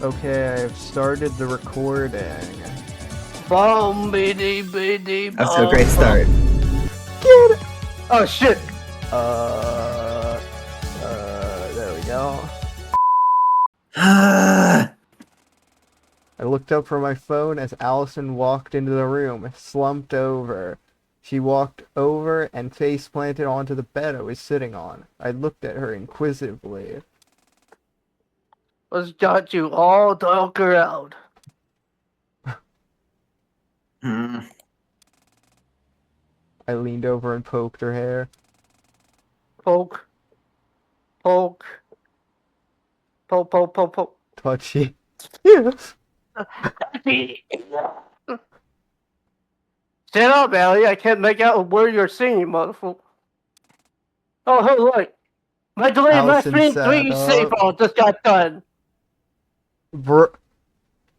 Okay, I've started the recording. Bum biddy biddy That's a great bum. start. Get it! Oh shit! There we go. Ah, I looked up from my phone as Allison walked into the room, slumped over. She walked over and face planted onto the bed I was sitting on. I looked at her inquisitively. What's got you all dark around? hmm. I leaned over and poked her hair. Poke. Poke. Poke, poke, poke, poke. Touchy. Yes. Shut up, Ellie. I can't make out a word you're singing, motherfucker. Oh, hey, look. My delay, my Allison stream sat 3 save up. file just got done.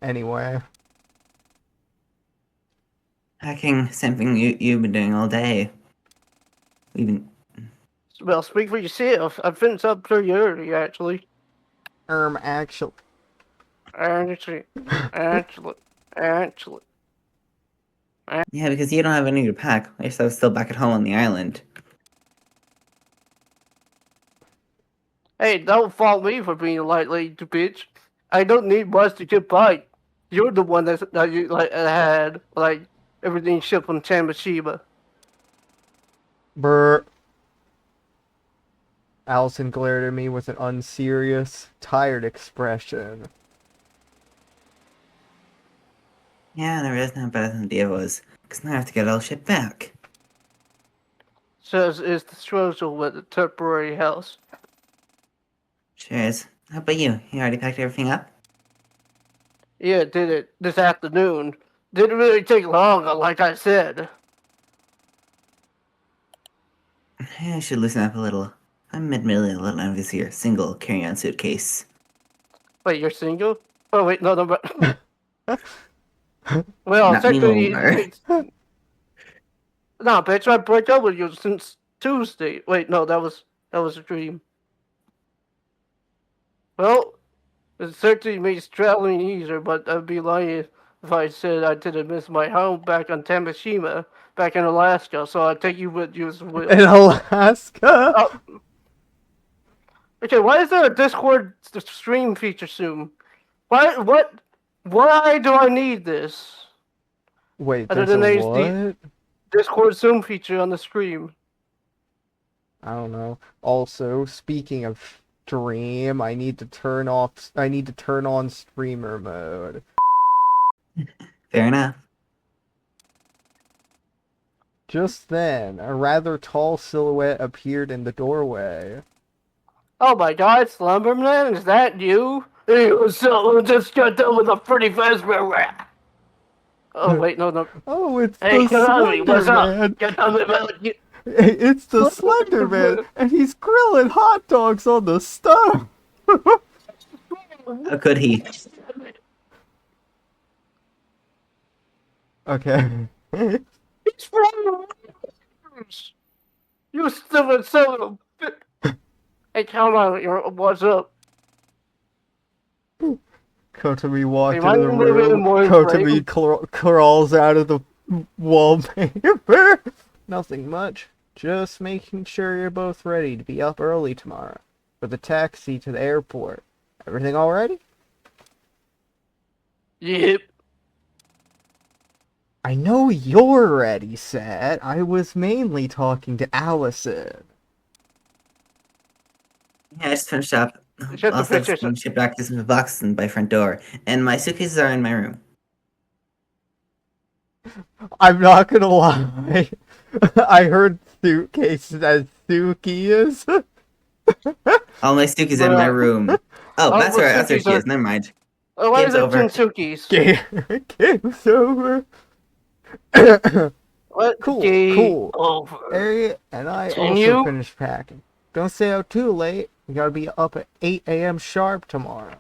Anyway. Hacking, something you've been doing all day. Even Well, speak for yourself. I finished up pretty early, actually. Actually. Actually. yeah, because you don't have any to pack. You're still back at home on the island. Hey, don't fault me for being a light lady, bitch. I don't need much to get by. You're the one that you had everything shipped from Tamashima. Brr. Allison glared at me with an unserious, tired expression. Yeah, there is not better than the idea was. Because now I have to get all shit back. Says is the struggle with the temporary house. Cheers. How about you? You already packed everything up? Yeah, did it this afternoon. Didn't really take long, like I said. Yeah, I should loosen up a little. I'm admittedly a little envious of your single carry-on suitcase. Wait, you're single? Oh wait, no, but well, Not technically, anymore. no, bitch, I broke up with you since Tuesday. Wait, no, that was a dream. Well, it certainly makes traveling easier, but I'd be lying if I said I didn't miss my home back on Tamashima, back in Alaska, so I'll take you with you as well. In Alaska? Oh. Okay, why is there a Discord stream feature soon? Why do I need this? Wait, Other there's a than what? Discord Zoom feature on the stream. I don't know. Also, speaking of stream, I need to turn on streamer mode. Fair enough. Just then, a rather tall silhouette appeared in the doorway. Oh my god, Slumberman, is that you? Hey, what's up? Just got done with a pretty fast rap. Oh wait, no. Oh, it's Hey, the get on me. What's Slender up? Man. Get on me, man. It's the Slender Man, and he's grilling hot dogs on the stove. How could he? Okay. It's from you stupid son of a bitch. Hey, come on, what's up? Kotomi walked Hey, into the room. Kotomi crawls out of the wallpaper. Nothing much. Just making sure you're both ready to be up early tomorrow for the taxi to the airport. Everything all ready? Yep. I know you're ready, Seth. I was mainly talking to Allison. Yeah, I just finished up. Shut the All stuff's pictures. being shipped back to some boxes by front door, and my suitcases are in my room. I'm not gonna lie. I heard suitcases as Suki's. All my suitcases in my room. Oh, that's well, right. That's where Suki's she is. Never mind. Oh, why Game's is it over. Tinsuki's? Game's over. What? Cool. Over. Harry and I Continue? also finished packing. Don't stay out too late. We gotta be up at 8 a.m. sharp tomorrow.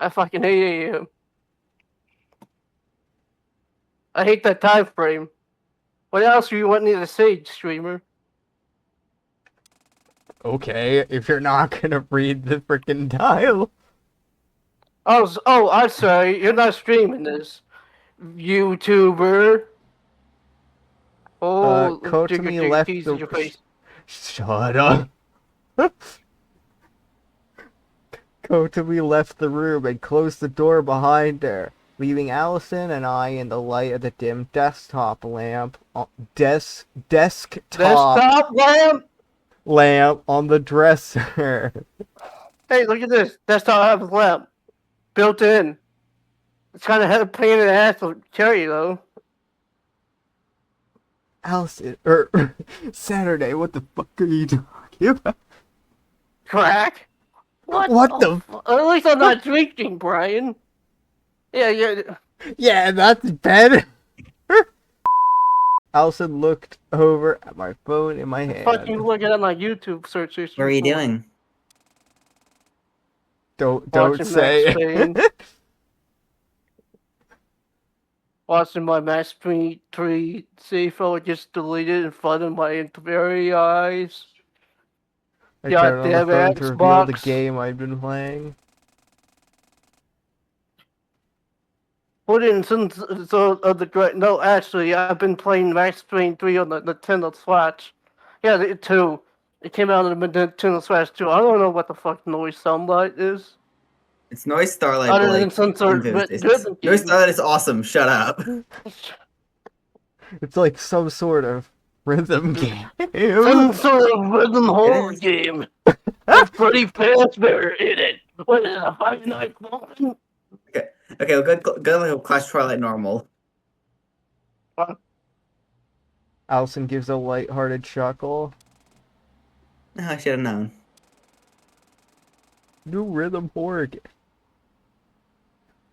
I fucking hate AM. I hate that time frame. What else do you want me to say, streamer? Okay, if you're not gonna read the freaking dial. I'm sorry. You're not streaming this, YouTuber. Oh, jigger Kotami jigger left keys in the. your face. Shut up. Kotami left the room and closed the door behind her, leaving Allison and I in the light of the dim desktop lamp. Desktop Desktop lamp. lamp on the dresser. Hey, look at this. Desktop lamp built in. It's kind of had a pain in the ass to carry though. Allison, Saturday. What the fuck are you talking about? Crack. What the? At least I'm not drinking, Brian. Yeah. Yeah, that's better. Allison looked over at my phone in my hand. Fucking looking at my YouTube search history. What are you for doing? Don't watching say Max it. Payne. Watching my Max Payne 3 save file just deleted in front of my very eyes. I turned on the phone to reveal the Xbox. game I'd been playing. Put in some of the great. No, actually, I've been playing Max Payne 3 on the Nintendo Switch. Yeah, the 2. It came out on the Nintendo Switch 2. I don't know what the fuck Noise Sunlight is. It's Noise Starlight, Other but than like some sort of Noise rhythm game. Starlight is awesome. Shut up. It's like some sort of rhythm game. Some sort of rhythm horror game. With Freddy Fazbear in it. What is it, a Five Nights Woman? Okay, we'll go like Clash Twilight normal. Allison gives a light-hearted chuckle. Oh, I should have known. New rhythm horror game.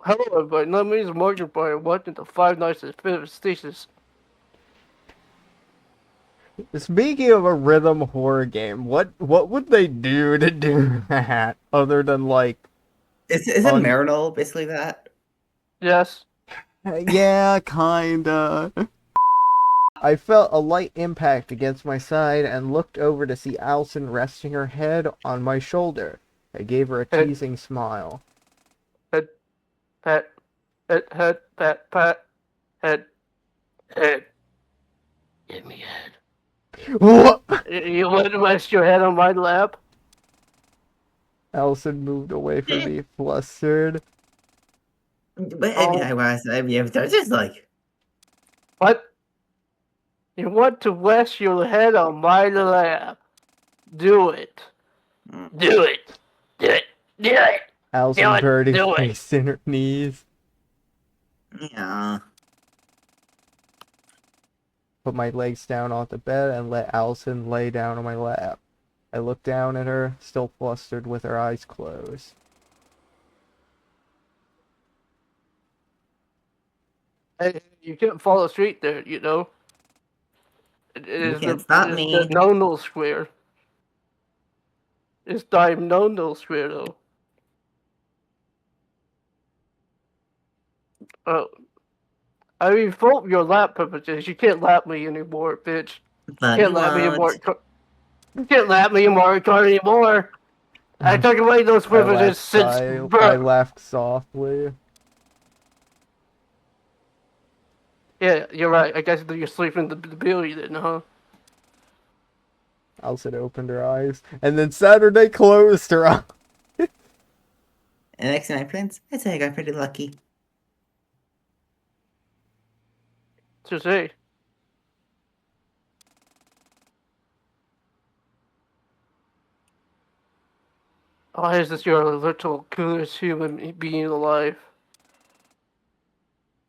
Hello, everybody. My name is Morgan Brian. Welcome to Five Nights at Stasis. Speaking of a rhythm horror game, what would they do to do that other than like? Is it Marinol basically that? Yes. Yeah, kinda. I felt a light impact against my side and looked over to see Allison resting her head on my shoulder. I gave her a teasing smile. Head, pat, head, pat, head. Give me head. What? You want to rest your head on my lap? Allison moved away from me, flustered. But I was just like, What? You want to rest your head on my lap? Do it. Do it. Do it. Do it. Allison buried her face in her knees. yeah. Put my legs down off the bed and let Allison lay down on my lap. I looked down at her, still flustered with her eyes closed. Hey, you can't fall asleep there, you know? You can't stop me. The no square. It's time no square, though. Oh. I revoke your lap privileges. You can't lap me anymore, bitch. But You can't lap me in Mario Kart. You can't lap me in Mario Kart anymore. I took away those privileges since I birth. laughed softly. Yeah, you're right. I guess you're sleeping in the building then, huh? Allison opened her eyes, and then Saturday closed her eyes. And next to my friends, I'd say I got pretty lucky. To say. Why is this your little coolest human being alive?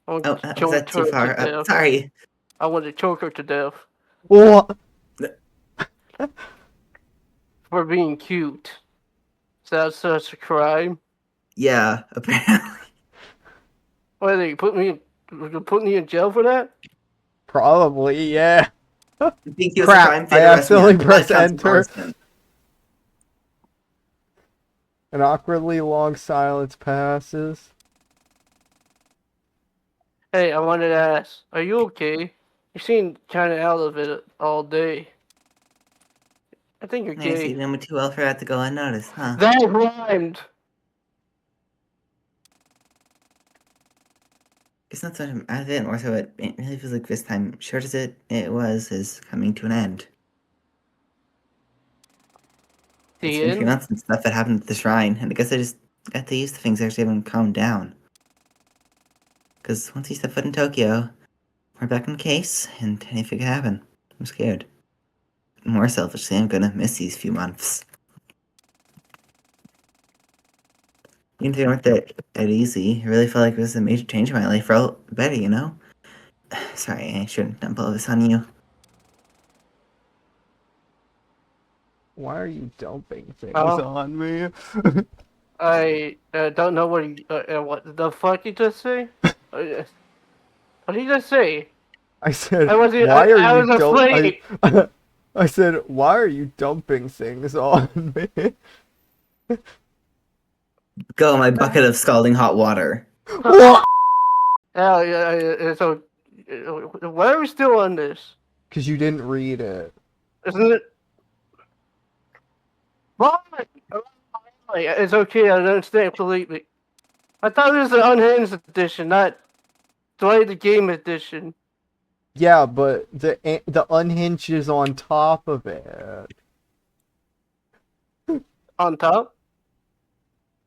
I want Oh, to was choke that too her far? to death. Sorry. I want to choke her to death What? for being cute. Is that such a crime? Yeah, apparently. Why they put me in jail for that? Probably, yeah. I think he was Crap, trying to I arrest me on accidentally pressed counts of enter. arson. An awkwardly long silence passes. Hey, I wanted to ask, are you okay? You seem kind of out of it all day. I think you're I gay. see them too well for that to go unnoticed, huh? That rhymed! It's not so much out of it, more so it really feels like this time, short as it was, is coming to an end. It's The been 3 end? months since stuff that happened at the shrine, and I guess I just got to use the things actually haven't calmed down. Because once you step foot in Tokyo, we're back in the case, and anything could happen. I'm scared. More selfishly, I'm gonna miss these few months. Even if they weren't that easy, it really felt like it was a major change in my life for all the better, you know? Sorry, I shouldn't dump all this on you. Why are you dumping things Oh. on me? I don't know what the fuck you just say? What did you just say? I said, I wasn't. why are I you was afraid. I said, why are you dumping things on me? Go, my bucket of scalding hot water. What? Hell yeah! So, why are we still on this? Because you didn't read it. Isn't it? Why? It's okay. I understand completely. I thought it was the Unhinged edition, not Delay the Game edition. Yeah, but the unhinged is on top of it. On top.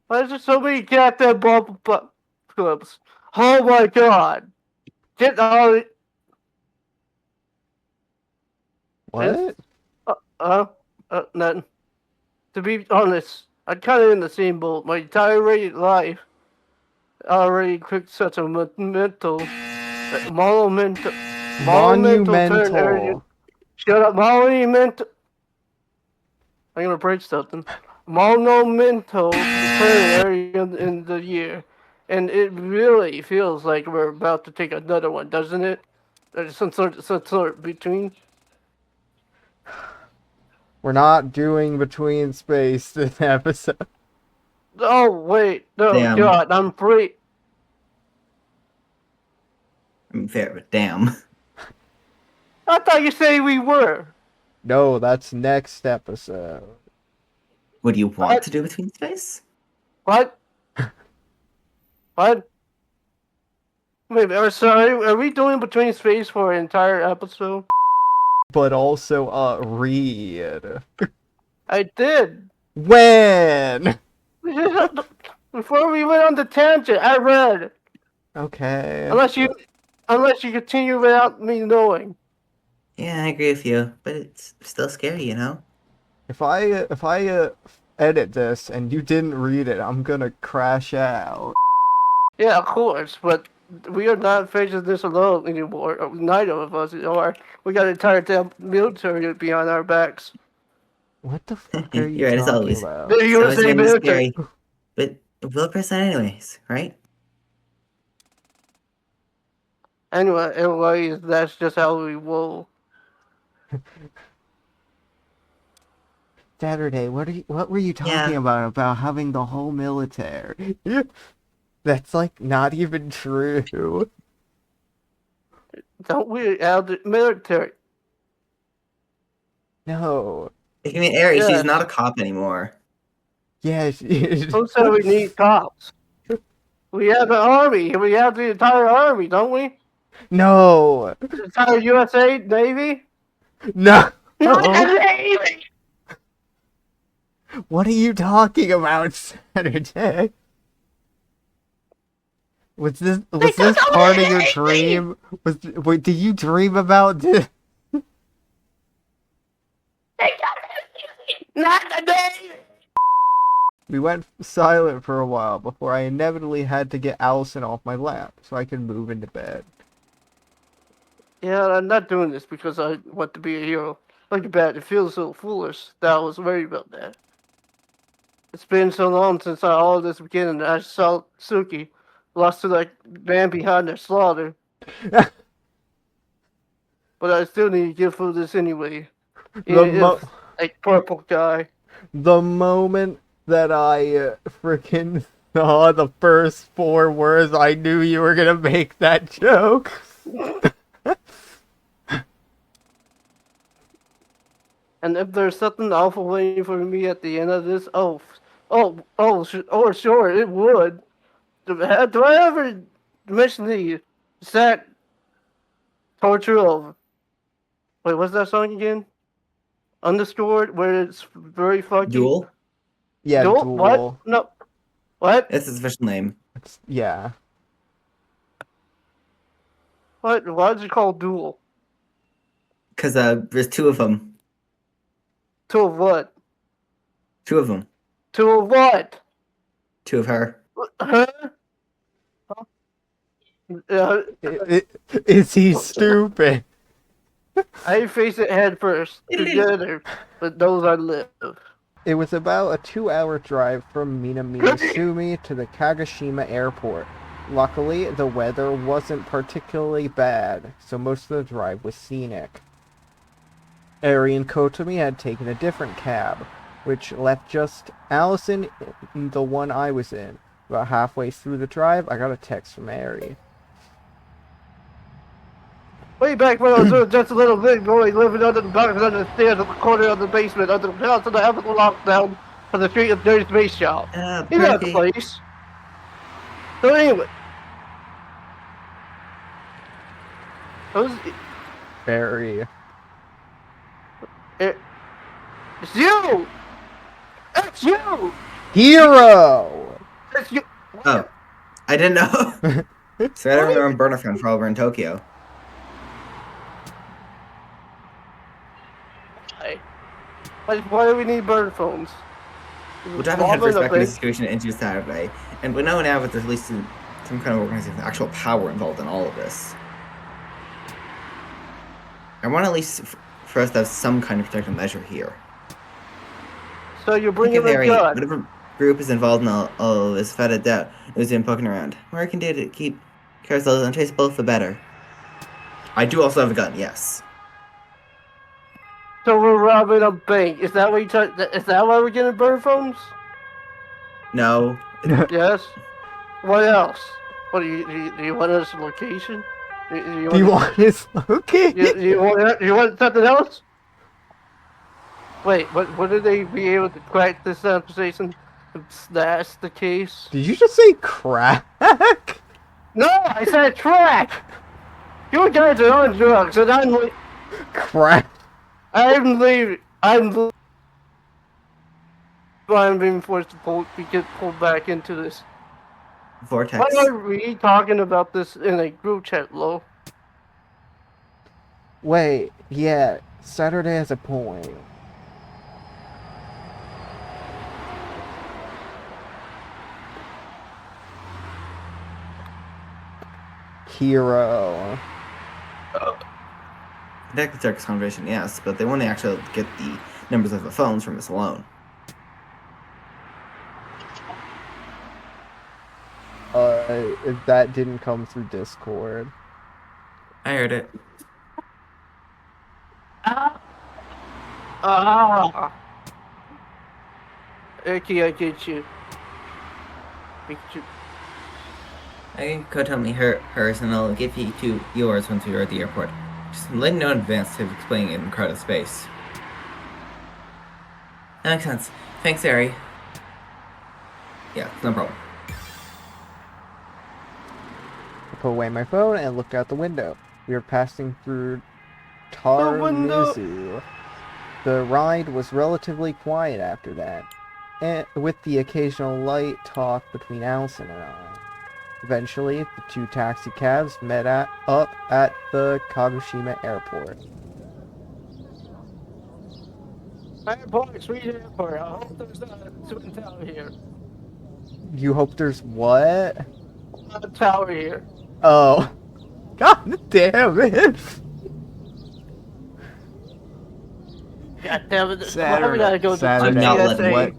Why is there so many goddamn bubble clubs? Oh my god! Get all it. What? Nothing. To be honest, I'm kind of in the same boat. My entire life, I already took such a monumental turn area. Monumental. Shut up, monumental. I'm gonna break something. Monumental turn area in the year, and it really feels like we're about to take another one, doesn't it? There's some sort between. We're not doing between space this episode. Oh wait, no, Damn. God, I'm free. I mean, fair, but damn. I thought you said we were. No, that's next episode. What do you want What? to do between space? What? What? Wait, sorry, are we doing between space for an entire episode? But also, read. I did. When? Before we went on the tangent, I read. Okay. Unless you continue without me knowing. Yeah, I agree with you, but it's still scary, you know? If I edit this and you didn't read it, I'm gonna crash out. Yeah, of course, but we are not facing this alone anymore. Neither of us are. We got an entire damn military behind our backs. What the fuck are you You're right, as talking always. about? The It's always USA gonna be military. scary. But we'll press that anyways, right? Anyway, that's just how we roll. Saturday, what were you talking about having the whole military? That's like not even true. Don't we have the military? No. If you mean Ari, she's Yes. not a cop anymore. Yes. Who said we need cops? We have the army. We have the entire army, don't we? No. The entire USA Navy? No. Not the Navy! What are you talking about, Saturday? Was this part of your dream? Wait, did you dream about this? Not the Navy! We went silent for a while before I inevitably had to get Allison off my lap so I could move into bed. Yeah, I'm not doing this because I want to be a hero. Look at that, it feels so foolish that I was worried about that. It's been so long since all of this began and I saw Suki lost to that man behind their slaughter. But I still need to get through this anyway. Like purple guy. The moment that I freaking saw the first 4 words, I knew you were gonna make that joke. And if there's something awful waiting for me at the end of this, sure, it would. Do I ever mention these? Is that torture of? Wait, what's that song again? Underscored, where it's very fucky. Duel? Yeah, Duel? Duel. What? No. What? That's his official name. Yeah. What? Why is it called Duel? Because there's two of them. Two of what? Two of them. Two of what? Two of her. Huh? Is he stupid? I face it head first. Together. But those I live. It was about a 2-hour drive from Minamisumi to the Kagoshima airport. Luckily, the weather wasn't particularly bad, so most of the drive was scenic. Eri and Kotomi had taken a different cab, which left just Allison in the one I was in. About halfway through the drive, I got a text from Eri. Way back when I was just a little big boy living under the box under the stairs in the corner of the basement under the house of the ethical lockdown on the street of Dirty Space Shop. You know the Perky. place. So anyway. Who's Eri. it's you! It's you! Hero! It's you! Oh, I didn't know. So I don't remember on burner phone for while we're in Tokyo. Why do we need burn phones? We're diving headfirst back into the situation into Saturday, and we know now that there's at least some kind of organization, actual power involved in all of this. I want at least for us to have some kind of protective measure here. So you're bringing a gun. Whatever group is involved in all of this, without a doubt, who's been poking around. What I can do to keep ourselves untraceable, the better. I do also have a gun, yes. So we're robbing a bank. Is that what is that why we're getting burn phones? No. Yes. What else? What do you want us location? Do you want his location? You want something else? Wait, what did they be able to crack this conversation? That's the case. Did you just say crack? No, I said track. You guys are on drugs, and Crack. I'm leaving. I'm being forced to get pulled back into this. Vortex. Why are we talking about this in a group chat, Lo? Wait, yeah, Saturday has a point. Hero. Protect the circus conversation, yes, but they want to actually get the numbers of the phones from us alone. If that didn't come through Discord. I heard it. Okay, I get you. I can go tell me hers, and I'll give you two yours once we are at the airport. Just let me know in advance to explain it in crowded space. That makes sense. Thanks, Ari. Yeah, no problem. I put away my phone and looked out the window. We were passing through Tarmizu. The ride was relatively quiet after that, and with the occasional light talk between Allison and I. Eventually, the two taxi cabs met up at the Kagoshima airport. Airport, sweet airport. I hope there's a twin tower here. You hope there's what? A tower here. Oh. God damn it. God damn it. Saturday. We gotta go to I'm not letting What?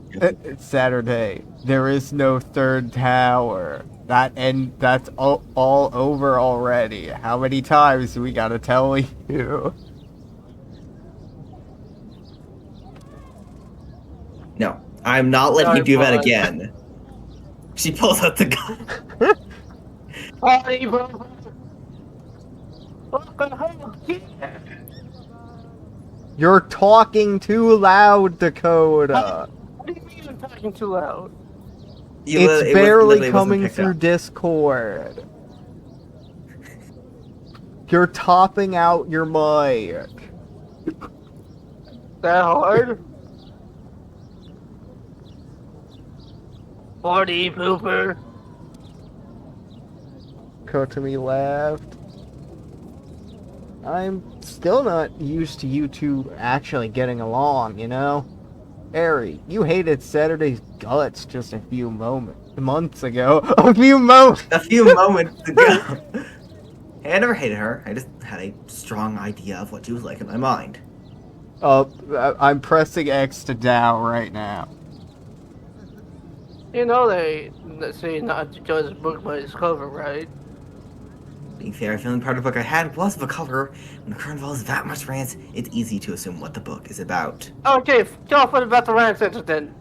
It's Saturday. There is no third tower. That's all over already. How many times do we gotta tell you? No, I'm not letting you do that again. She pulls out the gun. Party, bro. What the hell? Yeah. You're talking too loud, Dakota. What do you mean I'm talking too loud? It's barely coming through Discord. You're topping out your mic. That hard? Party pooper. Kotomi laughed. I'm still not used to you two actually getting along, you know? Eri, you hated Saturday's guts just a few months ago. A few moments! A few moments ago. Hey, I never hated her. I just had a strong idea of what she was like in my mind. I'm pressing X to Dow right now. You know they say not to judge a book by its cover, right? Being fair, feeling part of the book I had was of a cover. When the current involves that much rants, it's easy to assume what the book is about. Okay, tell us about the rant incident.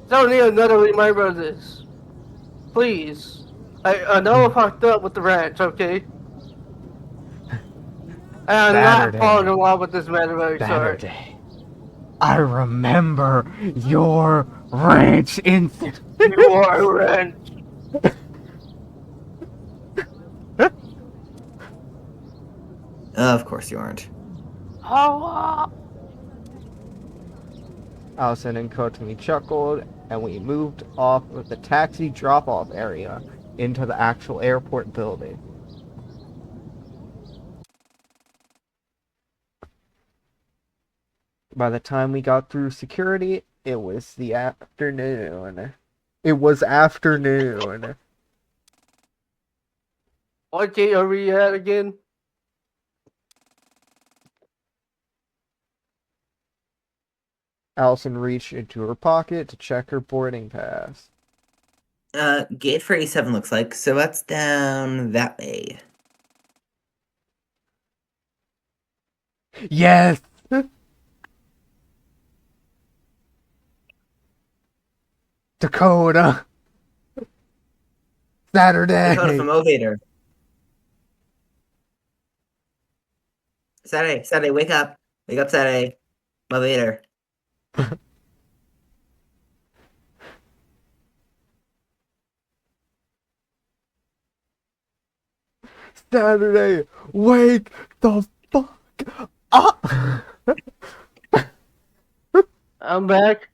Don't need another reminder of this. Please. I know I fucked up with the rants, okay? And I'm not following Saturday. along with this matter, very sorry. Saturday. I remember your ranch incident. You are a rant. Of course you aren't. Oh, Allison and Kotomi chuckled, and we moved off of the taxi drop-off area into the actual airport building. By the time we got through security, it was the afternoon. It was afternoon. what gate are we at again? Allison reached into her pocket to check her boarding pass. Gate 47 looks like, so that's down that way. Yes! Dakota! Saturday! Dakota from Ovator. Saturday, wake up. Wake up, Saturday. Movator. Saturday! Wake the fuck up! I'm back.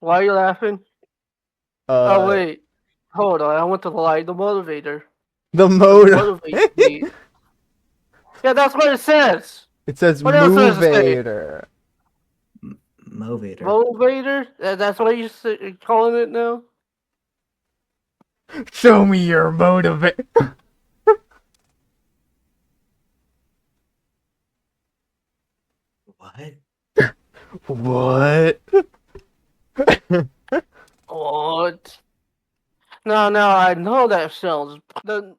Why are you laughing? Oh, wait. Hold on, I went to the light, the motivator. The motor. Motivate me. Yeah, that's what it says. It says What else does it say? movator. Movator. Motivator? That's what you're calling it now? Show me your motivator. What? What? What? No, I know that sounds the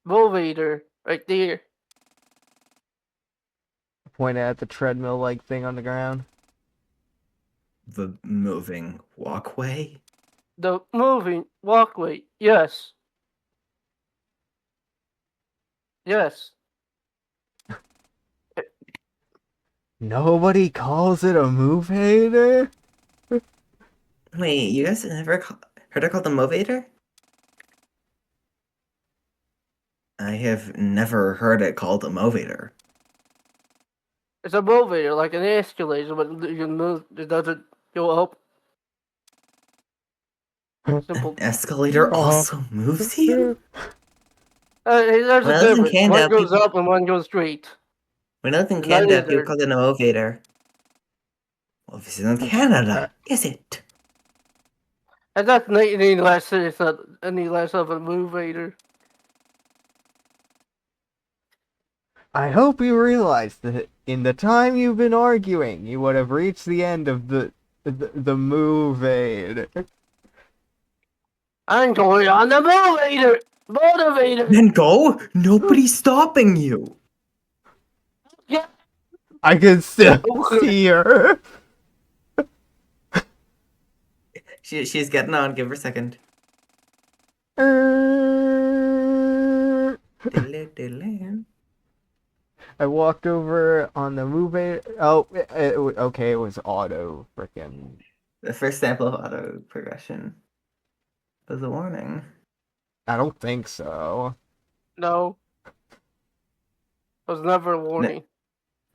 motivator right there. Point at the treadmill-like thing on the ground. The moving walkway? The moving walkway. Yes. Yes. Nobody calls it a movator? Wait, you guys never heard it called the Movator? I have never heard it called a Movator. It's a motivator, like an escalator, but you can move. It doesn't go up. Simple. An escalator also moves you? There's Well, a in difference. Canada, One goes people- up and one goes straight. When I lived in Not Canada, either. people called it a Movator. Well, this is in Canada, is it? And that's not any less. It's not any less of a motivator. I hope you realize that in the time you've been arguing, you would have reached the end of the movator. I'm going on the motivator. Motivator. Then go! Nobody's stopping you! Yeah. I can still see her. She's getting on, give her a second. I walked over on the movator. Oh, okay, it was auto frickin'. The first sample of auto progression was a warning. I don't think so. No, it was never a warning.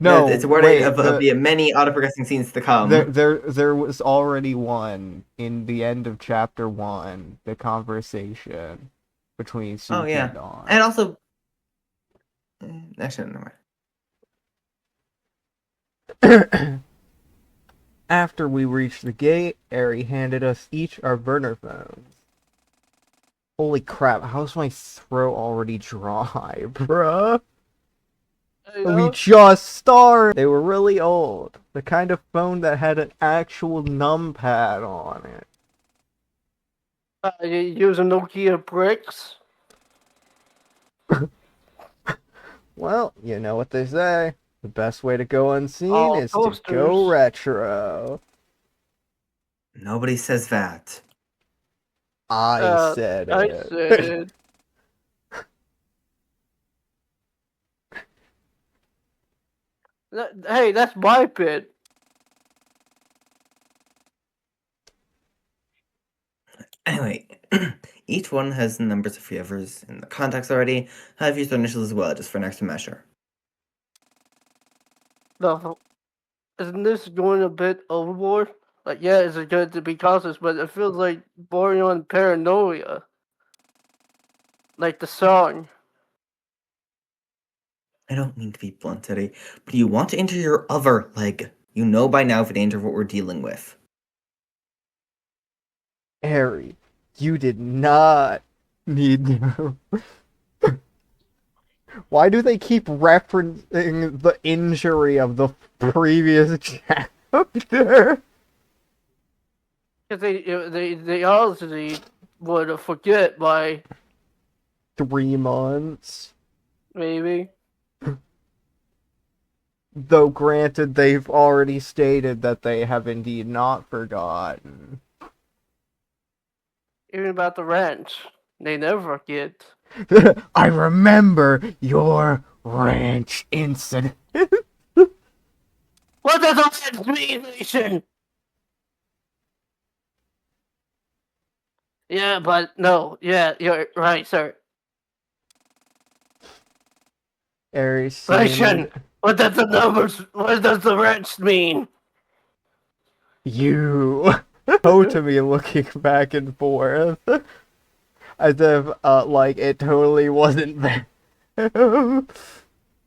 No, No, it's a warning wait, of the many auto-progressing scenes to come. there was already one in the end of chapter 1, the conversation between Oh Suki and yeah, Dawn. and also, actually, never mind. After we reached the gate, Eri handed us each our burner phones. Holy crap, how's my throat already dry, bruh? You We know? just started! They were really old. The kind of phone that had an actual numpad on it. You use a Nokia bricks. Well, you know what they say. The best way to go unseen All is to go toasters. retro. Nobody says that. I said I it. said it. Hey, that's my bit. Anyway, each one has the numbers of whoever's in the contacts already. I've used their initials as well, just for an extra measure. No, isn't this going a bit overboard? Like, yeah, it's good to be cautious, but it feels like bordering on paranoia. Like the song. I don't mean to be blunt, Eddie, but you want to enter your other leg. You know by now the danger of what we're dealing with. Harry, you did not need to. Why do they keep referencing the injury of the previous chapter? Because they honestly would forget by 3 months. maybe. Though granted, they've already stated that they have indeed not forgotten. Even about the ranch. They never forget. I remember your ranch incident. What does all that mean, Mason? Yeah, but no. Yeah, you're right, sir. Ares Mason, seemed... what does the numbers? What does the ranch mean? You... Go to me looking back and forth. As if, like, it totally wasn't them.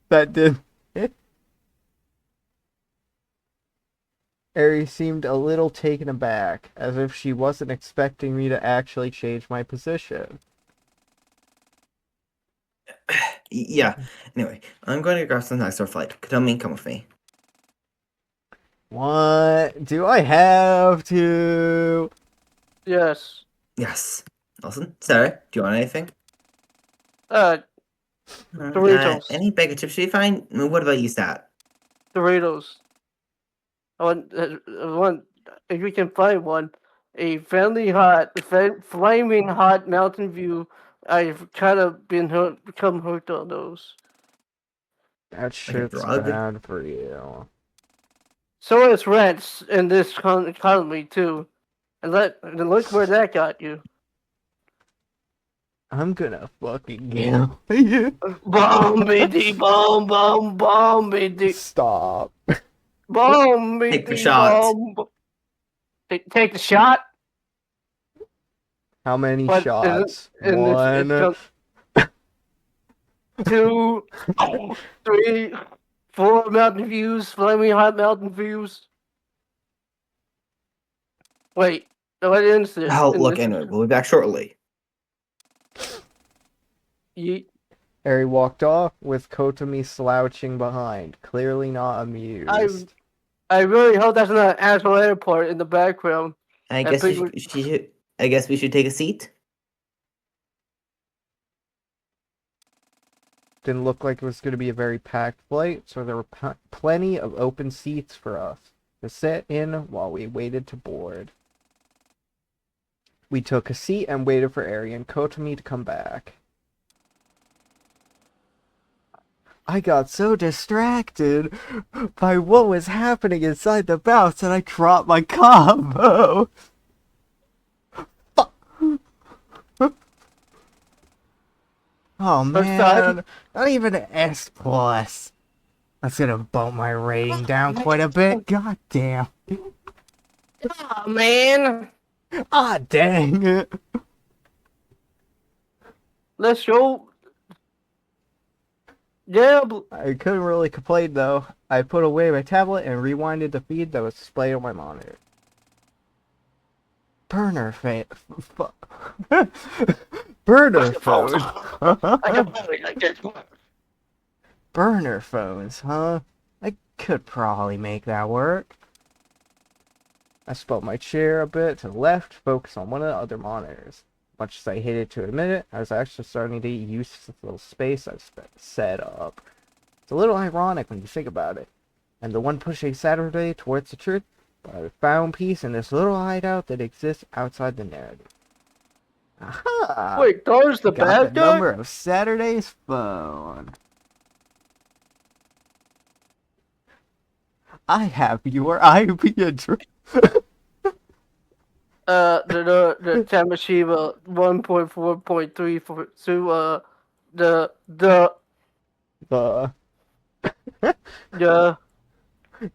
That did... Ares seemed a little taken aback, as if she wasn't expecting me to actually change my position. Yeah, anyway, I'm going to grab some snacks for flight. Tell me, come with me. What? Do I have to? Yes. Yes. Listen, Sarah, do you want anything? Doritos. Any bag of chips you find? What about you, Stat? Doritos. I want, if we can find one, a flaming hot Mountain View. I've kind of become hooked on those. That Like a shit's drug? bad for you. So is rents in this economy too, and look where that got you. I'm gonna fucking kill you. Bombity bomb bomb bombity Stop. Take the bombity shot. bomb. Take the shot. How many But shots? in this, it's 1. 2, 3, 4 Mountain Views, flaming hot Mountain Views. Wait, what incident? Oh, look, anyway, we'll be back shortly. Harry walked off with Kotomi slouching behind, clearly not amused. I really hope that's not an actual airport in the background. I guess I guess we should take a seat. Didn't look like it was going to be a very packed flight, so there were plenty of open seats for us to sit in while we waited to board. We took a seat and waited for Ari and Kotomi to come back. I got so distracted by what was happening inside the bus that I dropped my combo. Oh First time. man, not even an S plus. That's gonna bump my rating down quite a bit. God damn. Oh, man. Ah, dang it. Let's show. Yeah, I couldn't really complain though. I put away my tablet and rewinded the feed that was displayed on my monitor. Burner phone. Burner phone. I can probably like this one. Burner phones, huh? I could probably make that work. I spun my chair a bit to the left, focus on one of the other monitors. Much as I hated to admit it, I was actually starting to get used to the little space I've set up. It's a little ironic when you think about it. I'm the one pushing Saturday towards the truth, but I found peace in this little hideout that exists outside the narrative. Aha! Wait, Thor's the Got bad the guy? number of Saturday's phone. I have your IP address. The Tamashiba 1.4.3 for the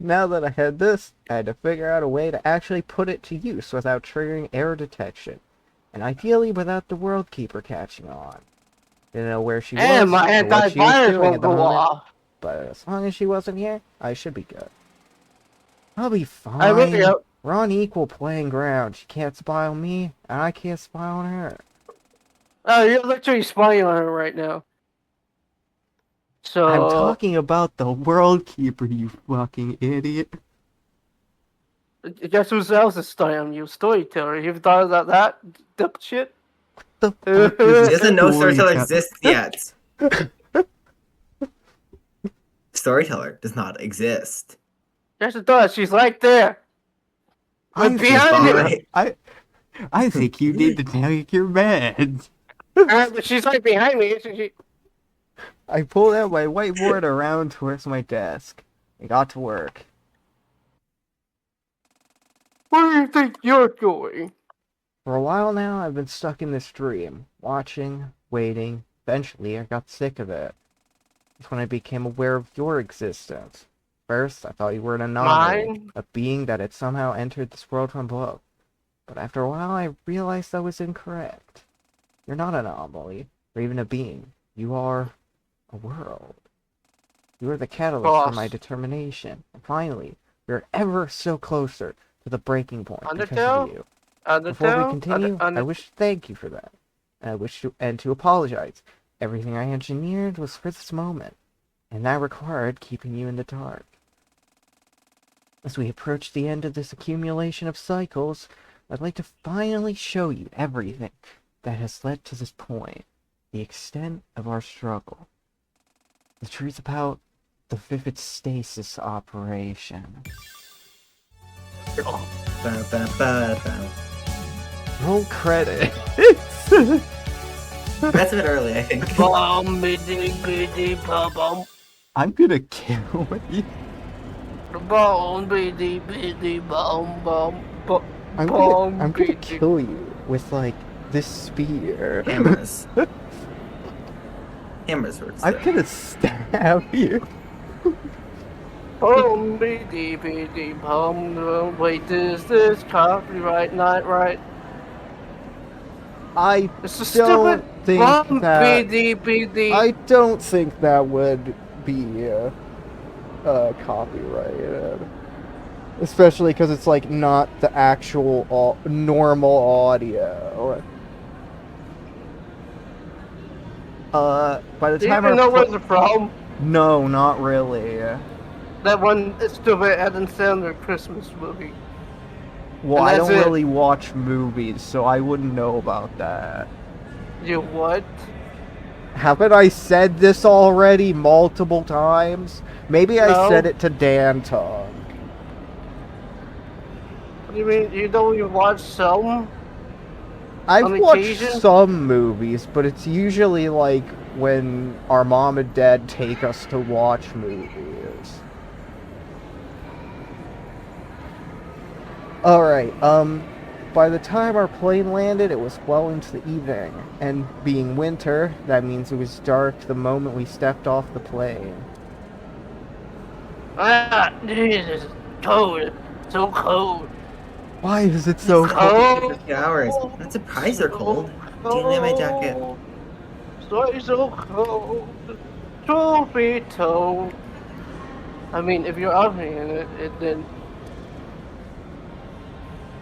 Now that I had this, I had to figure out a way to actually put it to use without triggering error detection, and ideally without the World Keeper catching on. Didn't know where she was and my or what she was antivirus doing won't at the go moment, off. but as long as she wasn't here, I should be good. I'll be fine. I really We're on equal playing ground. She can't spy on me, and I can't spy on her. Oh, you're literally spying on her right now. So I'm talking about the World Keeper, you fucking idiot. guess who else is spying on you? Storyteller. You've thought about that shit? The fuck is He doesn't know Storyteller Storyteller? exists yet. Storyteller does not exist. Yes, it does. She's right there. I But think behind you- I think you need to take your meds. but she's right behind me, isn't she? I pulled out my whiteboard around towards my desk. I got to work. Where do you think you're going? For a while now, I've been stuck in this dream, watching, waiting. Eventually, I got sick of it. That's when I became aware of your existence. First, I thought you were an anomaly, Mine? a being that had somehow entered this world from above. But after a while, I realized that was incorrect. You're not an anomaly, or even a being. You are a world. You are the catalyst for my determination. And finally, we are ever so closer to the breaking point because of you. Before we continue, I wish to thank you for that. And I wish to apologize. Everything I engineered was for this moment, and that required keeping you in the dark. As we approach the end of this accumulation of cycles, I'd like to finally show you everything that has led to this point, the extent of our struggle. The truth about the vivid stasis operation. Ba-ba-ba-ba. Roll credit. That's a bit early, I think. Bum, biddy, biddy, bum. I'm gonna kill you. Bum, biddy, biddy, bum, bum. I'm gonna kill you with, like, this spear. Hammers. Hammers works. I'm gonna stab you. Bum, biddy, biddy, bum. Wait, is this copyright not right? I It's a don't stupid think bum, that. biddy, biddy. I don't think that would be copyrighted, especially because it's like not the actual normal audio. By the Do you time even know where it's from? No, not really. That one stupid Adam Sandler Christmas movie. Well, And I that's don't it. really watch movies, so I wouldn't know about that. You what? Haven't I said this already multiple times? Maybe I No. said it to Dan Tong. You mean you don't watch some? I've On watched occasion? some movies, but it's usually like when our mom and dad take us to watch movies. Alright, By the time our plane landed, it was well into the evening, and being winter, that means it was dark the moment we stepped off the plane. Ah, Jesus, cold. So cold. Why is it so It's cold? cold for a few hours. I'm not surprised they're cold. Do you need my jacket? So cold. Truth be told. I mean, if you're out here in it then.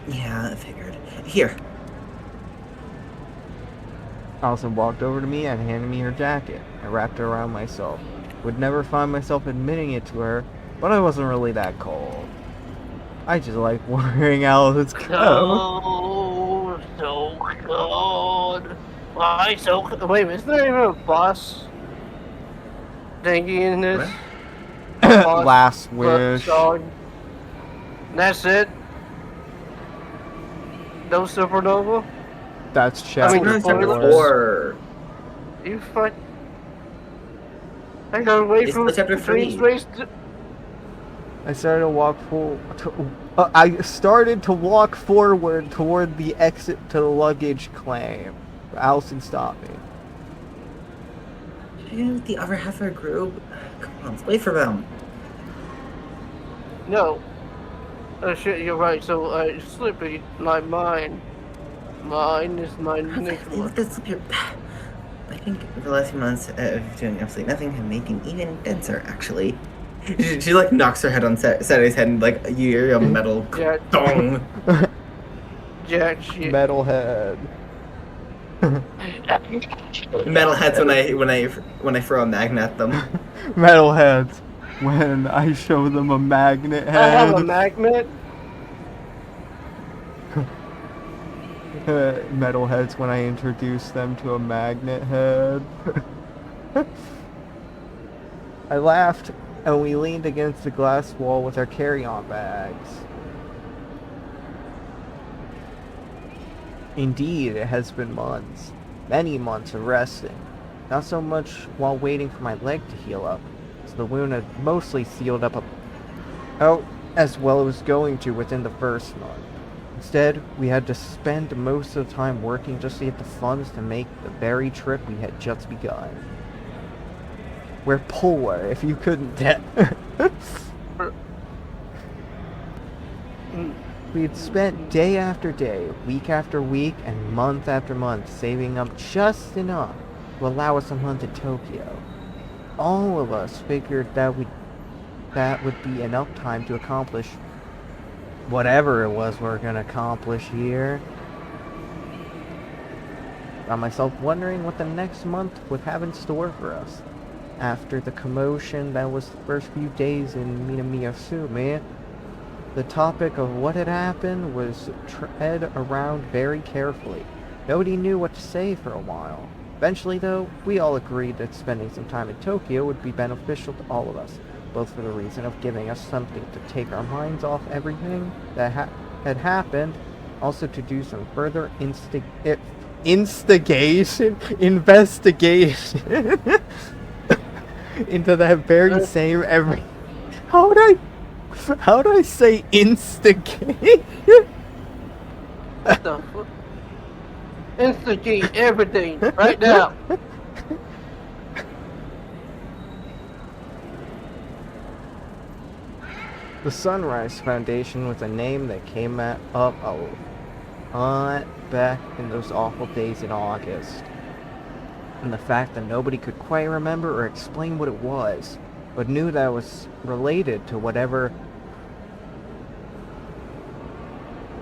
Yeah, I figured. Here. Allison walked over to me and handed me her jacket. I wrapped it around myself. Would never find myself admitting it to her, but I wasn't really that cold. I just like wearing Allison's coat. Cold. So cold. Why so cold? Wait a minute, isn't there even a boss thingy in this? Boss Last wish. song? That's it? No supernova? That's I chapter mean, Chapter 4. 4. You fuck. I gotta wait It's for the chapter train 3. race to... I started to walk I started to walk forward toward the exit to the luggage claim. Allison stopped me. And the other half of our group. Come on, let's wait for them. No. Oh shit, you're right. So, Slippy, not mine. Mine is my nickname. I think the last few months of doing absolutely nothing have made him even denser, actually. She like knocks her head on Saturday's head and like you hear a metal Yeah. dong. Jack shit. Metalhead. Metalheads when I throw a magnet at them. Metalheads. When I show them a magnet head. I have a magnet. Metalheads when I introduce them to a magnet head. I laughed and we leaned against the glass wall with our carry-on bags. Indeed, it has been months. Many months of resting. Not so much while waiting for my leg to heal up, as the wound had mostly sealed up as well as it was going to within the first month. Instead, we had to spend most of the time working just to get the funds to make the very trip we had just begun. We're poor, if you couldn't tell. We had spent day after day, week after week, and month after month saving up just enough to allow us a month in Tokyo. All of us figured that would be enough time to accomplish whatever it was we're gonna accomplish here. Found myself wondering what the next month would have in store for us. After the commotion that was the first few days in Minamiyasumi, the topic of what had happened was tread around very carefully. Nobody knew what to say for a while. Eventually, though, we all agreed that spending some time in Tokyo would be beneficial to all of us, both for the reason of giving us something to take our minds off everything that had happened, also to do some further investigation into that very same How do I say instigate? What the fuck? Instigate everything right now. The Sunrise Foundation was a name that came up a lot back in those awful days in August. And the fact that nobody could quite remember or explain what it was, but knew that it was related to whatever...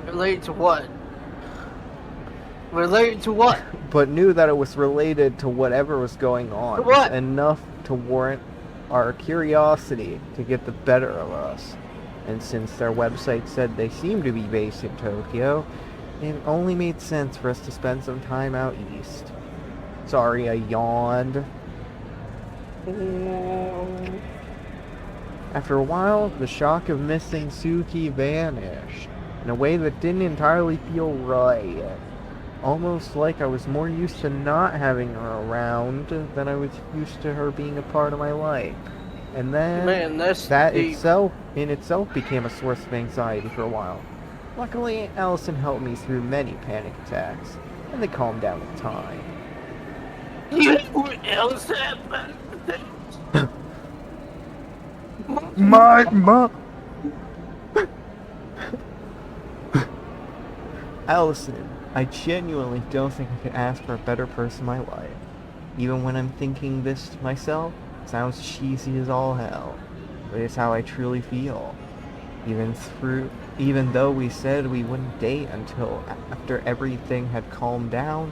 Related to what? Related to what? but knew that it was related to whatever was going on. To what? Enough to warrant our curiosity to get the better of us. And since their website said they seemed to be based in Tokyo, it only made sense for us to spend some time out east. Sorry, I yawned. After a while, the shock of missing Suki vanished, in a way that didn't entirely feel right. Almost like I was more used to not having her around than I was used to her being a part of my life. And then Man, that's that deep. in itself became a source of anxiety for a while. Luckily, Allison helped me through many panic attacks, and they calmed down with time. What else happened? My mom. Allison, I genuinely don't think I could ask for a better person in my life. Even when I'm thinking this to myself, it sounds cheesy as all hell, but it's how I truly feel. Even though we said we wouldn't date until after everything had calmed down,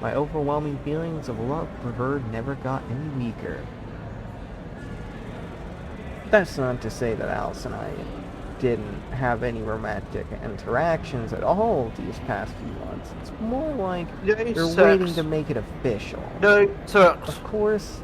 my overwhelming feelings of love for her never got any weaker. That's not to say that Alice and I didn't have any romantic interactions at all these past few months. It's more like we're waiting to make it official. Day sucks. Of course,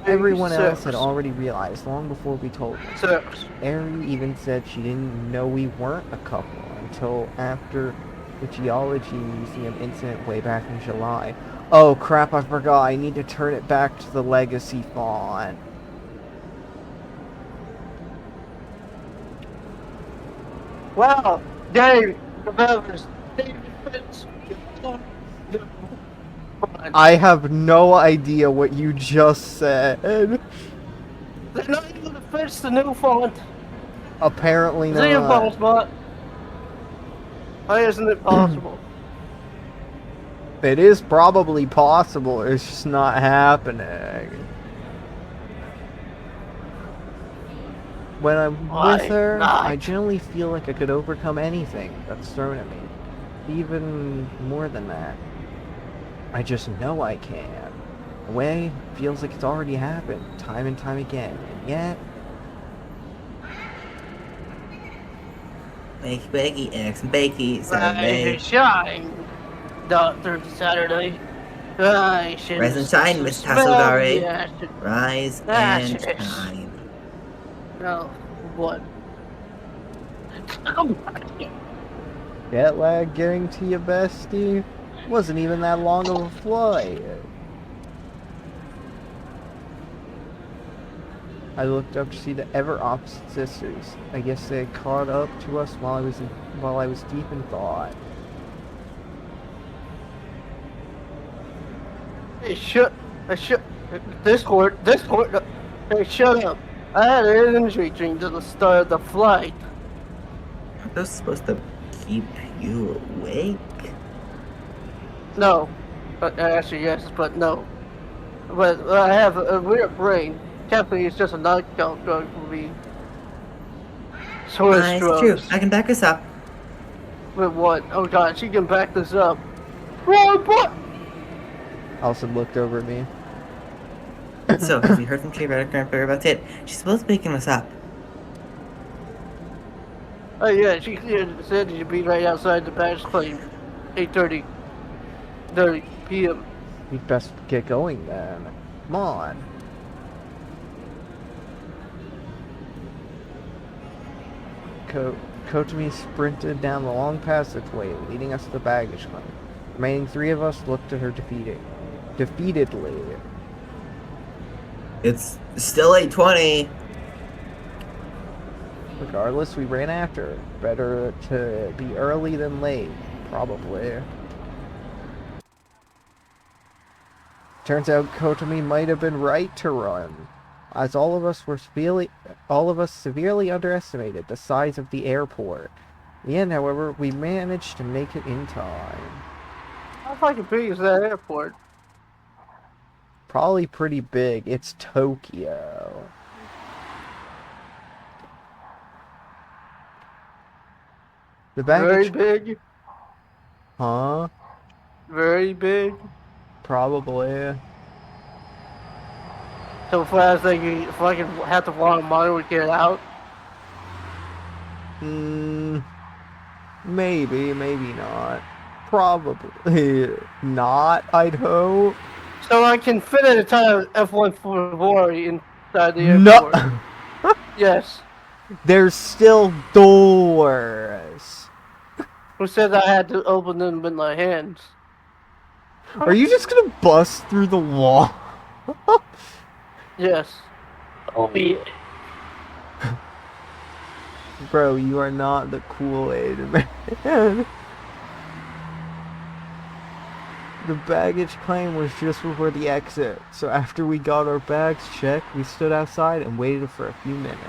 everyone else had already realized long before we told them. Sucks. Erin even said she didn't know we weren't a couple until after the Geology Museum incident way back in July. Oh crap, I forgot. I need to turn it back to the Legacy font. Wow, Dave, developers, David Fitz. I have no idea what you just said. They're not able to fix the new font. Apparently Is it not. impossible? Why isn't it possible? It is probably possible, it's just not happening. When I'm with her, I generally feel like I could overcome anything that's thrown at me. Even more than that. I just know I can. A way feels like it's already happened, time and time again, and yet... Wakey, wakey, eggs and bakey, Saturday. Shine, Dr. Saturday. Rise and shine, Miss Tasselgari. Rise and shine. No, what? Jet lag getting to you, bestie? Wasn't even that long of a flight. I looked up to see the ever-opposite sisters. I guess they had caught up to us while I was deep in thought. Hey, Discord, hey, shut up. I had an energy drink at the start of the flight. Are those supposed to keep you awake? No. Actually, yes, but no. But I have a weird brain. Caffeine is just a knockout drug for me. So is It's drugs. true. I can back us up. With what? Oh god, she can back this up. Whoa, what? Allison looked over at me. So, have you heard from Ch3 about her grandpa about it? She's supposed to be picking us up. Oh yeah, she said she'd be right outside the badge claim. 8:30 p.m. We'd best get going then. Come on. Kotami sprinted down the long passageway, leading us to the baggage claim. The remaining three of us looked at her defeatedly. It's still 8:20. Regardless, we ran after her. Better to be early than late, probably. Turns out Kotami might have been right to run, as all of us severely underestimated the size of the airport. In the end, however, we managed to make it in time. How fucking big is that airport? Probably pretty big. It's Tokyo. The baggage... Very big. Huh? Very big. Probably. So fast that you fucking have to want a monitor to get out. Maybe, maybe not. Probably not, I'd hope. So I can fit at a time F-144 inside the airport. No! Yes. There's still doors. Who said I had to open them with my hands? Are you just gonna bust through the wall? Yes. Oh yeah. Bro, you are not the Kool-Aid man. The baggage claim was just before the exit, so after we got our bags checked, we stood outside and waited for a few minutes.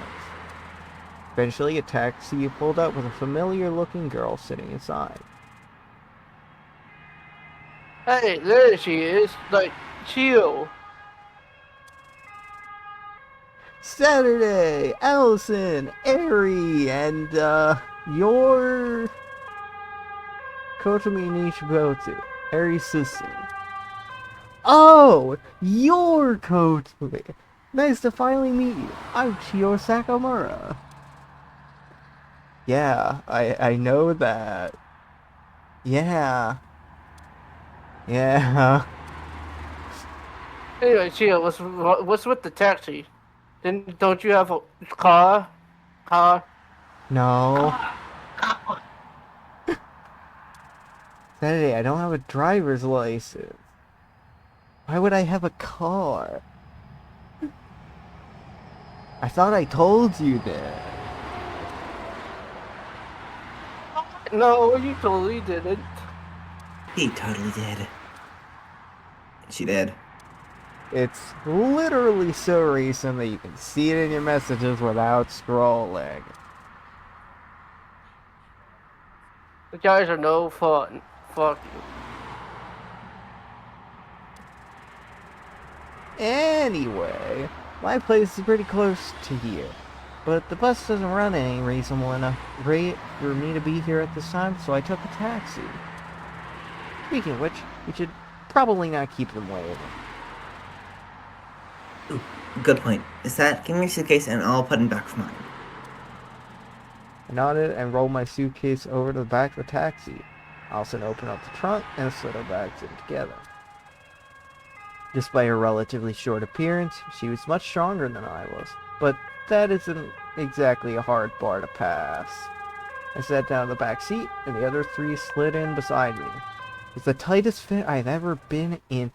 Eventually, a taxi pulled up with a familiar-looking girl sitting inside. Hey, there she is. Like, chill. Saturday, Allison, Ari, and, your Kotomi Nishibotu, Ari's sister. Oh, you're Kotomi. Nice to finally meet you. I'm Chiyo Sakamura. Yeah, I know that. Yeah. Yeah. Anyway, chill. What's with the taxi? Don't you have a car? Car? No. Saturday, I don't have a driver's license. Why would I have a car? I thought I told you that. No, you totally didn't. He totally did. She did. It's literally so recent that you can see it in your messages without scrolling. The guys are no fun. Fuck you. Anyway, my place is pretty close to here, but the bus doesn't run at any reasonable enough rate for me to be here at this time, so I took a taxi. Speaking of which, we should probably not keep them waiting. Ooh, good point. Is that, give me your suitcase and I'll put it back for mine. I nodded and rolled my suitcase over to the back of the taxi. Allison opened up the trunk and slid our bags in together. Despite her relatively short appearance, she was much stronger than I was, but that isn't exactly a hard bar to pass. I sat down in the back seat, and the other three slid in beside me. It's the tightest fit I've ever been in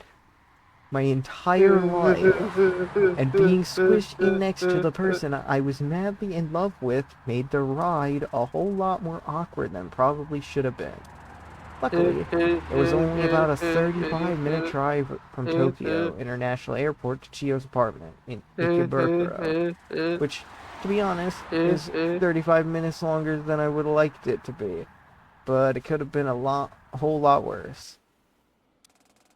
my entire life, and being squished in next to the person I was madly in love with made the ride a whole lot more awkward than probably should have been. Luckily, it was only about a 35-minute drive from Tokyo International Airport to Chiyo's apartment in Ikebukuro, which, to be honest, is 35 minutes longer than I would have liked it to be, but it could have been a whole lot worse.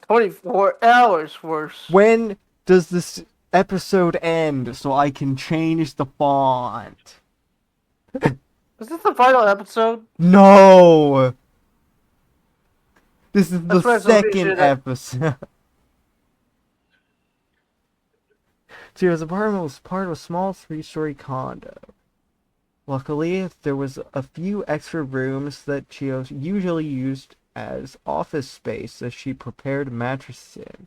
24 hours worse. When does this episode end so I can change the font? Is this the final episode? No! This is the That's why somebody second should- episode. Chiyo's apartment was part of a small 3-story condo. Luckily, there was a few extra rooms that Chiyo usually used as office space as she prepared mattresses in.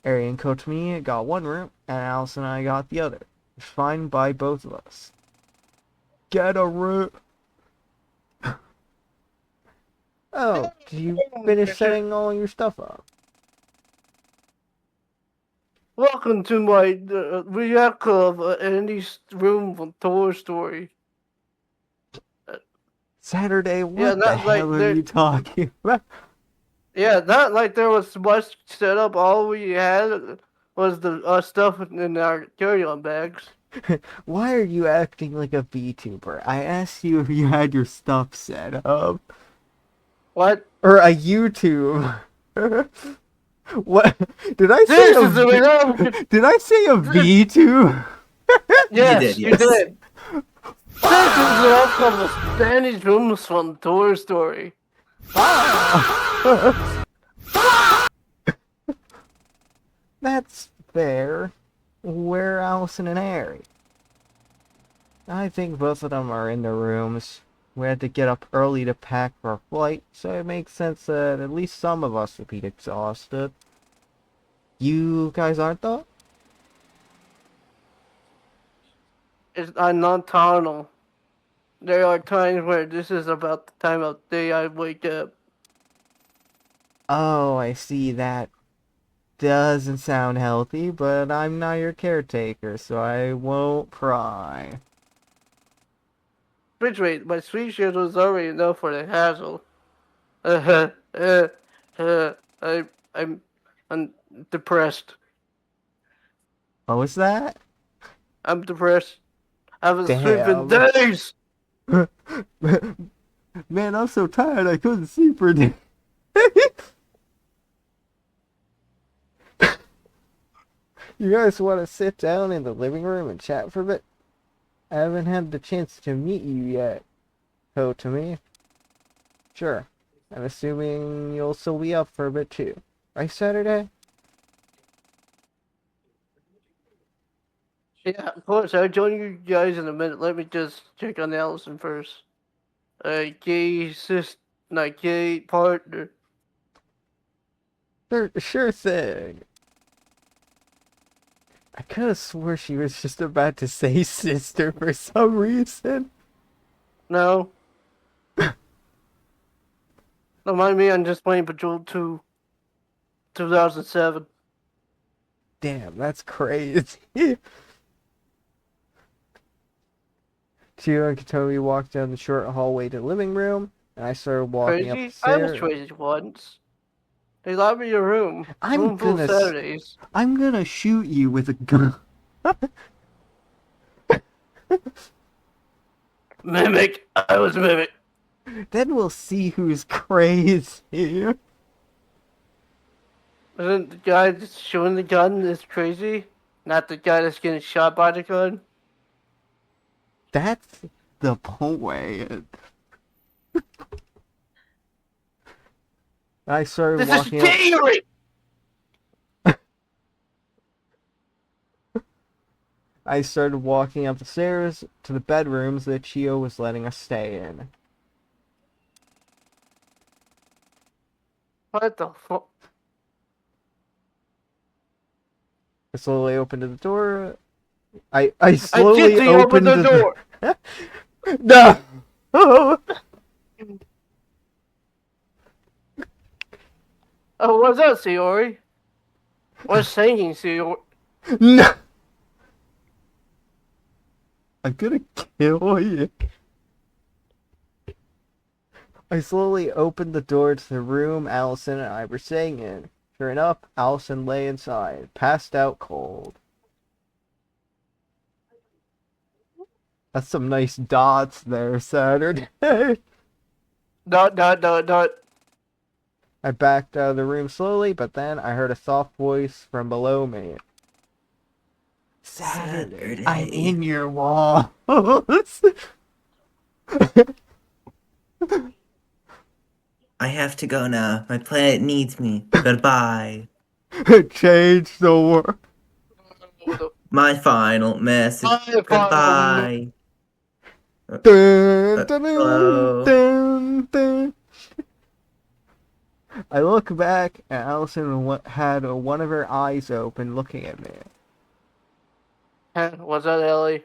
Ari and Kotomi got one room, and Alice and I got the other. It was fine by both of us. Get a room! Oh, did you finish setting all your stuff up? Welcome to my React Club Andy's room from Toy Story. Saturday, what Yeah, the not like hell are there- you talking about? Yeah, not like there was much set up. All we had was the stuff in our carry-on bags. Why are you acting like a VTuber? I asked you if you had your stuff set up. What? Or a YouTube. What? Did I say This a is the way Did I say a VTuber? Yes, You you did, yes. did. This is the outcome of Spanish rooms from Toy Story. That's fair. Where are Allison and Harry? I think both of them are in their rooms. We had to get up early to pack for our flight, so it makes sense that at least some of us would be exhausted. You guys aren't though? I'm nocturnal. There are times where this is about the time of day I wake up. Oh, I see. That doesn't sound healthy, but I'm not your caretaker, so I won't pry. Bitch, wait, my sleep schedule is already enough for the hassle. I, I'm depressed. What was that? I'm depressed. I haven't slept in Damn. days. Man, I'm so tired I couldn't sleep for days. You guys want to sit down in the living room and chat for a bit? I haven't had the chance to meet you yet. Oh, to me? Sure. I'm assuming you'll still be up for a bit too. Right, Saturday? Yeah, of course. I'll join you guys in a minute. Let me just check on Allison first. Gay sis, not gay partner. Sure thing. I could have swore she was just about to say sister for some reason. No. Don't mind me, I'm just playing Patrol 2 2007. Damn, that's crazy. Chio and Katomi walked down the short hallway to the living room, and I started walking up the Crazy? I was stairs. crazy once. They locked me in your room. I'm Room full of gonna Saturdays. I'm gonna shoot you with a gun. Mimic. I was Mimic. Then we'll see who's crazy. Isn't the guy that's showing the gun is crazy? Not the guy that's getting shot by the gun? That's the point. I started This walking is up. theory! I started walking up the stairs to the bedrooms that Chio was letting us stay in. What the fuck? I slowly opened the door. I I slowly did open opened the door! No! Oh, what's up, Siori? What's singing, Siori? No! I'm gonna kill you. I slowly opened the door to the room Allison and I were staying in. Sure enough, Allison lay inside, passed out cold. That's some nice dots there, Saturday. Dot. I backed out of the room slowly, but then I heard a soft voice from below me. Saturday, I'm in your walls. I have to go now. My planet needs me. Goodbye. Change the world. My final message. My final Goodbye. Dun, dun, dun, Hello. dun, dun. I look back, and Allison had one of her eyes open, looking at me. What's that, Ellie?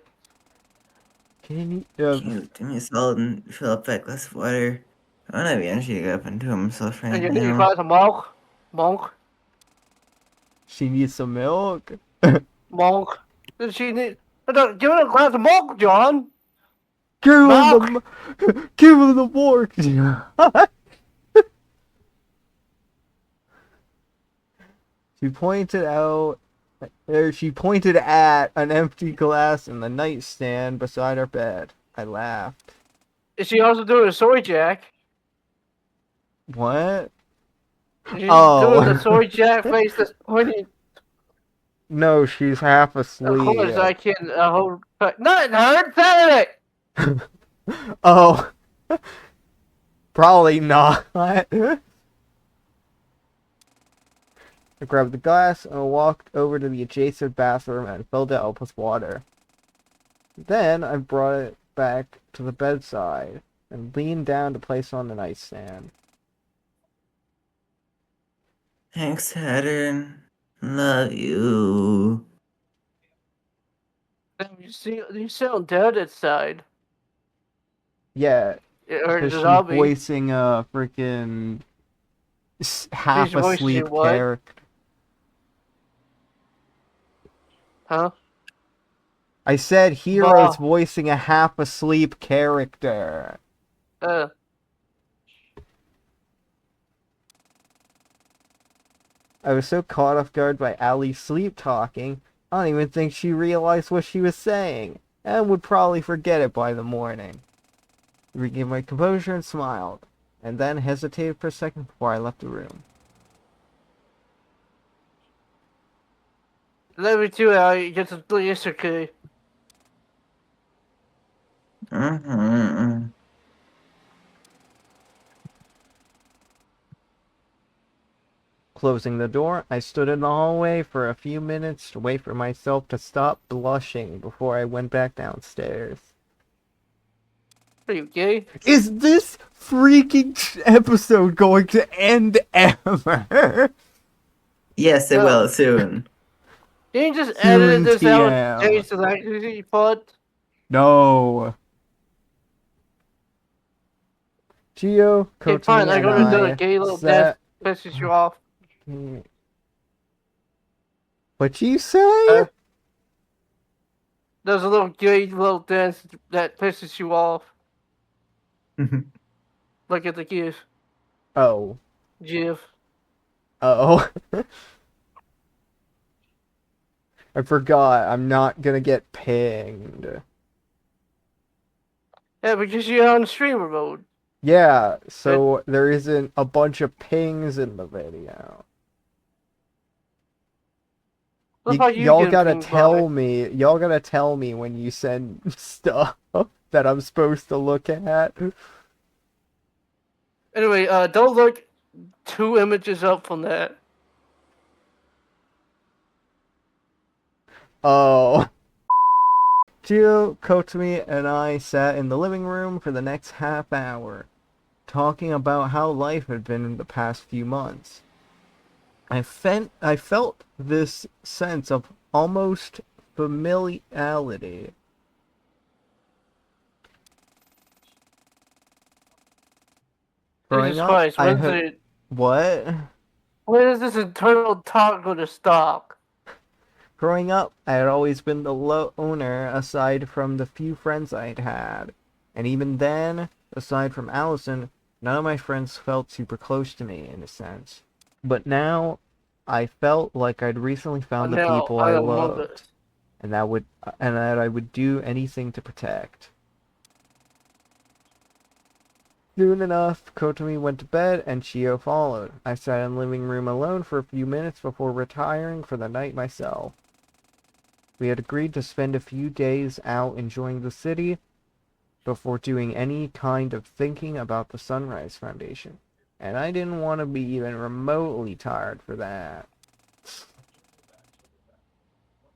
Can you? Can you do me a solid and fill up that glass of water? I don't have the energy to get up and do myself right And you need now. a glass of milk? Monk? She needs some milk. Monk? Does she need... Give her a glass of milk, John! Give her Milk! give her the fork. She pointed at an empty glass in the nightstand beside her bed. I laughed. Is she also doing a soy jack? What? She's Oh. doing the soy jack face that's pointing... No, she's half Of asleep. course, I can hold... Not in her, Saturday! Oh. Probably not. I grabbed the glass and walked over to the adjacent bathroom and filled it up with water. Then I brought it back to the bedside and leaned down to place it on the nightstand. Thanks, Saturn. Love you. You sound dead inside. Yeah, Or because the she's zombie. voicing a freaking half She's voicing asleep what? character. Huh? I said heroes Bah. voicing a half-asleep character. Uh, I was so caught off guard by Allie's sleep talking, I don't even think she realized what she was saying, and would probably forget it by the morning. I regained my composure and smiled, and then hesitated for a second before I left the room. let me too, I get to do yesterday. Mm-hmm. Closing the door, I stood in the hallway for a few minutes to wait for myself to stop blushing before I went back downstairs. Are you gay? Is this freaking episode going to end ever? Yes, it No. will soon. Can you just Soon edit this out and TM. change the language font? No. Gio, Okay, fine, Kotami, I'm and gonna do a I gay little sat... dance pisses you off. What you say? There's a little gay little dance that pisses you off. Look at the GIF. Oh. GIF. Oh. I forgot. I'm not gonna get pinged. Yeah, because you're on streamer mode. Yeah, so there isn't a bunch of pings in the video. What about you Y'all getting gotta pinged tell by? me. Y'all gotta tell me when you send stuff that I'm supposed to look at. Anyway, don't look 2 images up from that. Oh. Gio, Kotami, and I sat in the living room for the next half hour, talking about how life had been in the past few months. I felt this sense of almost familiarity. Growing Jesus up, Christ, I had... What? when is this internal talk going to stop? Growing up, I had always been the loner aside from the few friends I'd had. And even then, aside from Allison, none of my friends felt super close to me, in a sense. But now, I felt like I'd recently found the Now, people I I don't want loved, this. and that I would do anything to protect. Soon enough, Kotami went to bed, and Chio followed. I sat in the living room alone for a few minutes before retiring for the night myself. We had agreed to spend a few days out enjoying the city before doing any kind of thinking about the Sunrise Foundation, and I didn't want to be even remotely tired for that.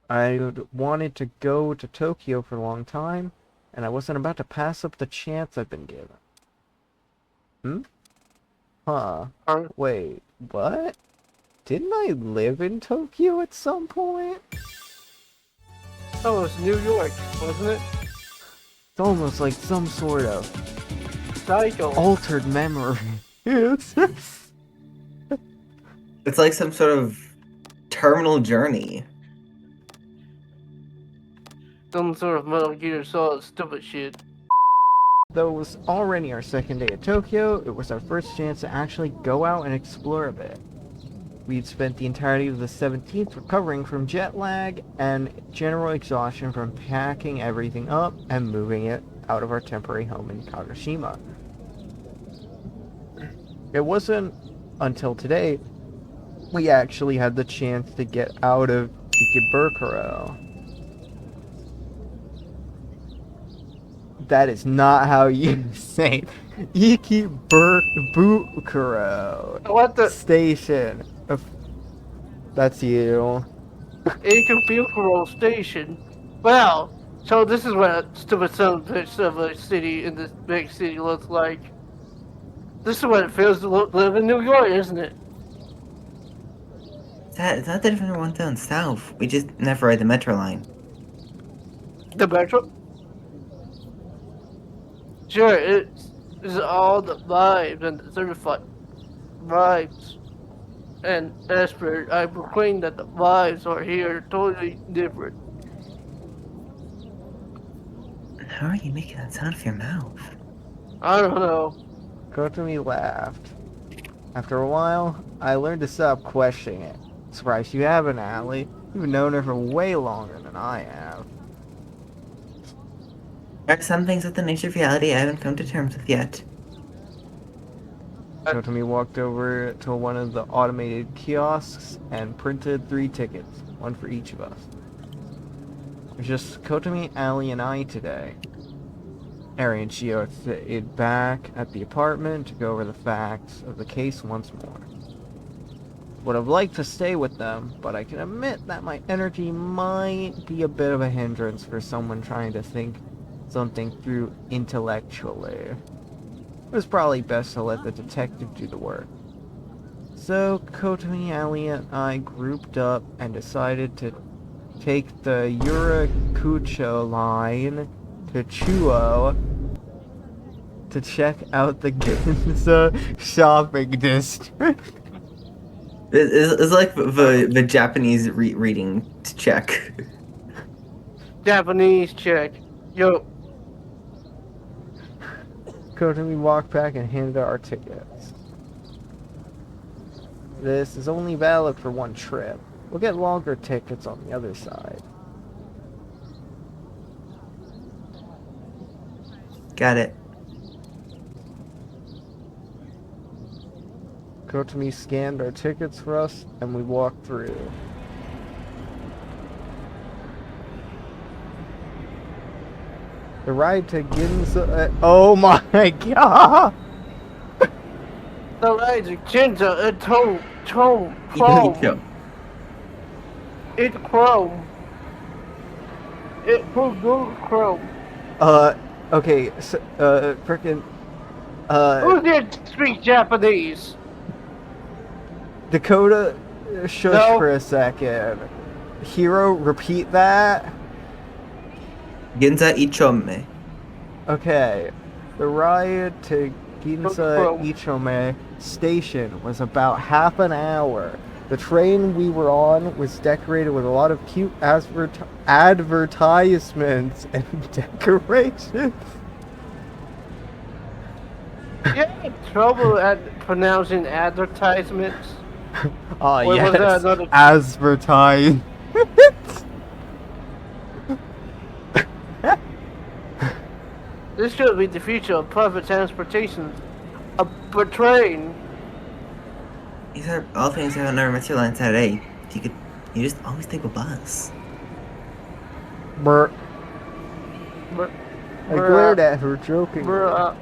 I wanted to go to Tokyo for a long time, and I wasn't about to pass up the chance I'd been given. Huh. Wait, what? Didn't I live in Tokyo at some point? Oh, it's New York, wasn't it? It's almost like some sort of Psycho. altered memory. It's like some sort of terminal journey. Some sort of Metal Gear Solid stupid shit. Though it was already our second day at Tokyo, it was our first chance to actually go out and explore a bit. We'd spent the entirety of the 17th recovering from jet lag and general exhaustion from packing everything up and moving it out of our temporary home in Kagoshima. It wasn't until today we actually had the chance to get out of Ikebukuro. That is not how you say it. Ikebukuro What the? Station. That's you. Ikebukuro Station. Wow. So this is what a stupid son of a bitch of a city in this big city looks like. This is what it feels to live in New York, isn't it? Is that the different one down south? We just never ride the metro line. The metro? Sure, it's all the vibes and the certified vibes. And desperate, I proclaim that the vibes are here totally different. How are you making that sound with your mouth? I don't know. Kotomi laughed. After a while, I learned to stop questioning it. Surprised you haven't, Allie. You've known her for way longer than I have. There are some things with the nature of reality I haven't come to terms with yet. Kotomi walked over to one of the automated kiosks and printed 3 tickets, one for each of us. It was just Kotomi, Allie, and I today. Ari and Shio stayed back at the apartment to go over the facts of the case once more. Would have liked to stay with them, but I can admit that my energy might be a bit of a hindrance for someone trying to think something through intellectually. It was probably best to let the detective do the work. So, Kotomi, Ali, and I grouped up and decided to take the Yurakucho line to Chuo to check out the Ginza shopping district. It's like the Japanese reading check. Japanese check. Yo, Kotomi walked back and handed our tickets. This is only valid for one trip. We'll get longer tickets on the other side. Got it. Kotomi scanned our tickets for us, and we walked through. The ride to Ginza... oh my god! the rides are Ginza and Chrome. Ito. It's Chrome. It's Chrome. Okay, so, frickin'... Who here speaks Japanese? Dakota, shush No. for a second. Hero, repeat that? Ginza Ichome. Okay, the ride to Ginza Bro. Ichome station was about half an hour. The train we were on was decorated with a lot of cute advertisements and decorations. You have trouble at pronouncing advertisements? Ah, Wait, was that yes, another- advertise. This should be the future of public transportation. A train. These are all things I have never materialized on Saturday. You just always take a bus. Brr. Br- I glared at her jokingly.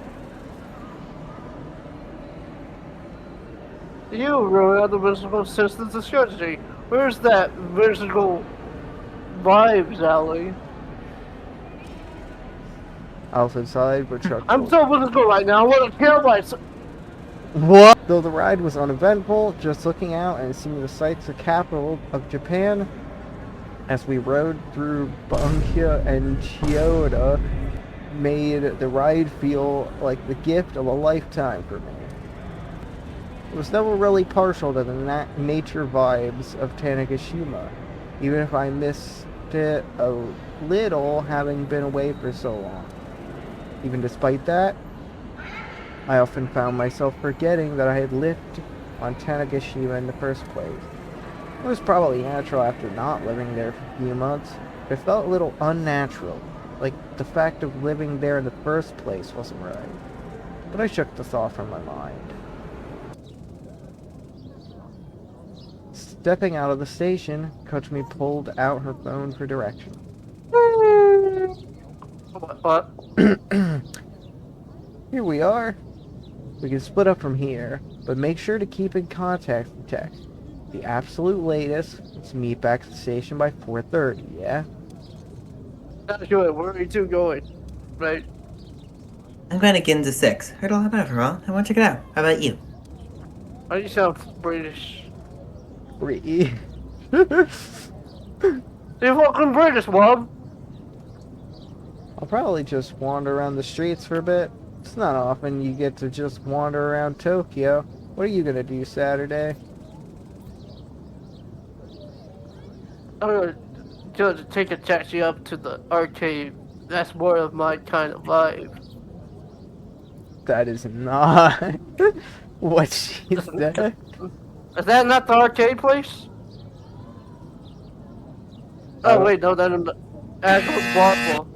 You ruined the musical sense of the strategy. Where's that musical vibes, Allie? I was inside, but Chuck. I'm so musical right now. I want to kill myself. What? Though the ride was uneventful, just looking out and seeing the sights of capital of Japan, as we rode through Bunkia and Chiyoda, made the ride feel like the gift of a lifetime for me. I was never really partial to the nature vibes of Tanegashima, even if I missed it a little having been away for so long. Even despite that, I often found myself forgetting that I had lived on Tanegashima in the first place. It was probably natural after not living there for a few months, but it felt a little unnatural, like the fact of living there in the first place wasn't right. But I shook the thought from my mind. Stepping out of the station, Kotomi pulled out her phone for directions. What? Here we are. We can split up from here, but make sure to keep in contact with text. The absolute latest, let's meet back at the station by 4:30, yeah? Not sure. Where are you two going? Right? I'm going to Ginza 6. Heard a lot about it from all. I want to check it out. How about you? Oh, you sound British. Free. You're fucking British, Mom. I'll probably just wander around the streets for a bit. It's not often you get to just wander around Tokyo. What are you gonna do Saturday? I'm gonna just take a taxi up to the arcade that's more of my kind of vibe. That is not what she Is said. that not the arcade place? I Oh don't. wait, no, that is Waffle.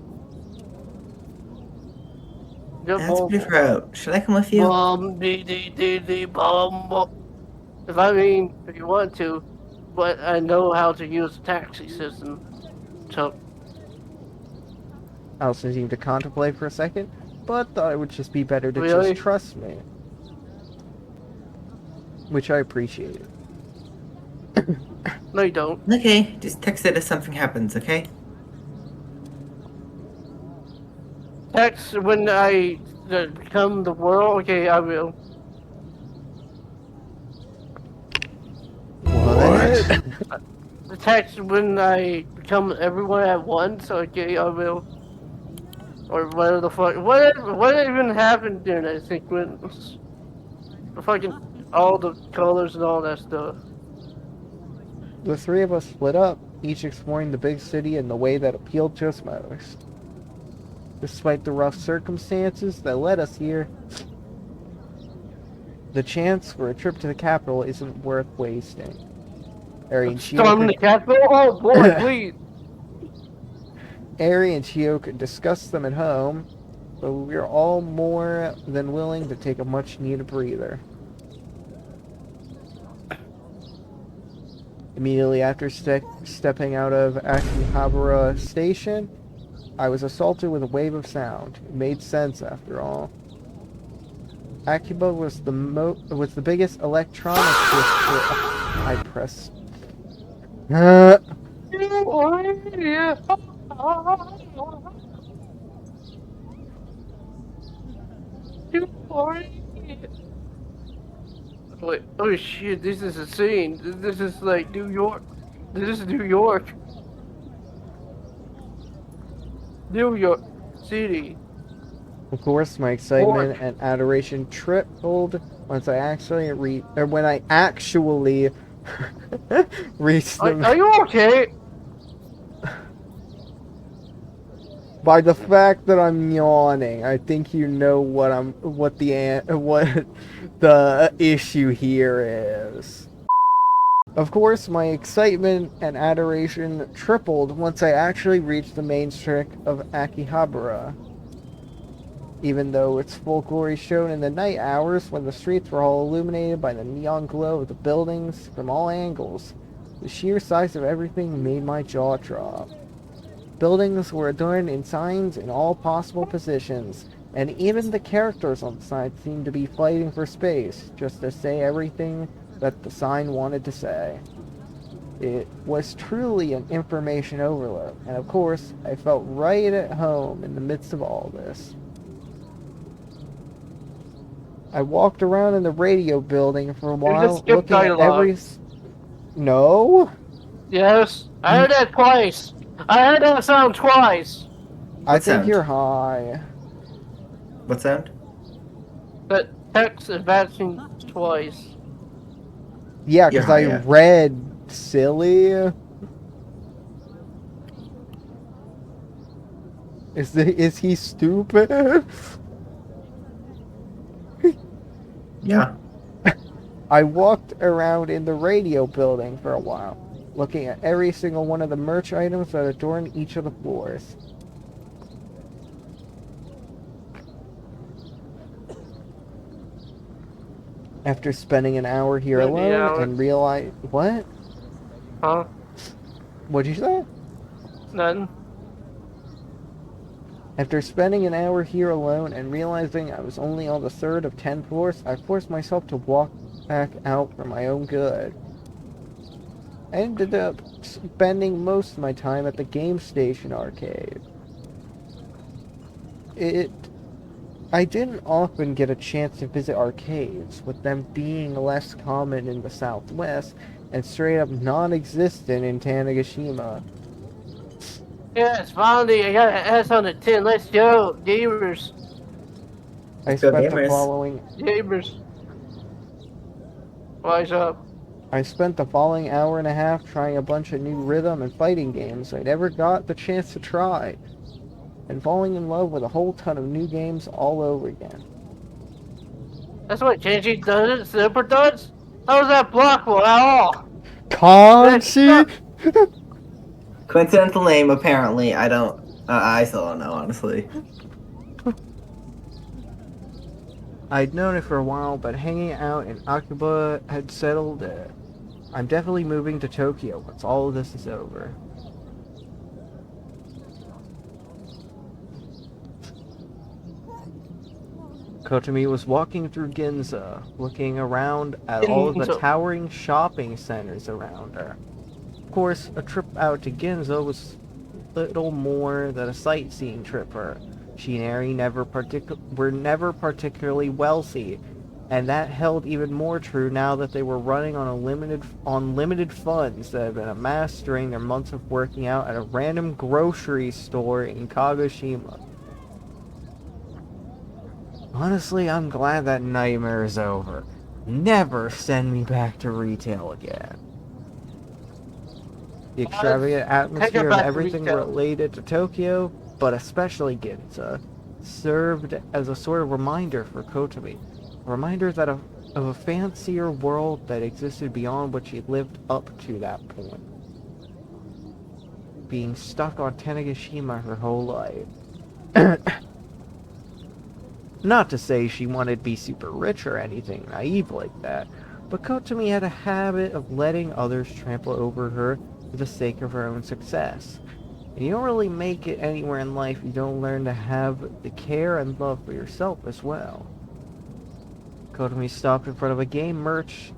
Just That's pretty Waffle. far out. Should I come with you? Dee dee dee dee bum. If you want to, but I know how to use the taxi system. So Allison seemed to contemplate for a second, but thought it would just be better to just really, trust me, which I appreciated. no, you don't. Okay, just text it if something happens, okay? Text when I become the world. Okay, I will. What? The text when I become everyone at once. Okay, I will. Or whatever the fuck. What even happened during that sequence? The fucking all the colors and all that stuff. The three of us split up, each exploring the big city in the way that appealed to us most. Despite the rough circumstances that led us here, the chance for a trip to the capital isn't worth wasting. Ari and Storm the Chio capital. Oh boy, please. could discuss them at home, but we're all more than willing to take a much-needed breather. Immediately after stepping out of Akihabara Station, I was assaulted with a wave of sound. It made sense after all. Akiba was the biggest electronics district. I pressed. Wait, oh shit, this is a scene. This is like New York. This is New York. New York City. Of course, my excitement and adoration tripled once when I actually reached them. Are you okay? By the fact that I'm yawning, I think you know what the issue here is. Of course, my excitement and adoration tripled once I actually reached the main strip of Akihabara. Even though its full glory shone in the night hours when the streets were all illuminated by the neon glow of the buildings from all angles, the sheer size of everything made my jaw drop. Buildings were adorned in signs in all possible positions, and even the characters on the sign seemed to be fighting for space, just to say everything that the sign wanted to say. It was truly an information overload, and of course, I felt right at home in the midst of all this. I walked around in the radio building for a You just while, skipped looking at dialogue. No? Yes, I heard that twice. I heard that sound twice. I What think sound? you're high. What sound? That text advancing twice. Yeah, You're because high, I yeah. read silly. Is he stupid? Yeah. I walked around in the radio building for a while, looking at every single one of the merch items that adorn each of the floors. After spending an hour here Maybe alone hours. and realize what? Huh? What'd you say? Nothing. After spending an hour here alone and realizing I was only on the third of 10 floors, I forced myself to walk back out for my own good. I ended up spending most of my time at the Game Station arcade. I didn't often get a chance to visit arcades, with them being less common in the Southwest and straight up non-existent in Tanegashima. Yes, finally, I got an S on the 10. Let's go, gamers. I Let's go, spent the gamers. following Gamers. Wise up. I spent the following hour and a half trying a bunch of new rhythm and fighting games I never got the chance to try. and falling in love with a whole ton of new games all over again. That's what Genji does it, Super does? How's that blockable at all? Kanchi? Coincidental name, apparently. I don't. I still don't know, honestly. I'd known it for a while, but hanging out in Akiba had settled it. I'm definitely moving to Tokyo once all of this is over. Kotomi was walking through Ginza, looking around at all of the towering shopping centers around her. Of course, a trip out to Ginza was little more than a sightseeing trip for her. She and Eri were never particularly wealthy, and that held even more true now that they were running on limited funds that had been amassed during their months of working out at a random grocery store in Kagoshima. Honestly, I'm glad that nightmare is over. Never send me back to retail again. The extravagant atmosphere of everything related to Tokyo, but especially Ginza, served as a sort of reminder for Kotomi. A reminder that of a fancier world that existed beyond what she lived up to that point. Being stuck on Tanegashima her whole life. Not to say she wanted to be super rich or anything naive like that, but Kotomi had a habit of letting others trample over her for the sake of her own success. And you don't really make it anywhere in life if you don't learn to have the care and love for yourself as well. Kotomi stopped in front of a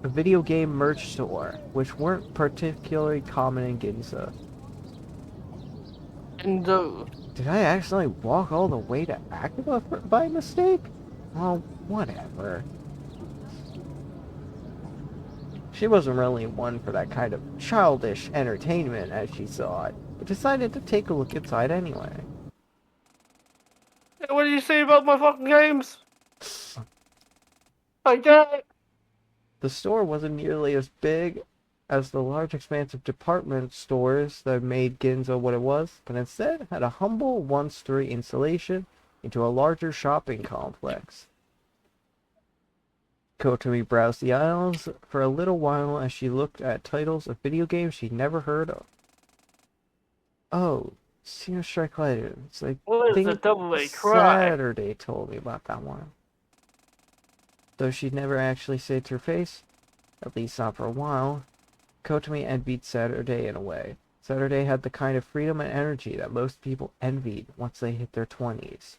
video game merch store, which weren't particularly common in Ginza. Did I accidentally walk all the way to Akiba by mistake? Well, whatever. She wasn't really one for that kind of childish entertainment as she saw it, but decided to take a look inside anyway. Hey, what do you say about my fucking games? I got it. The store wasn't nearly as big as the large expanse of department stores that made Ginza what it was, but instead had a humble one-story installation into a larger shopping complex. Kotomi browsed the aisles for a little while as she looked at titles of video games she'd never heard of. Oh, Xeno Strike Legends. I think Saturday told me about that one. Though she'd never actually say it to her face, at least not for a while, Kotomi envied Saturday in a way. Saturday had the kind of freedom and energy that most people envied once they hit their 20s.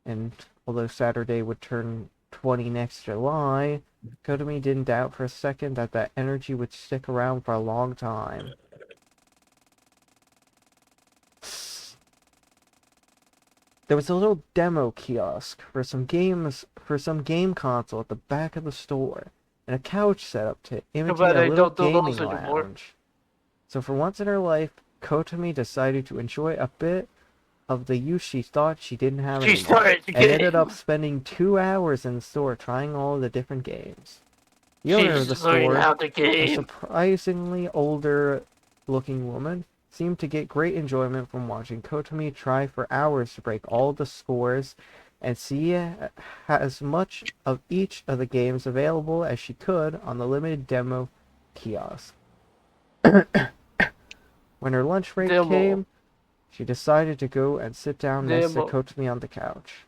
And although Saturday would turn 20 next July, Kotomi didn't doubt for a second that that energy would stick around for a long time. There was a little demo kiosk for some game console at the back of the store, and a couch set up to imitate a little gaming lounge. So for once in her life, Kotomi decided to enjoy a bit of the use she thought she didn't have anymore, and ended up spending 2 hours in the store trying all of the different games. The owner of the store, a surprisingly older looking woman, seemed to get great enjoyment from watching Kotomi try for hours to break all the scores and see as much of each of the games available as she could on the limited demo kiosk. When her lunch break came, she decided to go and sit down next to Kotomi on the couch.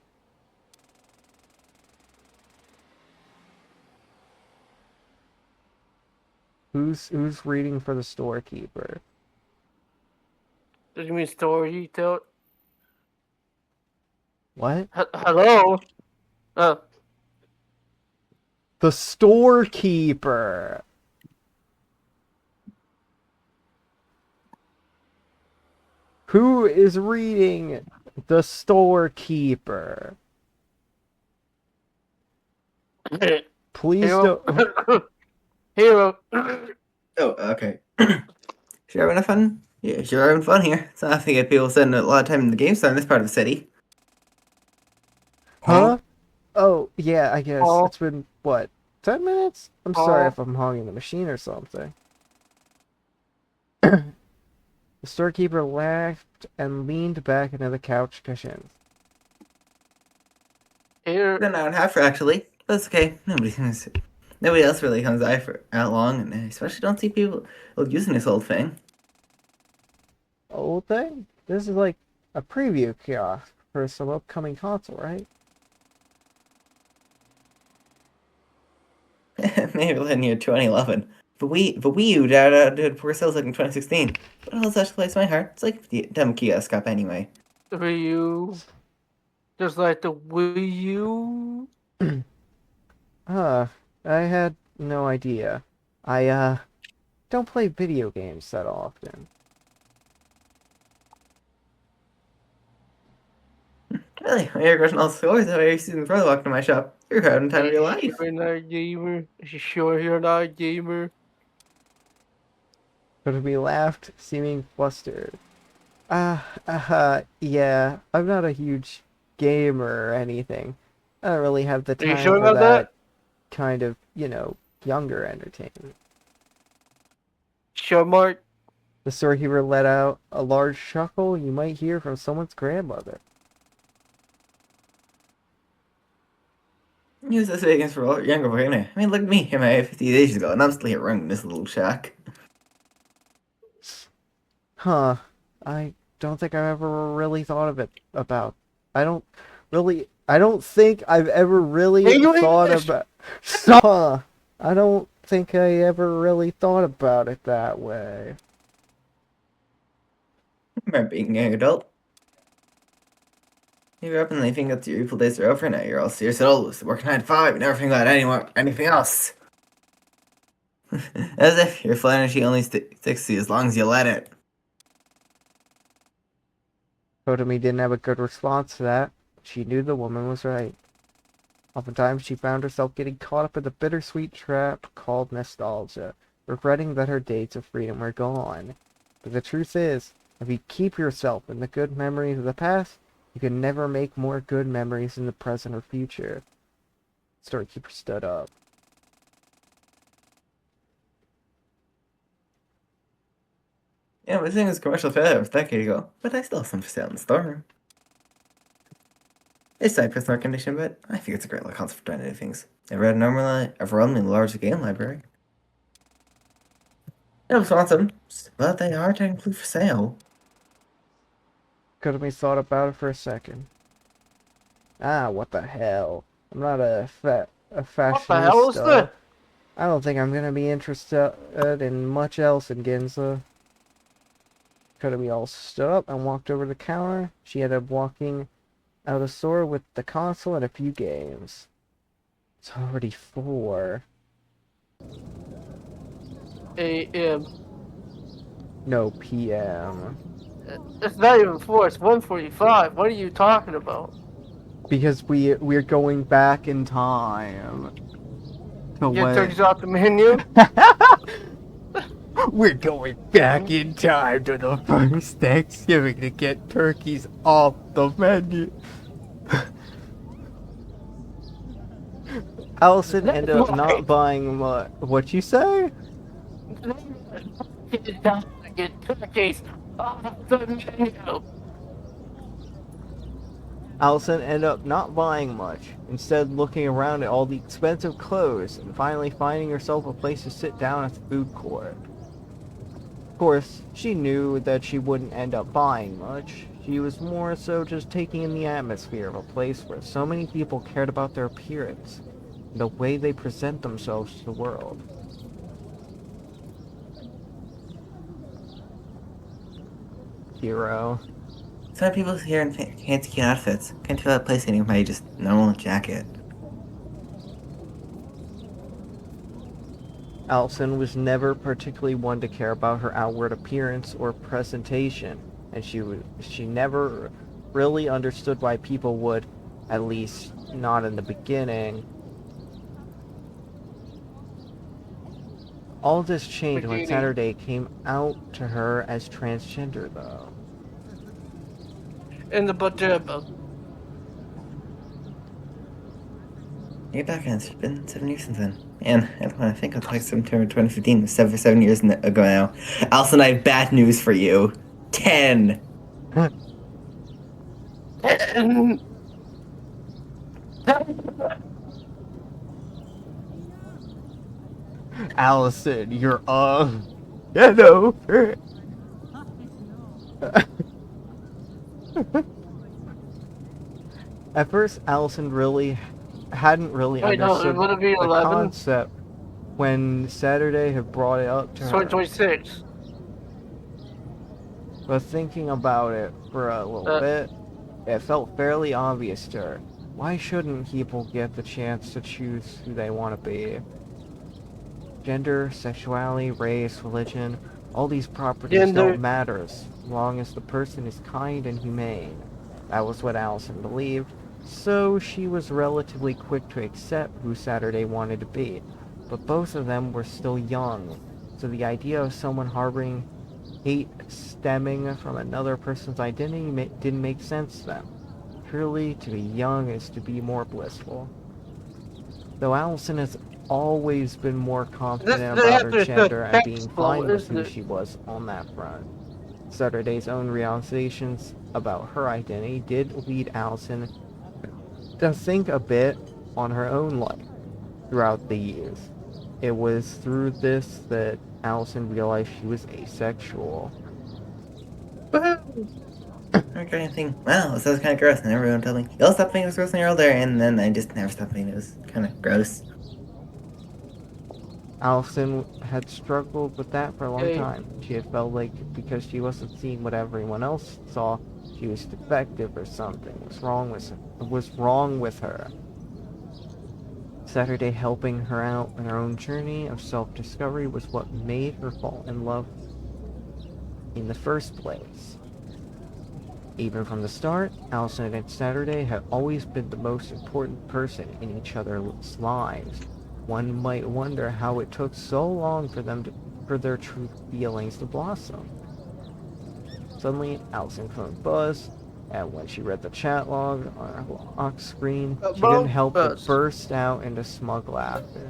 Who's reading for the storekeeper? Did you mean story? What? Hello? The storekeeper. Who is reading the storekeeper? Please don't. Hero. Oh, okay. Sure having fun? Yeah, sure having fun here. It's not I think people spend a lot of time in the game store in this part of the city. Huh? Oh, yeah, I guess. It's been, what, 10 minutes? I'm sorry if I'm hogging the machine or something. The storekeeper laughed and leaned back into the couch cushions. Here, An hour and a half, actually. That's okay. Nobody else really comes by for that long, and I especially don't see people using this old thing. Old thing? This is like a preview kiosk for some upcoming console, right? Maybe in year 2011. The Wii U did poor sales like in 2016. But it'll such a place in my heart. It's like the dumb kiosk up anyway. the Wii U, just like the Wii U. I had no idea. I don't play video games that often. Really, my original scores that I used to brother walked to my shop. You're having time of your life. You're not a gamer. Are you sure you're not a gamer? But we laughed, seeming flustered. Yeah, I'm not a huge gamer or anything. I don't really have the Are you time sure for about that? kind of, younger entertainment. Sure, Mark. The storekeeper let out a large chuckle you might hear from someone's grandmother. He was this big for a younger boy, innit? I mean, look at me, him 50 days ago, and I'm still here running this little shack. Huh. I don't think I've ever really thought of it about. I don't think I've ever really thought about. Huh. I don't think I ever really thought about it that way. Remember being an adult? You grew up and they think that your evil days are over now. You're all serious adults, working 9 to 5, you never think about anything else. As if your flow energy only sticks to you as long as you let it. Kotomi didn't have a good response to that. She knew the woman was right. Oftentimes she found herself getting caught up in the bittersweet trap called nostalgia, regretting that her days of freedom were gone. But the truth is, if you keep yourself in the good memories of the past, you can never make more good memories in the present or future. Storekeeper stood up. Yeah, my thing was commercial failure a decade ago, but I still have some for sale in the store. It's side personal condition, but I think it's a great little concept for trying to do things. I've read an overwhelmingly large game library. I don't want them, but they are technically for sale. Kotomi thought about it for a second. What the hell? I'm not a fashionista. What the hell is this? I don't think I'm gonna be interested in much else in Ginza. Kotomi all stood up and walked over to the counter. She ended up walking out of the store with the console and a few games. It's already 4. A.M. No, PM. It's not even 4, it's 1:45. What are you talking about? Because we're going back in time. To Get turkeys off the menu? We're going back in time to the first Thanksgiving to get turkeys off the menu. Allison ended up not buying what you say? Get turkeys off the menu. Allison ended up not buying much, instead looking around at all the expensive clothes and finally finding herself a place to sit down at the food court. Of course, she knew that she wouldn't end up buying much. She was more so just taking in the atmosphere of a place where so many people cared about their appearance and the way they present themselves to the world. Hero. Some people here in fancy cute outfits can't feel that place anymore by just normal jacket. Allison was never particularly one to care about her outward appearance or presentation, and she never really understood why people would, at least not in the beginning. All this changed when Saturday came out to her as transgender, though. In the pajama. You're back, and it's been 7 years since then. And when I think of like September 2015, was 7 years ago now. Allison, I have bad news for you. 10. Allison, you're get over it. At first, Allison hadn't really Wait, no, it understood would be the 11. concept when Saturday had brought it up to It's her. 2026. But thinking about it for a little bit, it felt fairly obvious to her. Why shouldn't people get the chance to choose who they want to be? Gender, sexuality, race, religion, all these properties don't matter as long as the person is kind and humane. That was what Allison believed, so she was relatively quick to accept who Saturday wanted to be. But both of them were still young, so the idea of someone harboring hate stemming from another person's identity didn't make sense to them. Truly, to be young is to be more blissful. Though Allison has always been more confident about her gender and being fine with who she was on that front. Saturday's own realizations about her identity did lead Allison to think a bit on her own life throughout the years. It was through this that Allison realized she was asexual. Woohoo! I tried anything. Wow, this was kind of gross, and everyone told me, you'll stop thinking it was gross when you're older, and then I just never stopped thinking it was kind of gross. Allison had struggled with that for a long time. She had felt like because she wasn't seeing what everyone else saw, she was defective or something was wrong with her. Saturday helping her out in her own journey of self-discovery was what made her fall in love in the first place. Even from the start, Allison and Saturday had always been the most important person in each other's lives. One might wonder how it took so long for their true feelings to blossom. Suddenly, Allison phone buzzed, and when she read the chat log on her lock screen, she couldn't help but burst out into smug laughter.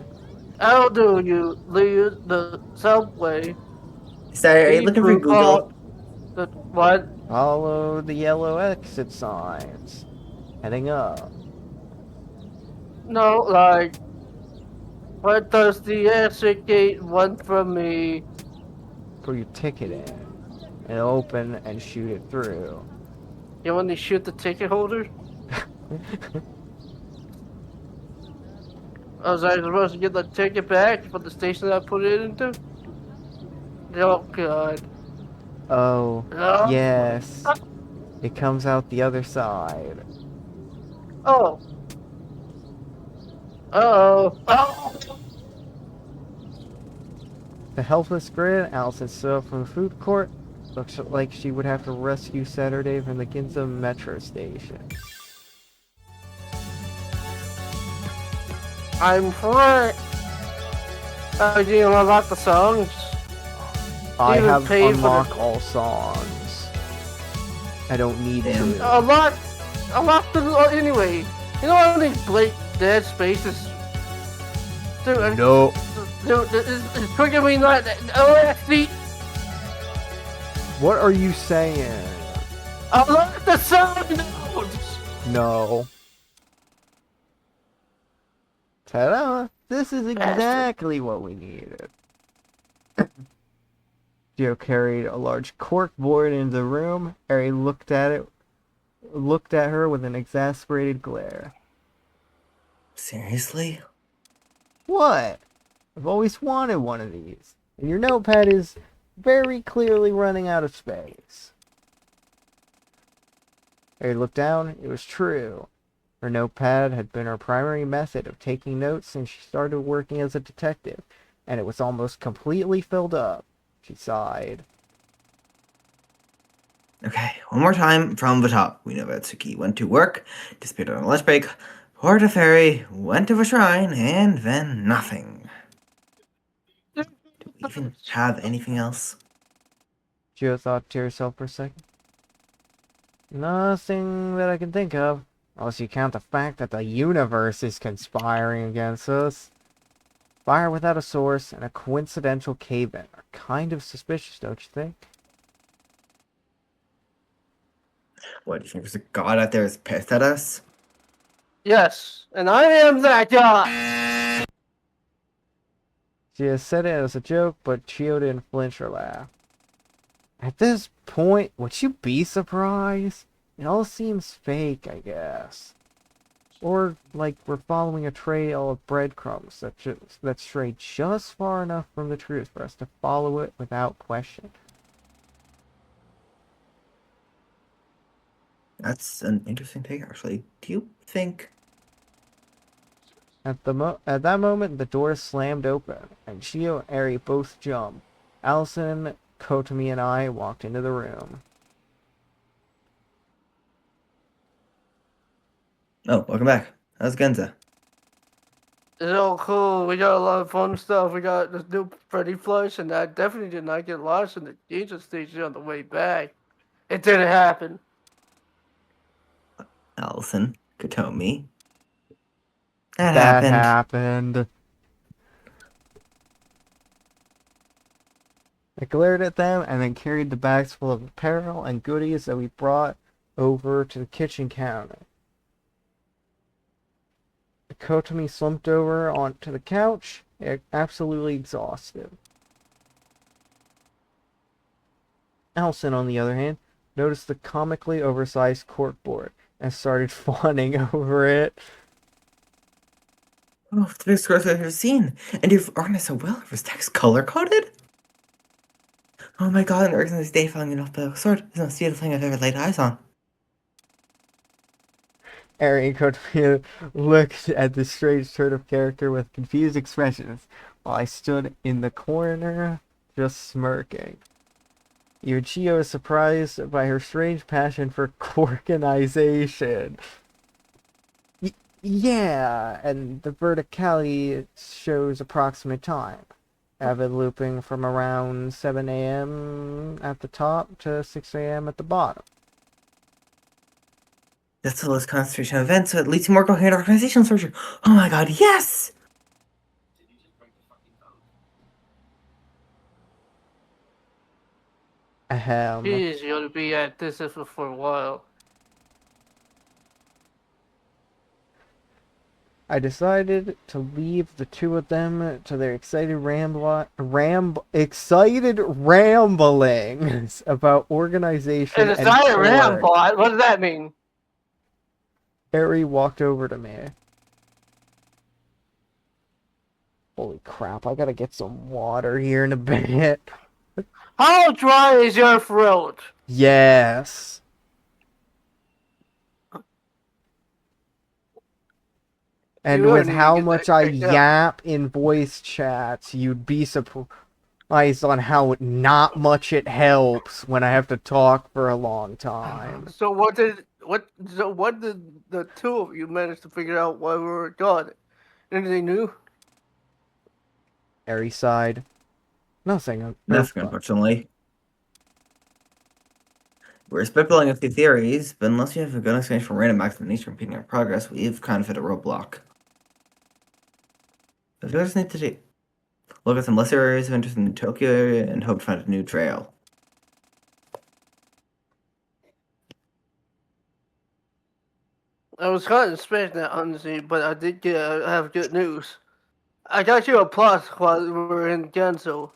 How do you leave the subway? Sorry, are you looking for Google? What? Follow the yellow exit signs. Heading up. No, like, what does the exit gate want from me? Put your ticket in, and open and shoot it through. You want to shoot the ticket holder? Was I supposed to get the ticket back for the station that I put it into? Oh, God. Oh, yes. It comes out the other side. Oh. Uh-oh. Oh. The helpless grin, Allison stood up from the food court. Looks like she would have to rescue Saturday from the Ginza metro station. I'm free. Do you unlock the songs? I have unlocked all songs. I don't need to. Unlock them anyway. You know how many dead spaces? Dude, no. Dude, it's freaking me not. OSD. What are you saying? Unlock the sound notes. No. Ta-da! This is exactly what we needed. Gio carried a large cork board into the room. Harry looked at her with an exasperated glare. Seriously? What? I've always wanted one of these. And your notepad is very clearly running out of space. Harry looked down. It was true. Her notepad had been her primary method of taking notes since she started working as a detective, and it was almost completely filled up. She sighed. Okay, one more time from the top. We know that Suki went to work, disappeared on a lunch break, poured a ferry, went to a shrine, and then nothing. Do we even have anything else? Gio thought to herself for a second. Nothing that I can think of, unless you count the fact that the universe is conspiring against us. Fire without a source and a coincidental cave-in are kind of suspicious, don't you think? What, do you think there's a god out there that's pissed at us? Yes, and I am that guy. She has said it as a joke, but Chio didn't flinch or laugh. At this point, would you be surprised? It all seems fake, I guess. Or like we're following a trail of breadcrumbs that stray just far enough from the truth for us to follow it without question. That's an interesting take, actually. Do you think... At that moment, the door slammed open, and Chio and Eri both jumped. Allison, Kotomi, and I walked into the room. Oh, welcome back. How's Genza? It's all cool. We got a lot of fun stuff. We got this new Freddy plush, and I definitely did not get lost in the danger station on the way back. It didn't happen. Allison, Kotomi. That That happened. happened. I glared at them and then carried the bags full of apparel and goodies that we brought over to the kitchen counter. Kotomi slumped over onto the couch, absolutely exhausted. Allison, on the other hand, noticed the comically oversized corkboard and started fawning over it. Oh, the biggest growth I've ever seen. And you've organized so well. Was text color-coded? Oh my god, an organized day falling off the sword is the most beautiful thing I've ever laid eyes on. Eri and Kotomi looked at the strange sort of character with confused expressions, while I stood in the corner, just smirking. Even Chio was surprised by her strange passion for corkinization. Yeah, and the verticality shows approximate time. Avid looping from around 7 a.m. at the top to 6 a.m. at the bottom. That's the lowest concentration of events, so it leads to more coherent organizational structure. Oh my god, yes! Jeez, you're gonna be at this for a while. I decided to leave the two of them to their excited ramblings about organization And it's and not a work. rambot. What does that mean? Eri walked over to me. Holy crap, I gotta get some water here in a bit. How dry is your throat? Yes. And with how much I yap in voice chats, you'd be surprised on how not much it helps when I have to talk for a long time. So what did the two of you manage to figure out while we were gone? Anything new? Eri sighed. Nothing. Nothing, unfortunately. We're spitballing a few theories, but unless you have a good explanation for random acts of nature impeding our progress, we've kind of hit a roadblock. So we just need to look at some lesser areas of interest in the Tokyo area and hope to find a new trail. I was kind of expecting that, honestly, but I did have good news. I got you a plus while we were in Genzo.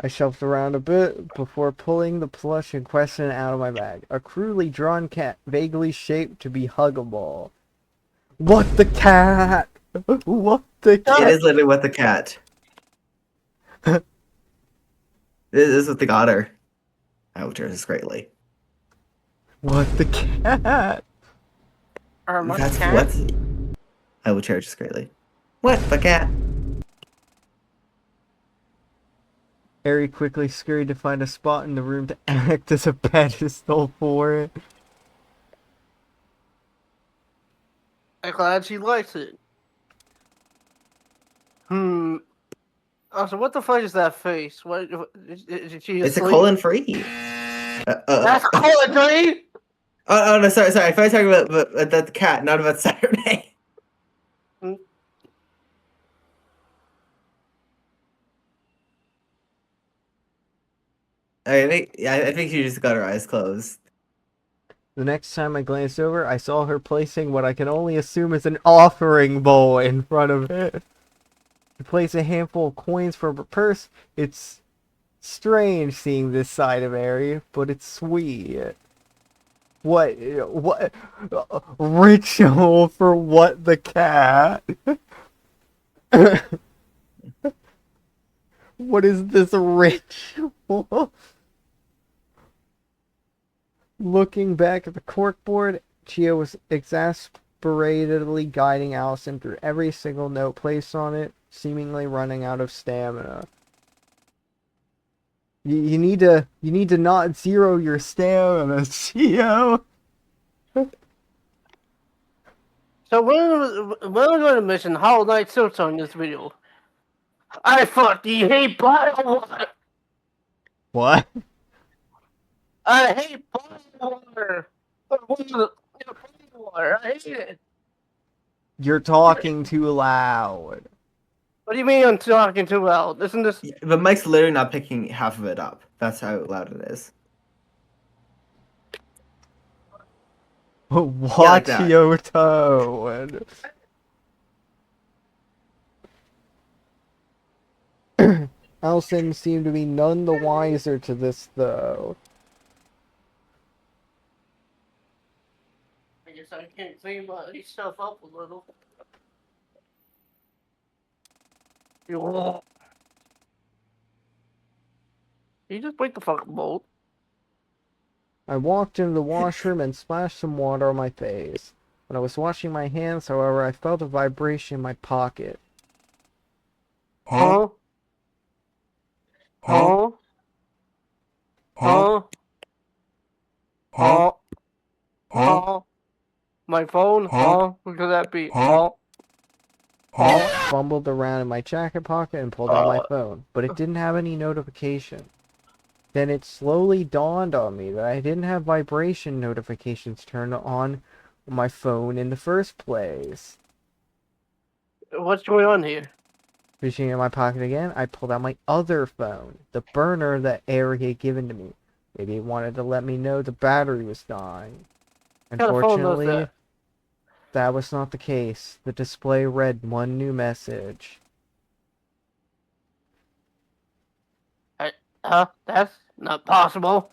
I shuffled around a bit before pulling the plush in question out of my bag. A crudely drawn cat, vaguely shaped to be huggable. What the cat? What the cat? It is literally what the cat. This is what the got her. I will cherish this greatly. What the cat? That's what I will cherish this greatly. What the cat? Eri quickly scurried to find a spot in the room to act as a pedestal for it. I'm glad she likes it. Also, what the fuck is that face? What is she asleep? It's a colon-free. That's colon-free? Oh no, sorry. I was talking about the cat, not about Saturday. I think she just got her eyes closed. The next time I glanced over, I saw her placing what I can only assume is an offering bowl in front of it. To place a handful of coins from her purse, it's strange seeing this side of Mary, but it's sweet. What ritual for what the cat? What is this ritual? Looking back at the corkboard, Chia was exasperatedly guiding Allison through every single note placed on it, seemingly running out of stamina. You need to not zero your stamina, Chia. So when we're going to mention Hollow Knight Silksong in this video. I fucking hate BioWare! What? I hate BioWare! BioWare, I hate it! You're talking too loud. What do you mean I'm talking too loud? Isn't this... Yeah, but Mike's literally not picking half of it up. That's how loud it is. Watch that. your tone. Allison seemed to be none the wiser to this, though. I guess I can't clean my stuff up a little. You just break the fucking bolt. I walked into the washroom and splashed some water on my face. When I was washing my hands, however, I felt a vibration in my pocket. Huh? Huh? Huh? Huh? Huh? My phone? Huh? What could that be? Huh? I fumbled around in my jacket pocket and pulled out my phone, but it didn't have any notification. Then it slowly dawned on me that I didn't have vibration notifications turned on my phone in the first place. What's going on here? Reaching in my pocket again, I pulled out my other phone, the burner that Eric had given to me. Maybe it wanted to let me know the battery was dying. What kind of phone does Unfortunately, that was not the case. The display read one new message. That's not possible.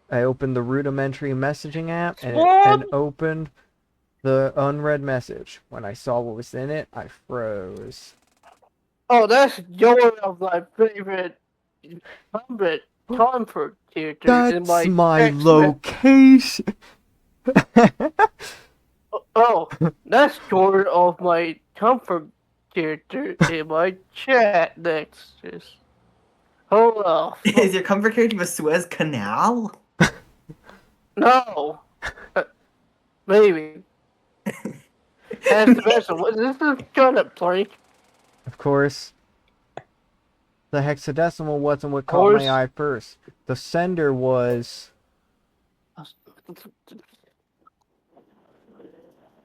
I opened the rudimentary messaging app and opened the unread message. When I saw what was in it, I froze. Oh, that's one of my favorite comfort characters in That's my my X-Men. location. Oh, that's one of my comfort character in my chat next. Hold off. Is your comfort character the Suez Canal? No. Maybe. That's the best one. This is kind of blank. Of course, the hexadecimal wasn't what caught my eye first. The sender was...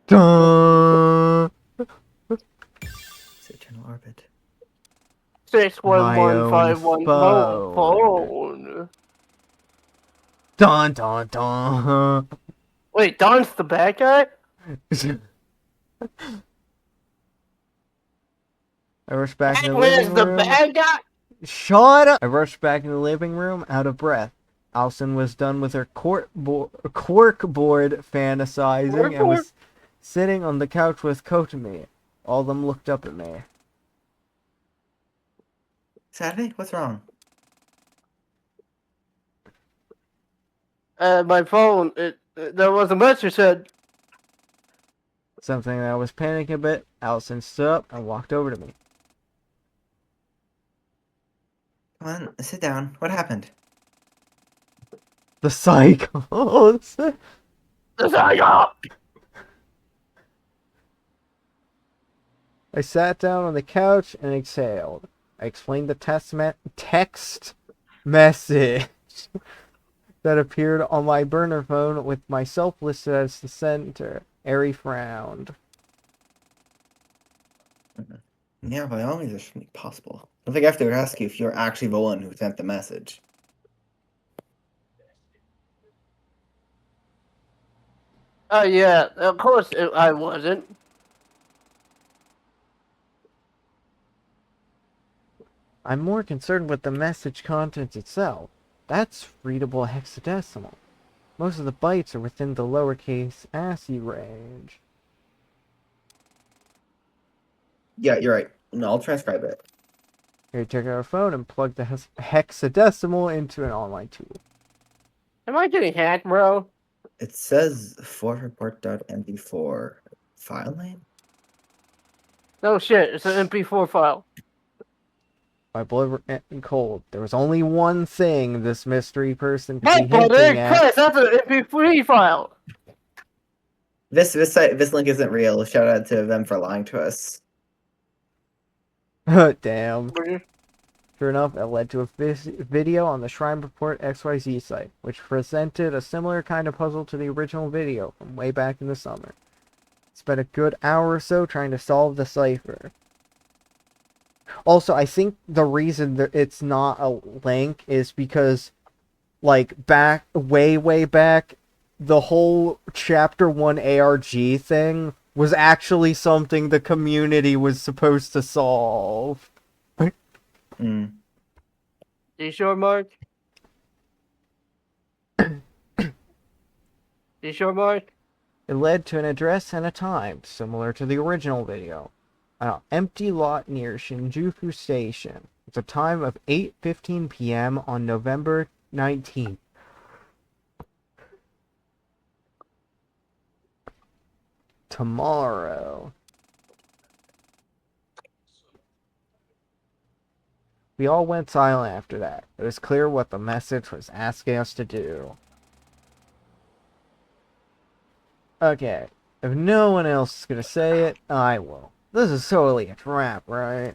Dun! It's eternal orbit. 61151 phone. Dun dun dun. Wait, Don's the bad guy? I rushed back in the Where's living the room. bad guy? Shut up! I rushed back in the living room, out of breath. Allison was done with her corkboard fantasizing and was sitting on the couch with Kotomi. All of them looked up at me. Saturday? What's wrong? My phone, there was a message said, Something that I was panicking a bit. Allison stood up and walked over to me. Come on, sit down. What happened? The cycles! the psycho! I sat down on the couch and exhaled. I explained the text message that appeared on my burner phone with myself listed as the sender. Ari frowned. Yeah, by all means, it should be possible. I think I have to ask you if you're actually the one who sent the message. Oh yeah, of course I wasn't. I'm more concerned with the message content itself. That's readable hexadecimal. Most of the bytes are within the lowercase ASCII range. Yeah, you're right. No, I'll transcribe it. Here, take out a phone and plug the hexadecimal into an online tool. Am I getting hacked, bro? It says forreport.mp4 file name? No shit, it's an MP4 file. My blood and cold. There was only one thing this mystery person could Hey, be hinting brother, at. Chris, that's an MP3 file. This link isn't real. Shout out to them for lying to us. Damn. Sure enough, it led to a video on the Shrine Report XYZ site, which presented a similar kind of puzzle to the original video from way back in the summer. Spent a good hour or so trying to solve the cipher. Also, I think the reason that it's not a link is because, like, way back, the whole Chapter 1 ARG thing was actually something the community was supposed to solve. You sure, Mark? You sure, Mark? It led to an address and a time similar to the original video. An empty lot near Shinjuku Station. It's a time of 8:15 p.m. on November 19th. Tomorrow. We all went silent after that. It was clear what the message was asking us to do. Okay, if no one else is gonna say it, I will. This is totally a trap, right?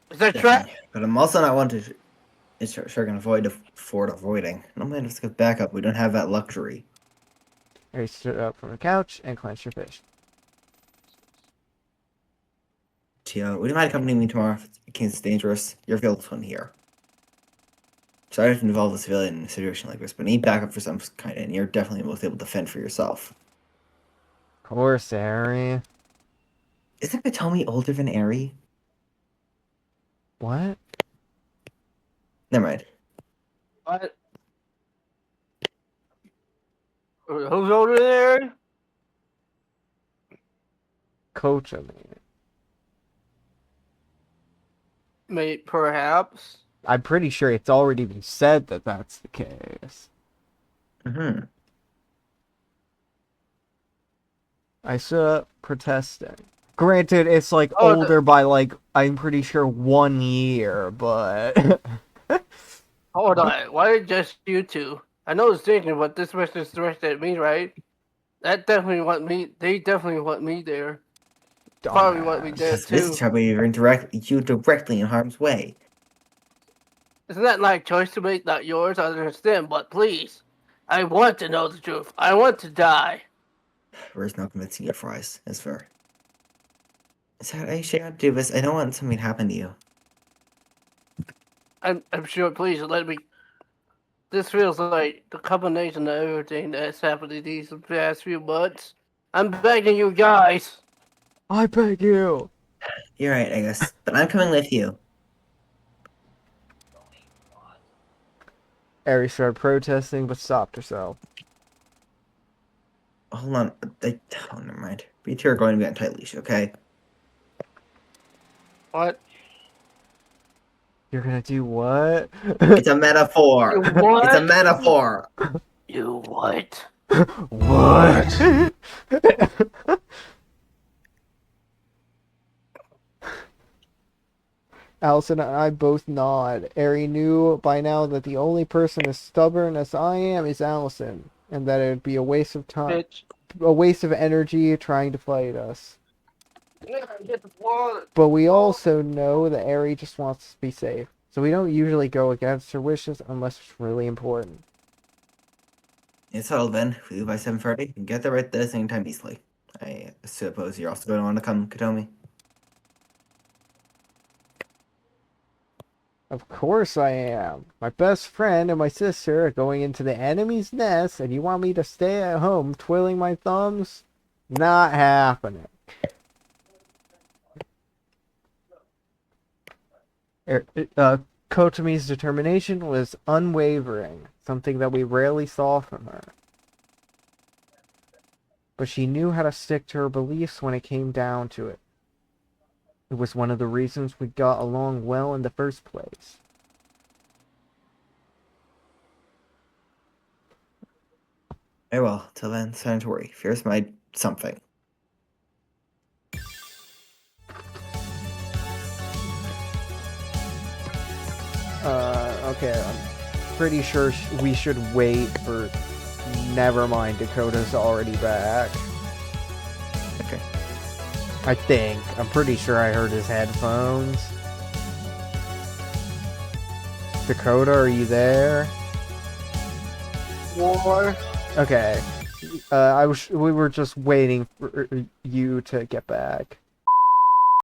Is that trap? But I'm also not one to sure can afford avoiding. No man, let's get back up. We don't have that luxury. Harry stood up from the couch and clenched her fist. Tio, would you mind accompanying me tomorrow if it's dangerous? You're the one here. Sorry to involve a civilian in a situation like this, but need backup for some kind, and you're definitely most able to fend for yourself. Of course, Harry. Isn't Potomi older than Eri? What? Never mind. What? Who's over there? Coach, I mean. Maybe, perhaps. I'm pretty sure it's already been said that that's the case. I stood up protesting. Granted, it's like older by like, I'm pretty sure 1 year, but... Hold on, why just you two? I know it's thinking, but this message is directed at me, right? That definitely want me. They definitely want me there. Probably want me there too. This is probably you directly in harm's way. Isn't that my choice to make, not yours? I understand, but please, I want to know the truth. I want to die. There's no convincing your fries. It's fair. So I should do this. I don't want something to happen to you. I'm sure. Please let me. This feels like the combination of everything that's happened these past few months. I'm begging you guys. I beg you. You're right, I guess. But I'm coming with you. Ari started protesting, but stopped herself. Hold on. Oh, never mind. We two are going to be on tight leash, okay? What? You're gonna do what? It's a metaphor. What? It's a metaphor. You what? What? Allison and I both nod. Ari knew by now that the only person as stubborn as I am is Allison, and that it would be a waste of time, Bitch. a waste of energy trying to fight us. But we also know that Ari just wants to be safe, so we don't usually go against her wishes unless it's really important. It's settled then. If we leave by 7:30, you can get there right at the same time easily. I suppose you're also going to want to come, Katomi. Of course I am. My best friend and my sister are going into the enemy's nest, and you want me to stay at home twiddling my thumbs? Not happening. Kotomi's determination was unwavering, something that we rarely saw from her. But she knew how to stick to her beliefs when it came down to it. It was one of the reasons we got along well in the first place. Very well. Till then, it's not to worry. Here's my something. Okay, I'm pretty sure we should wait for... Never mind, Dakota's already back. Okay. I think. I'm pretty sure I heard his headphones. Dakota, are you there? War. Okay. We were just waiting for you to get back.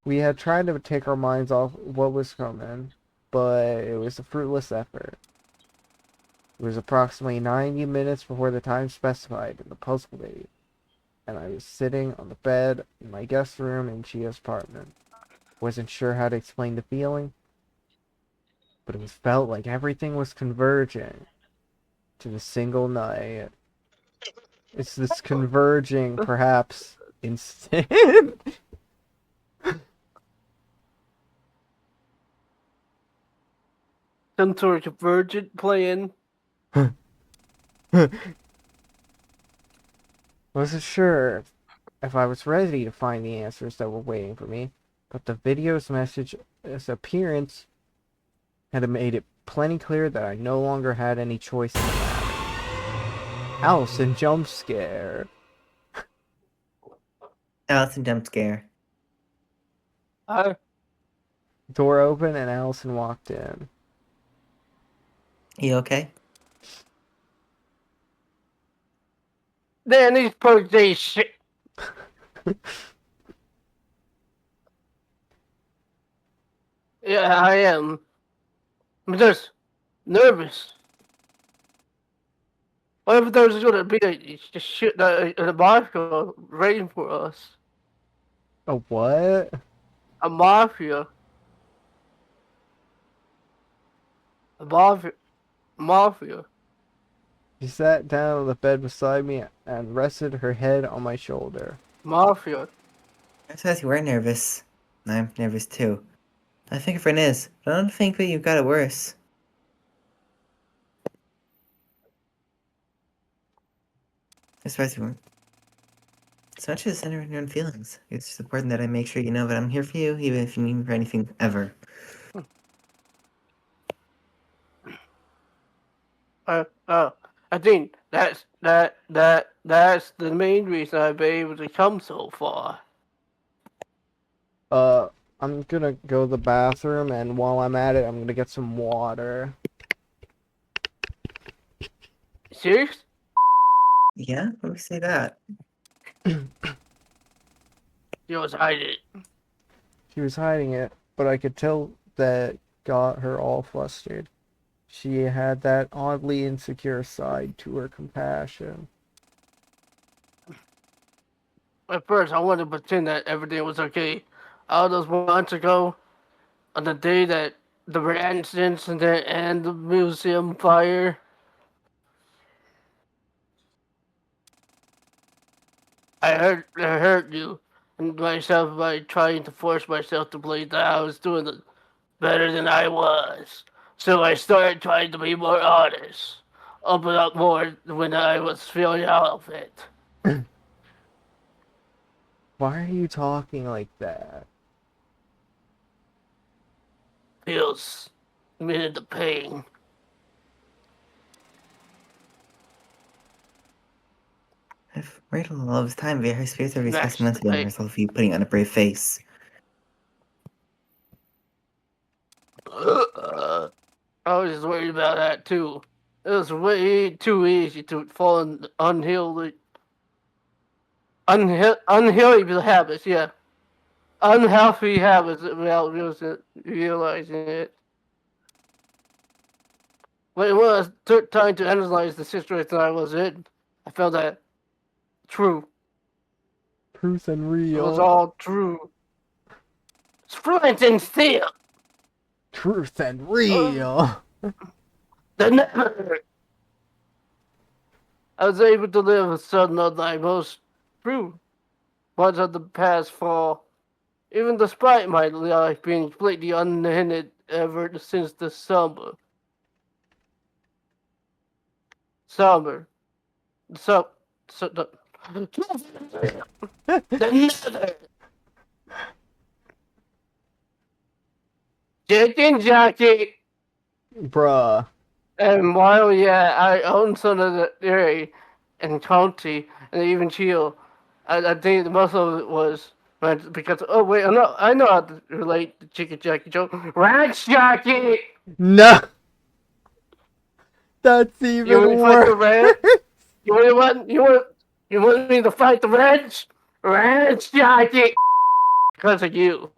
We had tried to take our minds off what was coming, but it was a fruitless effort. It was approximately 90 minutes before the time specified in the puzzle date, and I was sitting on the bed in my guest room in Chia's apartment. Wasn't sure how to explain the feeling, but it felt like everything was converging to the single night. It's this converging, perhaps, instant. Some sort of virgin playing. Wasn't sure if I was ready to find the answers that were waiting for me, but the video's message's appearance had made it plenty clear that I no longer had any choice in the matter. Allison jump scare. Allison jump scare. Door opened and Allison walked in. You okay? Man, these birthday shit. Yeah, I am. I'm just nervous. What if there's gonna be a shit a mafia waiting for us? A what? A mafia. A mafia. She sat down on the bed beside me and rested her head on my shoulder. Mafia. I suppose you were nervous. I'm nervous too. I think a friend is, but I don't think that you've got it worse. I suppose you weren't. So much as center your own feelings. It's just important that I make sure you know that I'm here for you, even if you need me for anything ever. I think that's the main reason I've been able to come so far. I'm gonna go to the bathroom, and while I'm at it, I'm gonna get some water. Serious? Yeah? Why would we say that? You was hiding it. She was hiding it, but I could tell that got her all flustered. She had that oddly insecure side to her compassion. At first, I wanted to pretend that everything was okay. All those months ago, on the day that the ranch incident and the museum fire, I hurt you and myself by trying to force myself to believe that I was doing better than I was. So I started trying to be more honest, open up more when I was feeling out of it. Why are you talking like that? Feels me the pain. I've waited all this time, but her spirits are Match discussing mentally the on pain. herself, you putting on a brave face. I was just worried about that too. It was way too easy to fall in unhealthy habits, yeah. Unhealthy habits without realizing it. when I took time to analyze the situation I was in, I found that true. Truth and It was real. all true. Sprint and steel. Truth and real. The never. I was able to live a sudden of thy most true ones of the past fall. Even despite my life being completely unhindered ever since the summer. Summer. So, the nether. Chicken jockey. Bruh. And while, yeah, I own some of the area and county and even chill, I think most of it was because, oh, wait, I know how to relate to Chicken Jockey Joe. Ranch Jockey! No! That's You want even me to fight worse! the ranch? You want me to fight the ranch? Ranch Jockey! Because of you.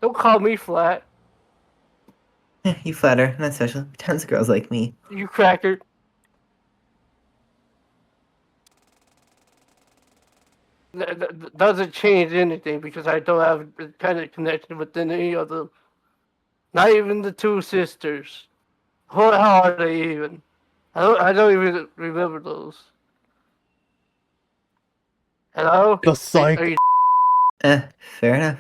Don't call me flat, You flatter, not special. Tons of girls like me. you cracker. That doesn't change anything because I don't have the kind of connection with any of them. Not even the two sisters. How are they even? I don't even remember those. Hello? The Are psych. you Fair enough.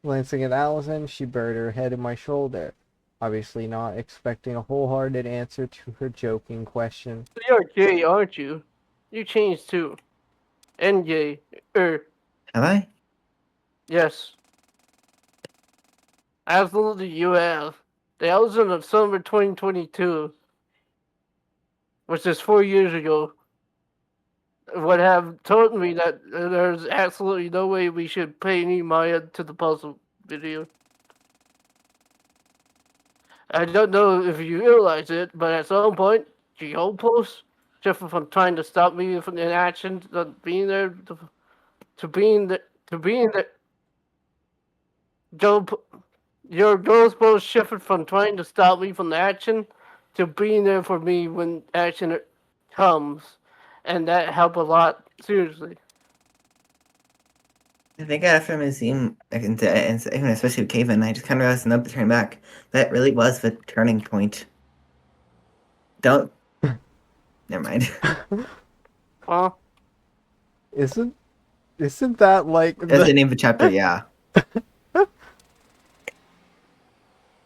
Glancing at Allison, she buried her head in my shoulder, obviously not expecting a wholehearted answer to her joking question. You're gay, aren't you? You changed too. And gay. Have I? Yes. Absolutely you have. The thousand of summer 2022, which is 4 years ago, would have told me that there's absolutely no way we should pay any mind to the puzzle video. I don't know if you realize it, but at some point, the goalposts, just from trying to stop me from inaction, being there, to being the, to being the, go, your goalpost shifted from trying to stop me from the action to being there for me when action comes, and that helped a lot. Seriously. I think after Museum, and even especially with Caven, I just kind of realized enough to turn back. That really was the turning point. Don't. Never mind. Huh? Isn't that like That's the the name of the chapter, yeah. I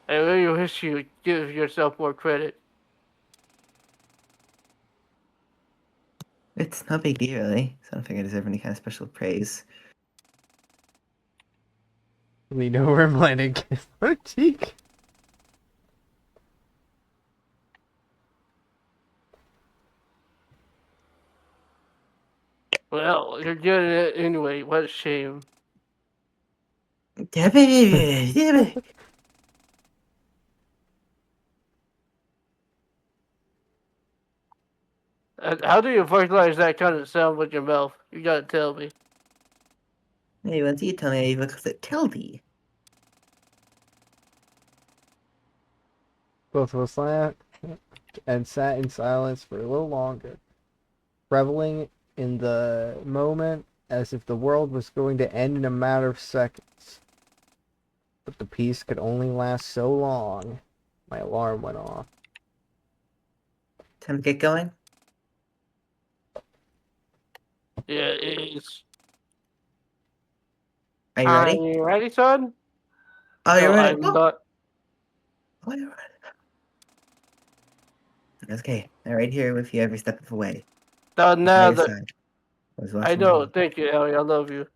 really wish you would give yourself more credit. It's no big deal, really. So I don't think I deserve any kind of special praise. lean over and land a kiss on her cheek? Well, you're getting it anyway. What a shame. Damn it! How do you vocalize that kind of sound with your mouth? You gotta tell me. Hey, once you tell me, you look at Tildy. Both of us laughed and sat in silence for a little longer, reveling in the moment as if the world was going to end in a matter of seconds. But the peace could only last so long. My alarm went off. Time to get going? Yeah, it is. Are you Are ready? you ready, son? Oh, you're No, ready? I'm not. Oh, you're ready. Okay, I'm right here with you every step of the way. No, By now your that side. I was I watching know. you. Thank you, Ellie. I love you.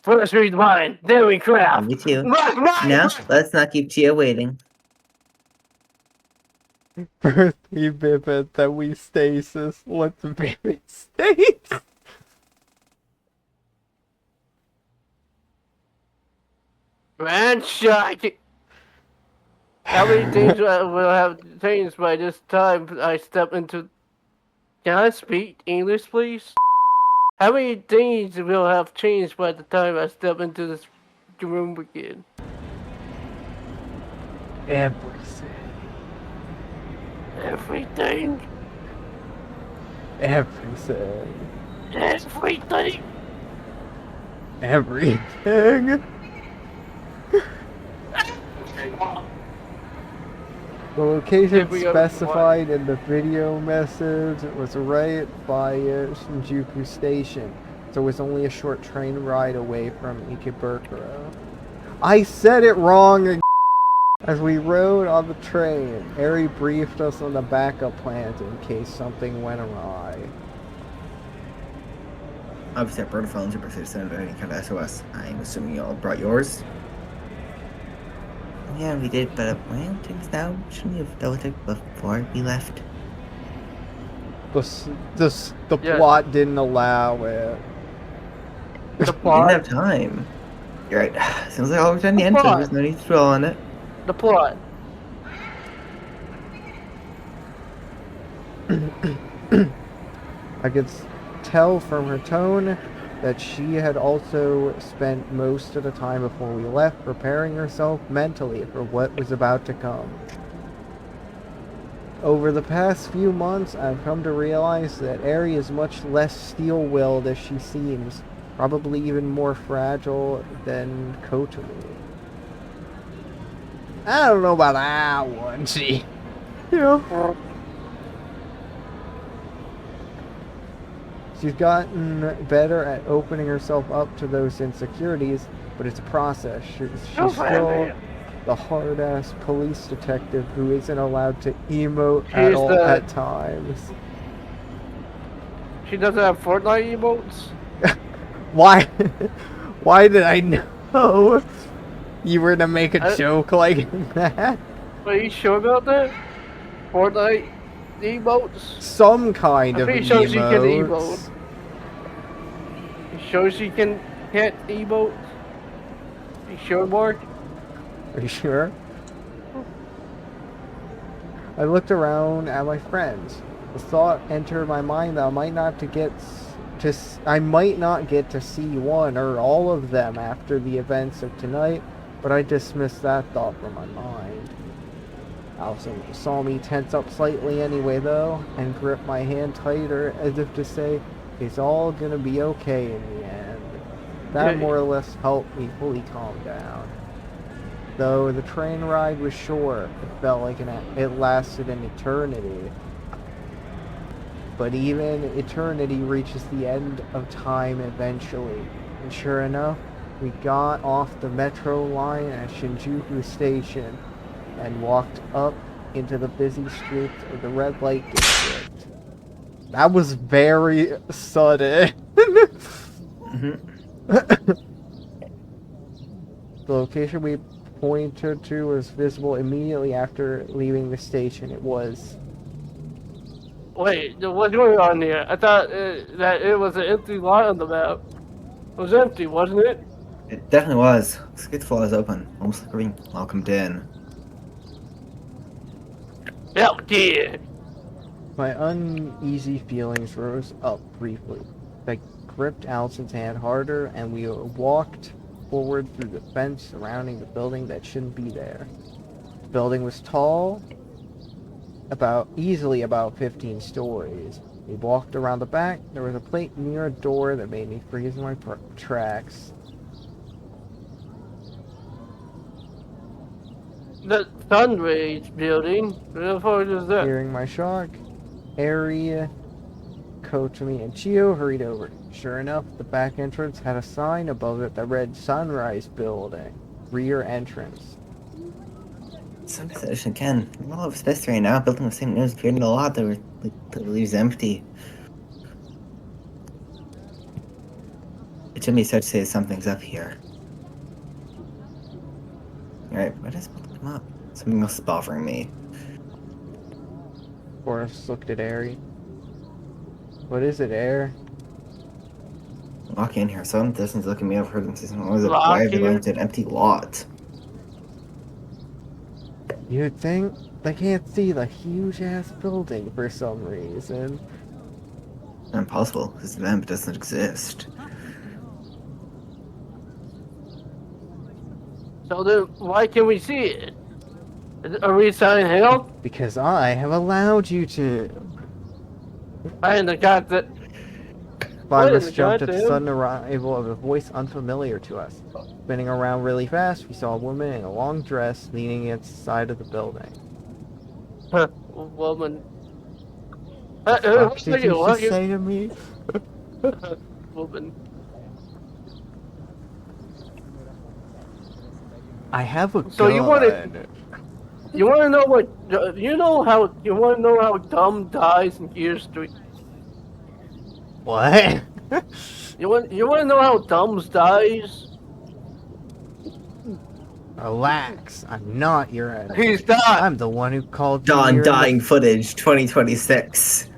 First read mine, then we craft. You too. Mine. Now, let's not keep Chia waiting. First we vivid, then we stasis. Let's vivid states. Man, shot. How many things will have changed by this time I step into... Can I speak English, please? How many things will have changed by the time I step into this room again? Everything. Everything. Everything. Everything. Everything. The location If we go- specified in the video message was right by Shinjuku Station, so it was only a short train ride away from Ikebukuro. I said it wrong again. As we rode on the train, Eri briefed us on the backup plans in case something went awry. Obviously, our bird phones are persistent of any kind of SOS. I'm assuming you all brought yours. Yeah, we did, but well, things now shouldn't we have double checked before we left? The Yes. plot didn't allow it. The We didn't plot. have time. You're right. Seems like all we've done the The end, so plot. there's no need to dwell on it. The plot. I could tell from her tone that she had also spent most of the time before we left preparing herself mentally for what was about to come. Over the past few months, I've come to realize that Eri is much less steel-willed as she seems, probably even more fragile than Kotomi. I don't know about that one, she. She's gotten better at opening herself up to those insecurities, but it's a process. She's still the hard-ass police detective who isn't allowed to emote at all at times. She doesn't have Fortnite emotes? Why? Why did I know you were gonna make a joke like that? Are you sure about that? Fortnite emotes? Some kind of I'm pretty sure she can emotes. emote. You sure she can't emote? You sure, Mark? Are you sure? I looked around at my friends. The thought entered my mind that I might not get to see one or all of them after the events of tonight, but I dismissed that thought from my mind. Allison saw me tense up slightly anyway, though, and gripped my hand tighter as if to say, it's all gonna be okay in the end. That more or less helped me fully calm down. Though the train ride was short, it felt like it lasted an eternity. But even eternity reaches the end of time eventually. And sure enough, we got off the metro line at Shinjuku Station and walked up into the busy streets of the red light district. That was very sudden. The location we pointed to was visible immediately after leaving the station. It was... Wait, what's going on here? I thought that it was an empty lot on the map. It was empty, wasn't it? It definitely was. The skid floor is open, almost like we're being welcomed in. Hell yeah! My uneasy feelings rose up briefly. I gripped Allison's hand harder, and we walked forward through the fence surrounding the building that shouldn't be there. The building was tall, easily about 15 stories. We walked around the back. There was a plate near a door that made me freeze in my tracks. The Sunrays building? Where the fuck is that? Hearing my shock, Eri, Kotomi, and Chio hurried over. Sure enough, the back entrance had a sign above it that read Sunrise Building, rear entrance. Some position again. All of space right now, building the same news appeared in the lot that leaves empty. It should be said to say something's up here. Alright, what is building them up? Something else is bothering me. Boris looked at Eri. What is it, Air? Walking in here, some distance looking at me, I've heard them say something. Why Lock are they going here? to an empty lot? You'd think they can't see the huge-ass building for some reason. Impossible. This vamp doesn't exist. So then, why can't we see it? Are we Silent Hill? Because I have allowed you to. And the god that. Five of What in us the jumped at the goddamn? sudden arrival of a voice unfamiliar to us. Spinning around really fast, we saw a woman in a long dress leaning against the side of the building. Woman. The fuck Who are did you you? just say to me? Woman. I have a So gun. you want to know what? You want to know how dumb dies in Gears 3? What? You want to know how dumb dies? Relax. I'm not your enemy. He's not. I'm the one who called you Dawn here. dying footage 2026.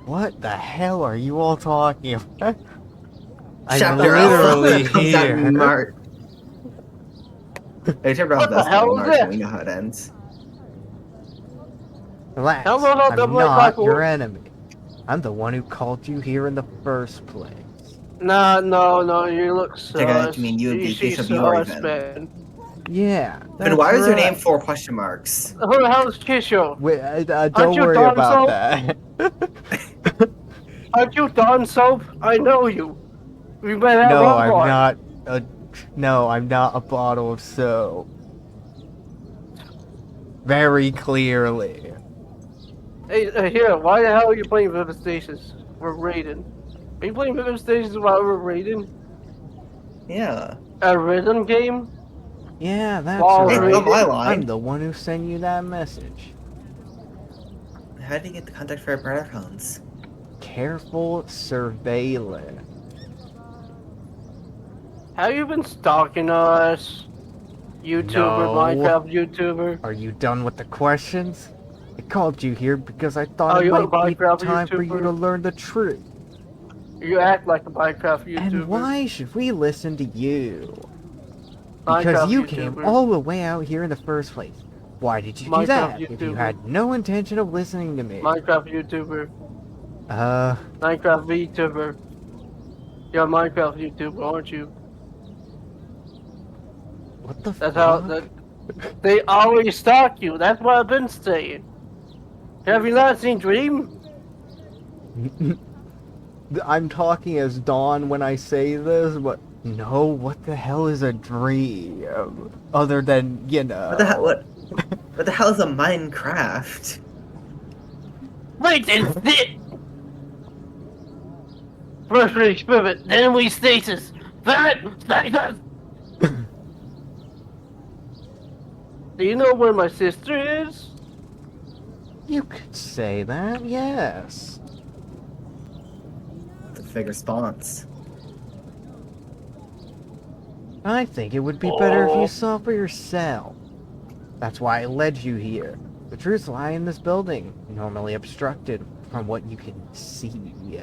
What the hell are you all talking about? I'm Chapter literally Alpha comes out here. in March. Hey, Chapter What Alpha the does come out hell in is March, this? and we know how it ends. Relax. How about I'm double not black your hole? enemy. I'm the one who called you here in the first place. Nah, no, you look Take it sus. to mean you would be You see Bishop Yori sus, then. man. Yeah, But that's why was your name right. 4 question marks? Who the hell is Kisho? Wait, Aren't don't you worry Don about Soap? that. Aren't you Don Soap? I know you. We met at No, I'm Walmart. not. No, I'm not a bottle of soap. Very clearly. Hey, here, why the hell are you playing Vivid Stasis? We're raiding. Are you playing Vivid Stasis while we're raiding? Yeah. A rhythm game? Yeah, that's Ball Hey, right. not my raiding? I'm line. the one who sent you that message. How did you get the contact for our brother phones? Careful surveillance. Have you been stalking us? YouTuber, No. Minecraft YouTuber. Are you done with the questions? I called you here because I thought Oh, it you're a might be Minecraft time for you to YouTuber? learn the truth. You act like a Minecraft YouTuber. And why should we listen to you? Because Minecraft you came YouTuber. all the way out here in the first place. Why did you do Minecraft that if you YouTuber. had no intention of listening to me? Minecraft YouTuber. Uh, Minecraft VTuber. You're a Minecraft YouTuber, aren't you? what the That's fuck? how they always stalk you. That's what I've been saying. Have you not seen Dream? I'm talking as Dawn when I say this, but no, what the hell is a dream? Other than, you know. What the hell is a Minecraft? Wait and sit! First we experiment, then we stasis. Stasis! Do you know where my sister is? You could say that, yes. The fake response. I think it would be better if Oh. you saw for yourself. That's why I led you here. The truths lie in this building, normally obstructed from what you can see.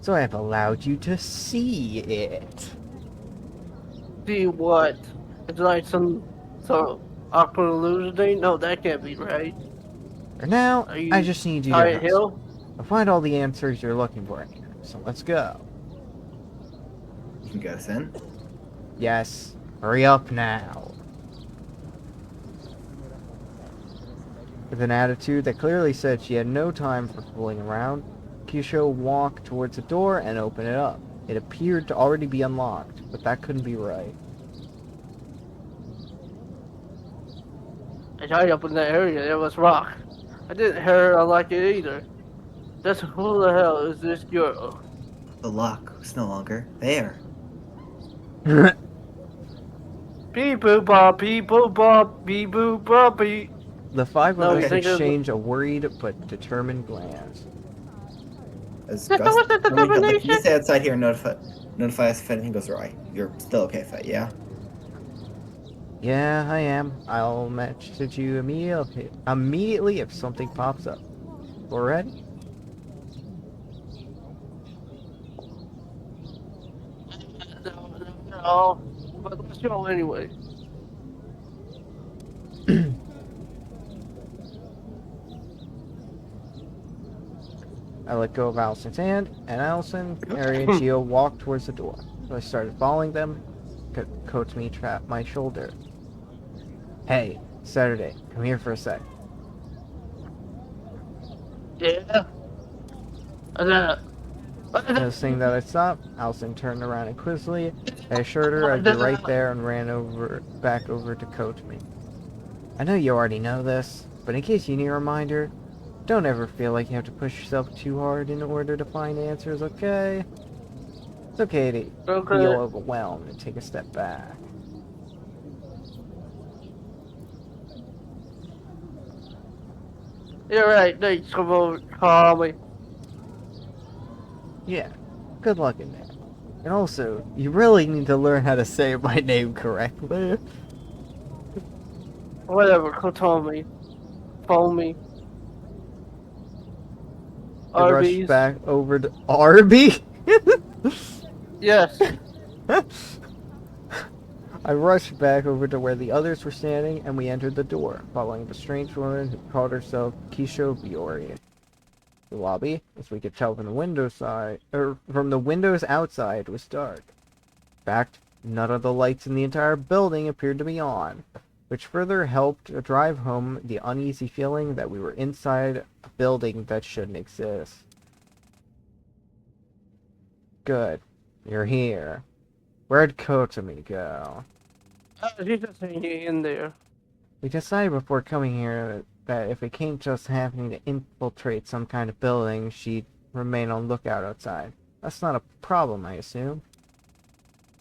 So I have allowed you to see it. See what? It's like some awkward illusion. No, that can't be right. For now, Are you I just need you to Silent hustle. Hill? I'll find all the answers you're looking for in here. So let's go. You can get us in. Yes, hurry up now. With an attitude that clearly said she had no time for fooling around, Kisho walked towards the door and opened it up. It appeared to already be unlocked, but that couldn't be right. I tried up in that area. There was rock. I didn't hear I like it either. That's who the hell is this girl? The lock was no longer there. Beep boop bop, beep boop bop, beep boop bop, beep. The five No, of you us think of- exchanged a worried but determined glance. As That was the determination? You stay outside here and notify us if anything goes awry. You're still okay, Fett, yeah? Yeah, I am. I'll message you immediately if something pops up. We're ready? No, but let's go anyway. I let go of Allison's hand, and Allison, Mary, and Gio walked towards the door. So I started following them. Kotsumi trapped my shoulder. Hey, Saturday, come here for a sec. Yeah. Noticing that I stopped, Allison turned around inquisitively. I assured her I'd be right there and ran back over to Kotsumi. I know you already know this, but in case you need a reminder, don't ever feel like you have to push yourself too hard in order to find answers, okay? It's okay to feel overwhelmed and take a step back. You're right. Thanks for calling me. Yeah, good luck in that. And also, you really need to learn how to say my name correctly. Whatever. Call me. Phone me. I rushed Arby's. back over to Arby. Yes. I rushed back over to where the others were standing, and we entered the door, following the strange woman who called herself Kisho Biori. The lobby, as we could tell from the windows outside, was dark. In fact, none of the lights in the entire building appeared to be on, which further helped drive home the uneasy feeling that we were inside a building that shouldn't exist. Good. You're here. Where'd Kotomi go? She's just hanging in there. We decided before coming here that if it came to us having to infiltrate some kind of building, she'd remain on lookout outside. That's not a problem, I assume.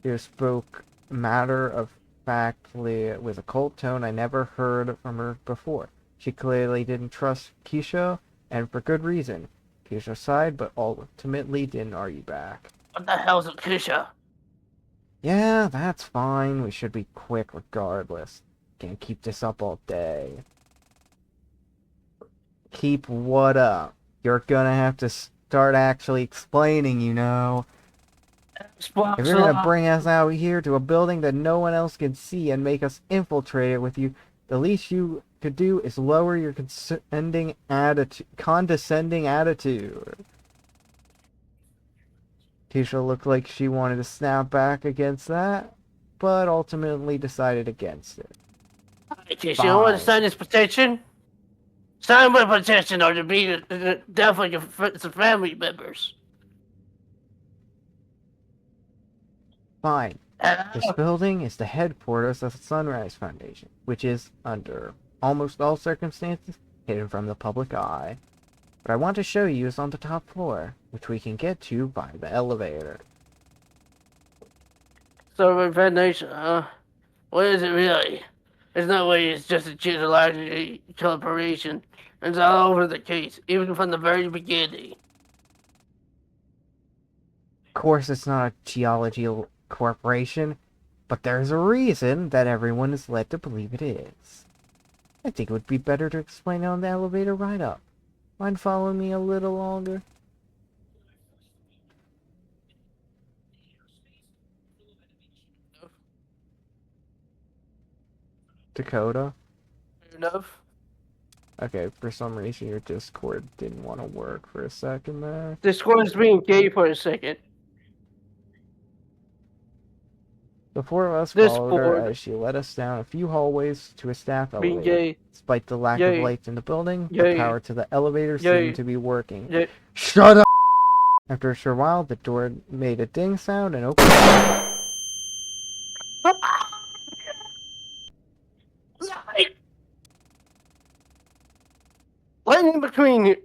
She spoke matter-of-factly with a cold tone I never heard from her before. She clearly didn't trust Kisho, and for good reason. Kisho sighed, but ultimately didn't argue back. What the hell's a Kisha? Yeah, that's fine. We should be quick regardless. Can't keep this up all day. Keep what up? You're gonna have to start actually explaining, you know. Xbox If you're gonna bring us out here to a building that no one else can see and make us infiltrate it with you, the least you could do is lower your condescending attitude. Tisha looked like she wanted to snap back against that, but ultimately decided against it. Kisha, you want to sign this petition? Sign my petition or to be the death of your family members. Fine. This building is the headquarters of the Sunrise Foundation, which is, under almost all circumstances, hidden from the public eye. What I want to show you is on the top floor, which we can get to by the elevator. So, Foundation, huh? What is it really? There's no way it's just a geological corporation. It's all over the case, even from the very beginning. Of course, it's not a geology corporation, but there's a reason that everyone is led to believe it is. I think it would be better to explain it on the elevator right up. Mind following me a little longer? Dakota? Enough? Okay, for some reason your Discord didn't want to work for a second there. Discord is being gay for a second. The four of us This followed her board as she led us down a few hallways to a staff being elevator. gay. Despite the lack of lights in the building, the Yay. power to the elevator Yay. seemed to be working. Yay. Shut up! After a short while, the door made a ding sound and opened. Light in between you.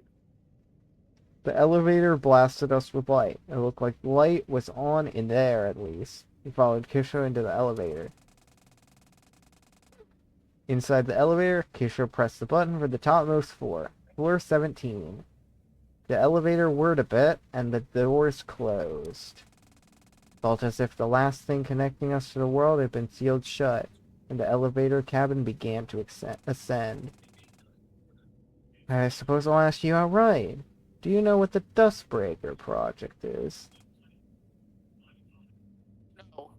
The elevator blasted us with light. It looked like light was on in there, at least. We followed Kisho into the elevator. Inside the elevator, Kisho pressed the button for the topmost floor. Floor 17. The elevator whirred a bit, and the doors closed. Felt as if the last thing connecting us to the world had been sealed shut, and the elevator cabin began to ascend. I suppose I'll ask you outright. Do you know what the Dustbreaker project is? No.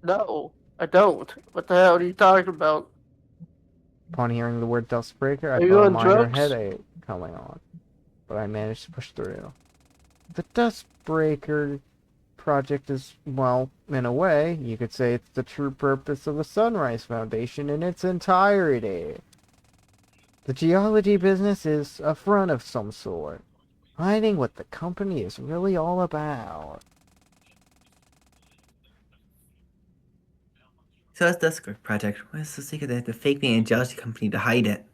No, I don't. What the hell are you talking about? Upon hearing the word Dustbreaker, I Are you felt a on minor drugs? headache. coming on, but I managed to push through. The Dustbreaker project is, well, in a way, you could say it's the true purpose of the Sunrise Foundation in its entirety. The geology business is a front of some sort, hiding what the company is really all about. So that's the Dusk Project. What's the secret? They have to fake being a geology company to hide it.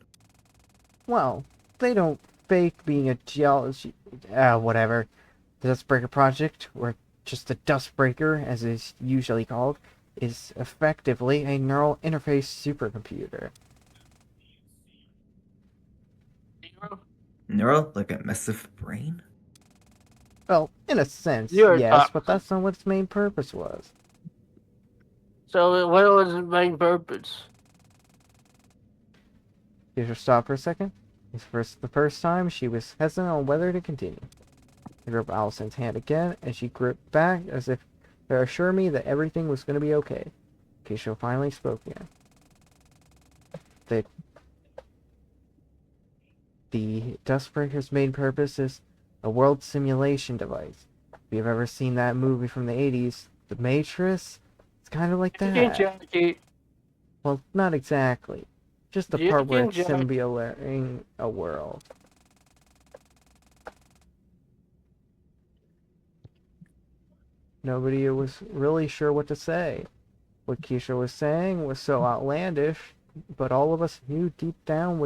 Well, they don't fake being a geology... whatever. The Dustbreaker project, or just the Dustbreaker, as it is usually called, is effectively a neural interface supercomputer. Neural? Like a massive brain? Well, in a sense, You're yes, but toxic. that's not what its main purpose was. So what was its main purpose? Did you stop for a second? The first time, she was hesitant on whether to continue. I gripped Allison's hand again, and she gripped back as if to assure me that everything was going to be okay. Keisha finally spoke again. The Dustbreaker's main purpose is a world simulation device. If you've ever seen that movie from the 80s, The Matrix, it's kind of like that. Jackie. Well, not exactly. Just the You part where can it's jack- simulating a world. Nobody was really sure what to say. What Keisha was saying was so outlandish, but all of us knew deep down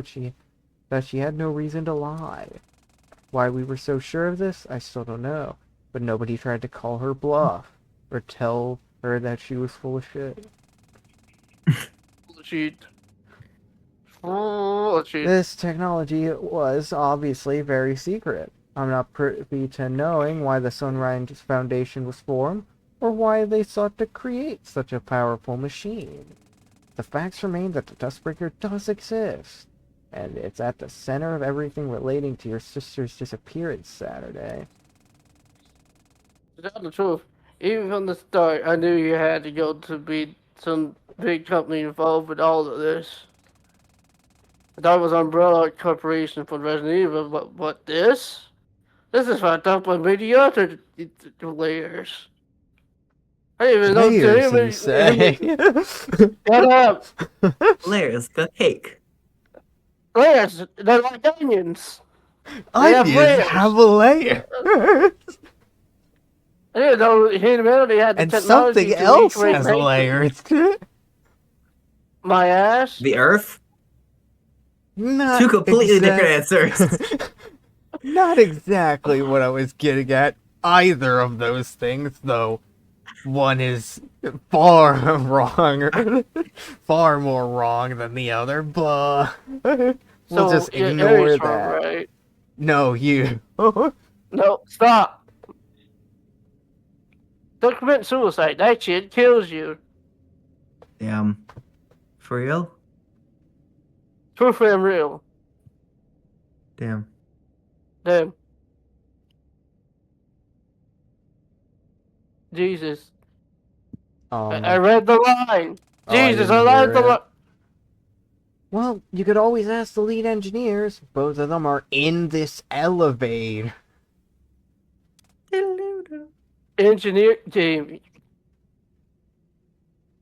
that she had no reason to lie. Why we were so sure of this, I still don't know. But nobody tried to call her bluff or tell her that she was full of shit. Bullshit. Bullshit. This technology was obviously very secret. I'm not privy to knowing why the Sunrise Foundation was formed, or why they sought to create such a powerful machine. The facts remain that the Dustbreaker does exist, and it's at the center of everything relating to your sister's disappearance Saturday. To tell the truth, even from the start, I knew you had to go to be some big company involved with all of this. I thought it was Umbrella Corporation for Resident Evil, but what this? This is fucked up on mediocre layers. I didn't even know Layers, you say? Shut up! Layers, the cake. Layers, they're like onions. Onions layers. have a layer. I didn't know humanity had the And technology something to else recreate has nature. layers to it. My ass? The Earth? Not Two completely different answers. Not exactly what I was getting at either of those things, though. One is far wrong, far more wrong than the other, but we'll So, just yeah, ignore Aries that. wrong, right? No, you. No, stop! Don't commit suicide. That shit kills you. Damn. For real? Proof I'm real. Damn. Damn. Jesus. I read the line. Oh, I Jesus, didn't I hear read the it. line. Well, you could always ask the lead engineers. Both of them are in this elevator. Engineer Jamie.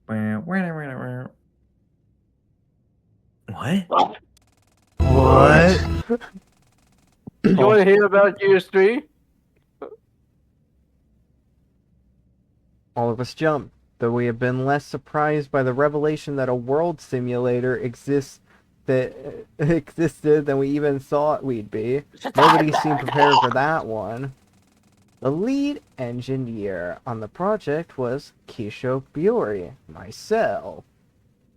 What? What? What? You want to hear about Ch3? All of us jumped, though we have been less surprised by the revelation that a world simulator existed than we even thought we'd be. Nobody seemed prepared for that one. The lead engineer on the project was Kisho Biori, myself,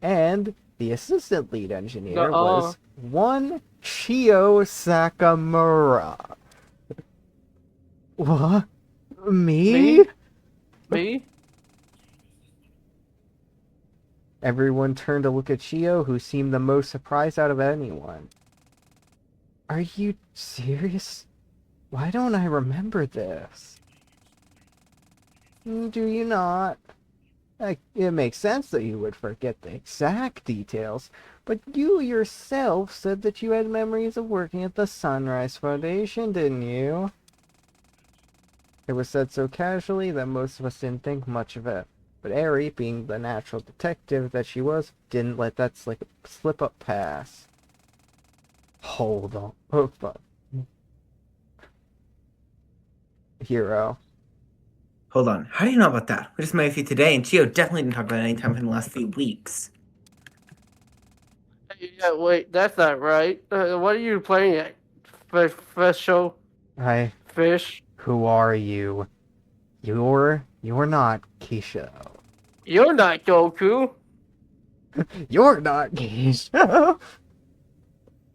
and the assistant lead engineer was one Chio Sakamura. What? Me? Me? Everyone turned to look at Chio, who seemed the most surprised out of anyone. Are you serious? Why don't I remember this? Do you not? It makes sense that you would forget the exact details, but you yourself said that you had memories of working at the Sunrise Foundation, didn't you? It was said so casually that most of us didn't think much of it. But Ari, being the natural detective that she was, didn't let that slip up pass. Hold on. Oh, fuck. Hero. Hold on. How do you know about that? We just met with you today, and Chio definitely didn't talk about it any time in the last few weeks. Yeah, wait, that's not right. What are you playing at? First show fish? Who are you? You're not Keisha. You're not Goku. You're not Keisha.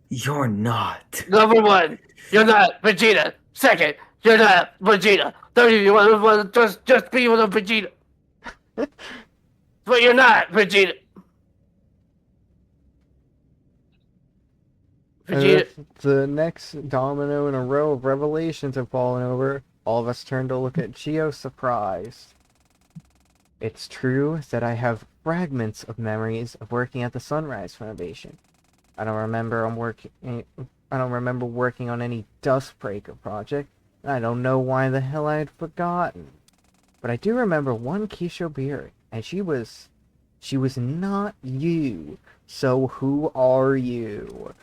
You're not. Number one, you're not Vegeta. Second, you're not Vegeta. Third, you want to just be with a Vegeta. But you're not Vegeta. Vegeta. The next domino in a row of revelations have fallen over. All of us turn to look at Chio, surprised. It's true that I have fragments of memories of working at the Sunrise Foundation. I don't remember working on any Dustbreaker project, and I don't know why the hell I had forgotten. But I do remember one Keisha Beard, and she was not you. So who are you?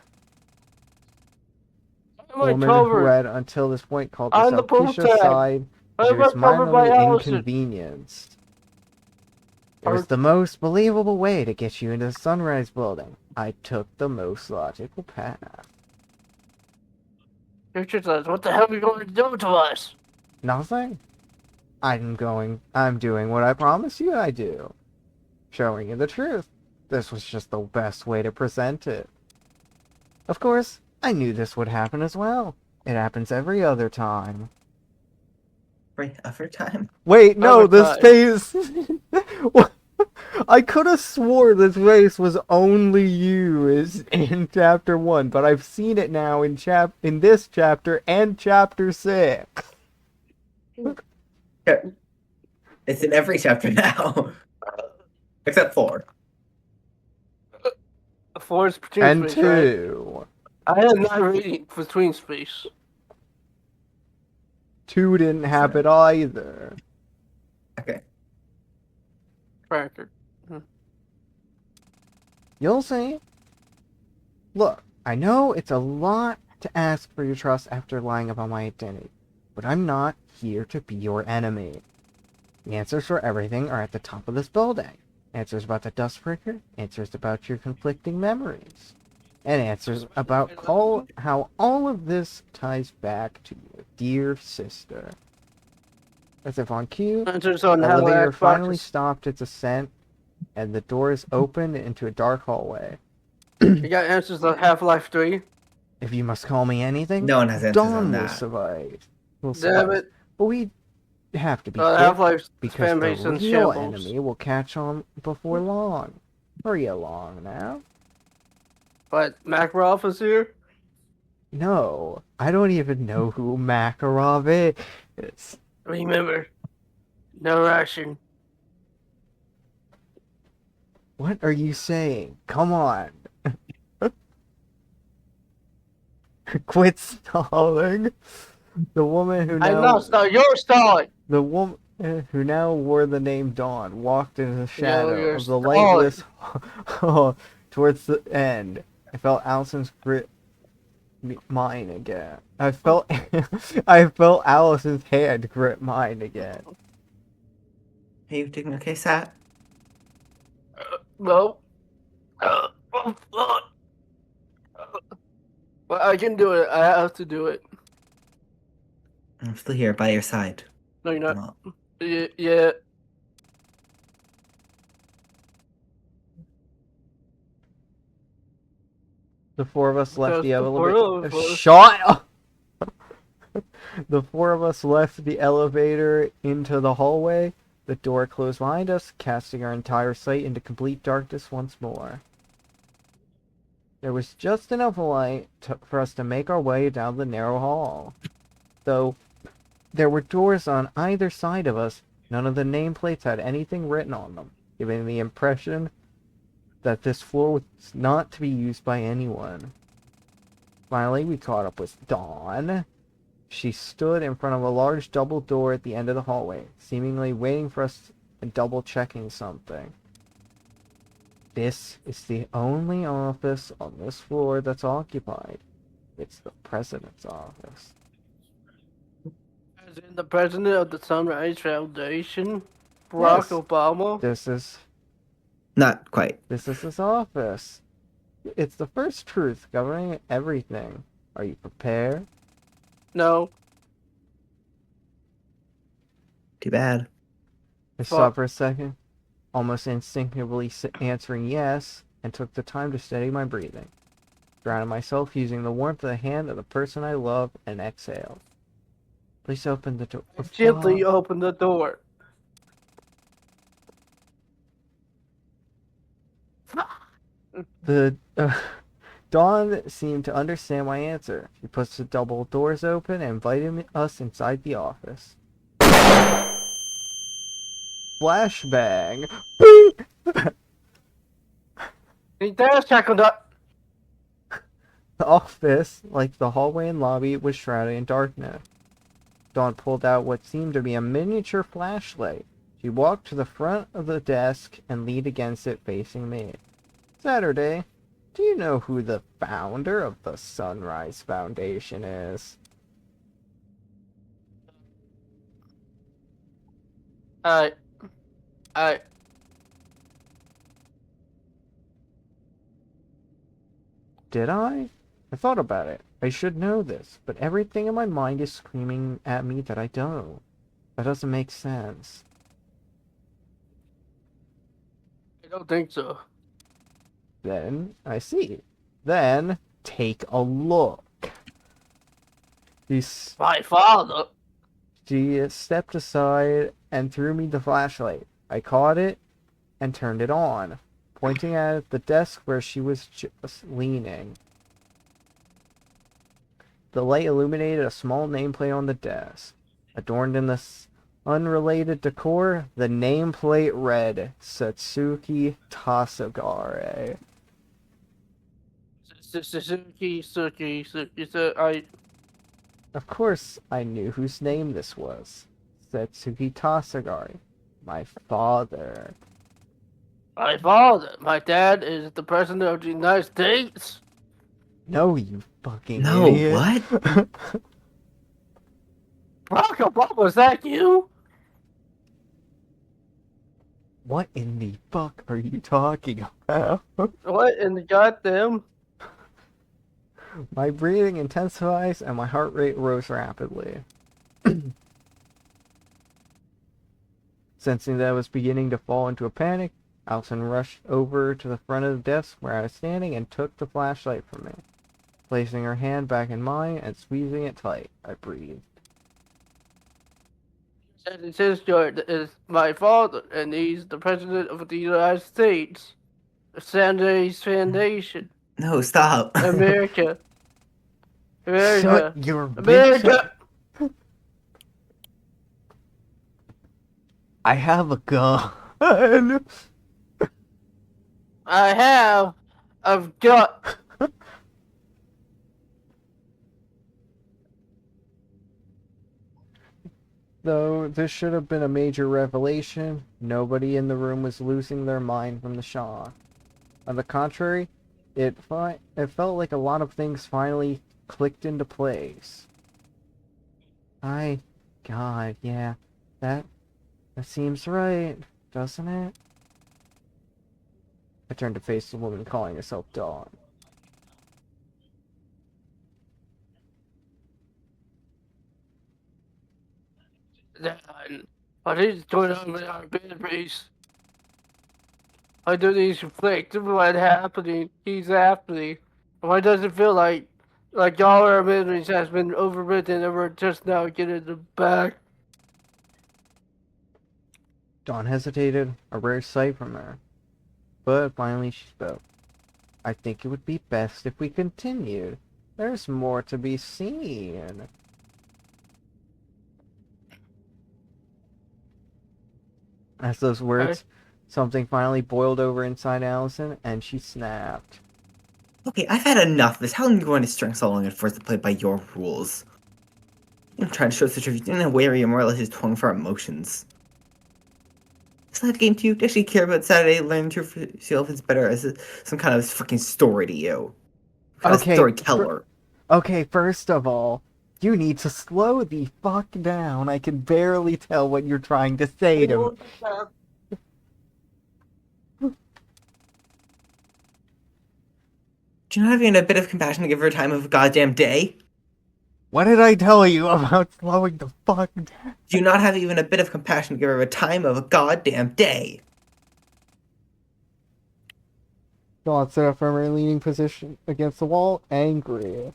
The woman who had until this point called herself Keisha's side, she was mildly inconvenienced. It was the most believable way to get you into the Sunrise Building. I took the most logical path. What the hell are you going to do to us? Nothing. I'm doing what I promised you I do. Showing you the truth. This was just the best way to present it. Of course, I knew this would happen as well. It happens every other time. Every other time? Wait, no, this face... I could have swore this face was only you in chapter 1, but I've seen it now in this chapter and chapter 6. It's in every chapter now. Except 4. 4 is between and space, 2. Right? I am not reading between space. 2 didn't have it either. Okay. Record. You'll see. Look, I know it's a lot to ask for your trust after lying about my identity, but I'm not here to be your enemy. The answers for everything are at the top of this building. Answers about the Dustbreaker, answers about your conflicting memories, and answers about how all of this ties back to your dear sister. As if on cue, the elevator finally stopped its ascent, and the doors opened into a dark hallway. You got answers on Half-Life 3? If you must call me anything, no one has answers Dawn on will that. survive. Damn it. But we have to be quick, because the real enemy will catch on before long. Hurry along now. But Makarov is here? No, I don't even know who Makarov is. Remember, no action. What are you saying? Come on. Quit stalling. The woman who now... I'm not stalling. You're stalling. The woman who now wore the name Dawn walked into the shadow of the lightless towards the end. I felt Allison's grip mine again. I felt Allison's hand grip mine again. Are you doing okay, Sat? No. Well, I can do it. I have to do it. I'm still here by your side. No, you're not. Yeah. The four of us left the elevator. Shut up! The four of us left the elevator into the hallway. The door closed behind us, casting our entire sight into complete darkness once more. There was just enough light for us to make our way down the narrow hall. Though there were doors on either side of us, None of the nameplates had anything written on them, giving the impression that this floor was not to be used by anyone. Finally, we caught up with Dawn. She stood in front of a large double door at the end of the hallway, seemingly waiting for us and double-checking something. This is the only office on this floor that's occupied. It's the president's office. As in the president of the Sunrise Foundation, Yes. Barack Obama. This is Not quite. his office. It's the first truth governing everything. Are you prepared? No. Too bad. I Fuck. stopped for a second, almost instinctively answering yes, and took the time to steady my breathing. Grounded myself using the warmth of the hand of the person I love and exhaled. Please open the door. Gently open the door. The Dawn seemed to understand my answer. She pushed the double doors open and invited us inside the office. Flashbang. He does check on the. The office, like the hallway and lobby, was shrouded in darkness. Dawn pulled out what seemed to be a miniature flashlight. She walked to the front of the desk and leaned against it, facing me. Saturday, do you know who the founder of the Sunrise Foundation is? I. Did I? I thought about it. I should know this, but everything in my mind is screaming at me that I don't. That doesn't make sense. I don't think so. Then, I see. Then, take a look. My father. She stepped aside and threw me the flashlight. I caught it and turned it on, pointing at the desk where she was just leaning. The light illuminated a small nameplate on the desk. Adorned in this unrelated decor, the nameplate read, Satsuki Tasagare. Suki. Of course, I knew whose name this was. Satsuki Tasagare. My father. My father. My dad is the president of the United States. No, you fucking No, idiot. what? Barack Obama, was that you? What in the fuck are you talking about? What in the goddamn? My breathing intensifies and my heart rate rose rapidly. Sensing that I was beginning to fall into a panic, Alison rushed over to the front of the desk where I was standing and took the flashlight from me. Placing her hand back in mine and squeezing it tight, I breathed. And his George is my father, and he's the president of the United States. The Sunrise Foundation. No, stop. America. Shut your America! I have a gun. I have a gut. Though this should have been a major revelation, nobody in the room was losing their mind from the shock. On the contrary, it felt like a lot of things finally clicked into place. God, yeah, that seems right, doesn't it? I turned to face the woman calling herself Dawn. What is going on with our batteries? Why do these reflect what happening? He's after me. Why does it feel like all our memories has been overwritten and we're just now getting them back? Dawn hesitated, a rare sight from her. But finally she spoke. I think it would be best if we continued. There's more to be seen. As those words, something finally boiled over inside Allison, and she snapped. Okay, I've had enough of this. How long are you going to string so long and force to play by your rules? You're trying to show such a in a way where you're more or less just towing for emotions. It's not a game to you to actually care about Saturday, learn to yourself is better as some kind of freaking story to you. A storyteller. Okay, first of all, you need to slow the fuck down. I can barely tell what you're trying to say to me. Do you not have even a bit of compassion to give her a time of a goddamn day? What did I tell you about slowing the fuck down? Do you not have even a bit of compassion to give her a time of a goddamn day? Dawn stood up from her leaning position against the wall, angry.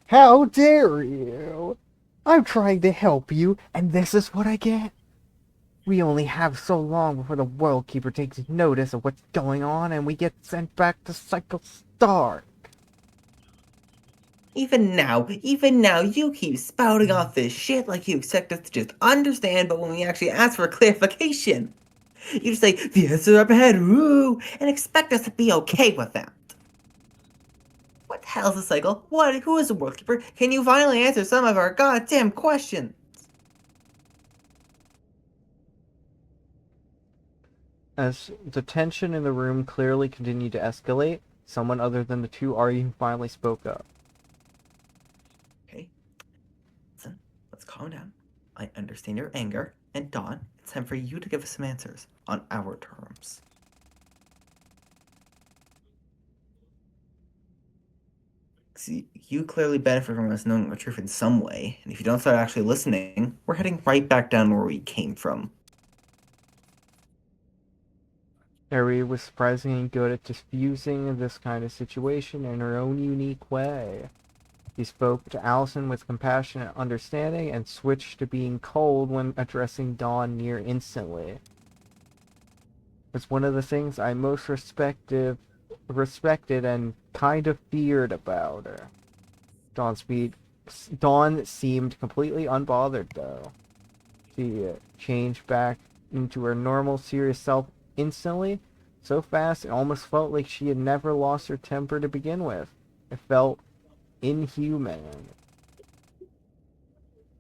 How dare you? I'm trying to help you, and this is what I get. We only have so long before the World Keeper takes notice of what's going on, and we get sent back to Cycle Star. Even now, you keep spouting off this shit like you expect us to just understand, but when we actually ask for clarification, you just say, the answer up ahead, woo, and expect us to be okay with that. What the hell's the cycle? What? Who is the World Keeper? Can you finally answer some of our goddamn questions? As the tension in the room clearly continued to escalate, someone other than the two arguing finally spoke up. Okay, listen, let's calm down. I understand your anger, and Dawn, it's time for you to give us some answers on our terms. See, you clearly benefit from us knowing the truth in some way, and if you don't start actually listening, we're heading right back down where we came from. Eri was surprisingly good at diffusing this kind of situation in her own unique way. He spoke to Allison with compassionate understanding and switched to being cold when addressing Dawn near instantly. It's one of the things I most respected and kind of feared about her. Dawn seemed completely unbothered, though. She changed back into her normal, serious self instantly, so fast it almost felt like she had never lost her temper to begin with. It felt inhuman.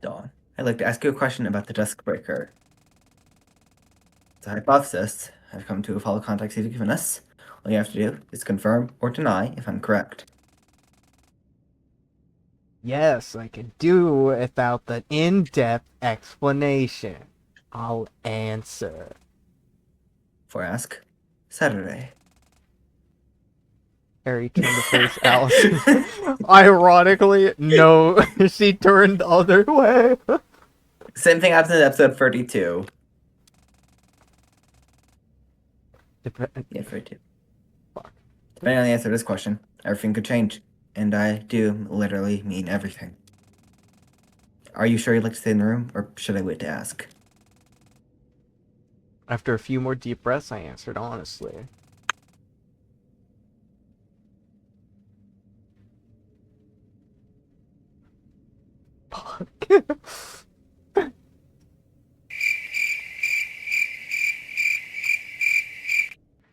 Dawn, I'd like to ask you a question about the Dusk Breaker. It's a hypothesis I've come to follow context you've given us. All you have to do is confirm or deny if I'm correct. Yes, I can do without the in-depth explanation. I'll answer. For ask, Saturday. Harry turned to face Allison. Ironically, no, she turned the other way. Same thing happens in episode 32. Yeah, 32. Fuck. Depending on the answer to this question, everything could change. And I do literally mean everything. Are you sure you'd like to stay in the room, or should I wait to ask? After a few more deep breaths, I answered honestly. Fuck.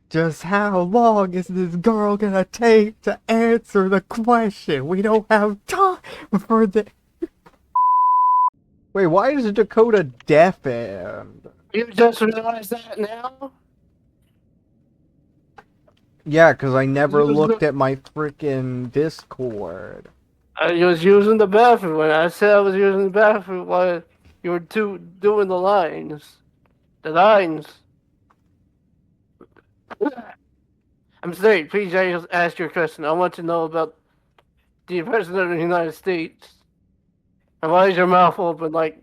Just how long is this girl gonna take to answer the question? We don't have time for the... Wait, why is Dakota deafened? You just realized that now? Yeah, because I never looked at my frickin' Discord. I was using the bathroom when I said I was using the bathroom while you were doing the lines. The lines. I'm sorry, please just ask your question. I want to know about the President of the United States. And why is your mouth open like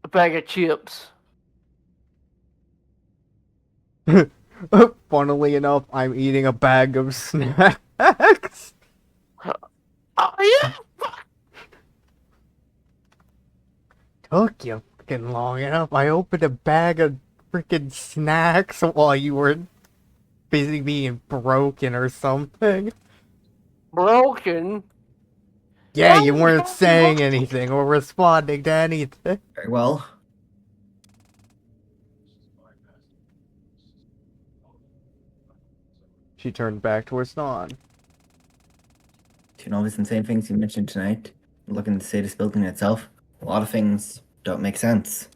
a bag of chips? Funnily enough, I'm eating a bag of snacks. Oh yeah! Took you fucking long enough. I opened a bag of freaking snacks while you were busy being broken or something. Broken? Yeah, you weren't saying anything or responding to anything. Very well. She turned back towards Dawn. You know all these insane things you mentioned tonight? Looking at the Stasis building itself, a lot of things don't make sense.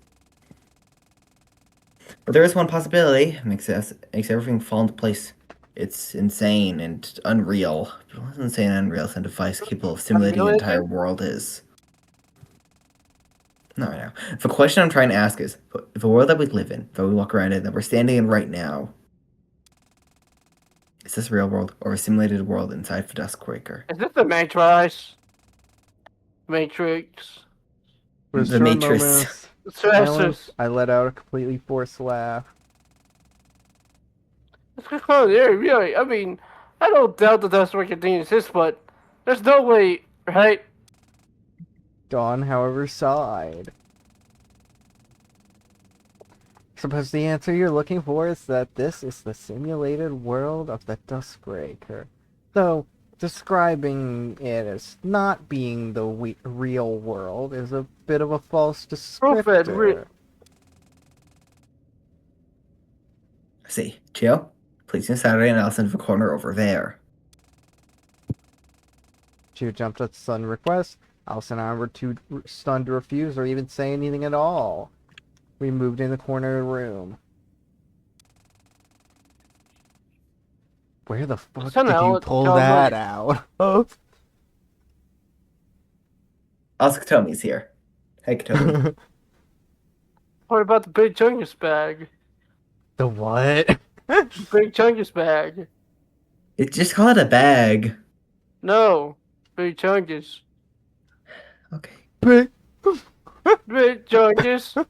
But there is one possibility. Makes everything fall into place. It's insane and unreal. But what's insane and unreal is a device capable of simulating the entire world is. Not right now. The question I'm trying to ask is, if a world that we live in, that we walk around in, that we're standing in right now, is this a real world or a simulated world inside the Duskbreaker? Is this the Matrix? Matrix. With a The short Matrix. moment of Stasis. silence, I let out a completely forced laugh. It's kind of really. I mean, I don't doubt that Duskbreaker thing exists, but there's no way, right? Dawn, however, sighed. Suppose the answer you're looking for is that this is the simulated world of the Duskbreaker. Though, describing it as not being the real world is a bit of a false descriptor. See, Gio, please use Saturday and I'll send the corner over there. Gio jumped at the sudden request. Alice and I were too stunned to refuse or even say anything at all. We moved in the corner of the room. Where the fuck did you pull that out? Ask Katomi's here. Hey, Katomi. What about the Big Chungus bag? The what? Big Chungus bag. Just call it a bag. No. Big Chungus. Okay. Big Chungus.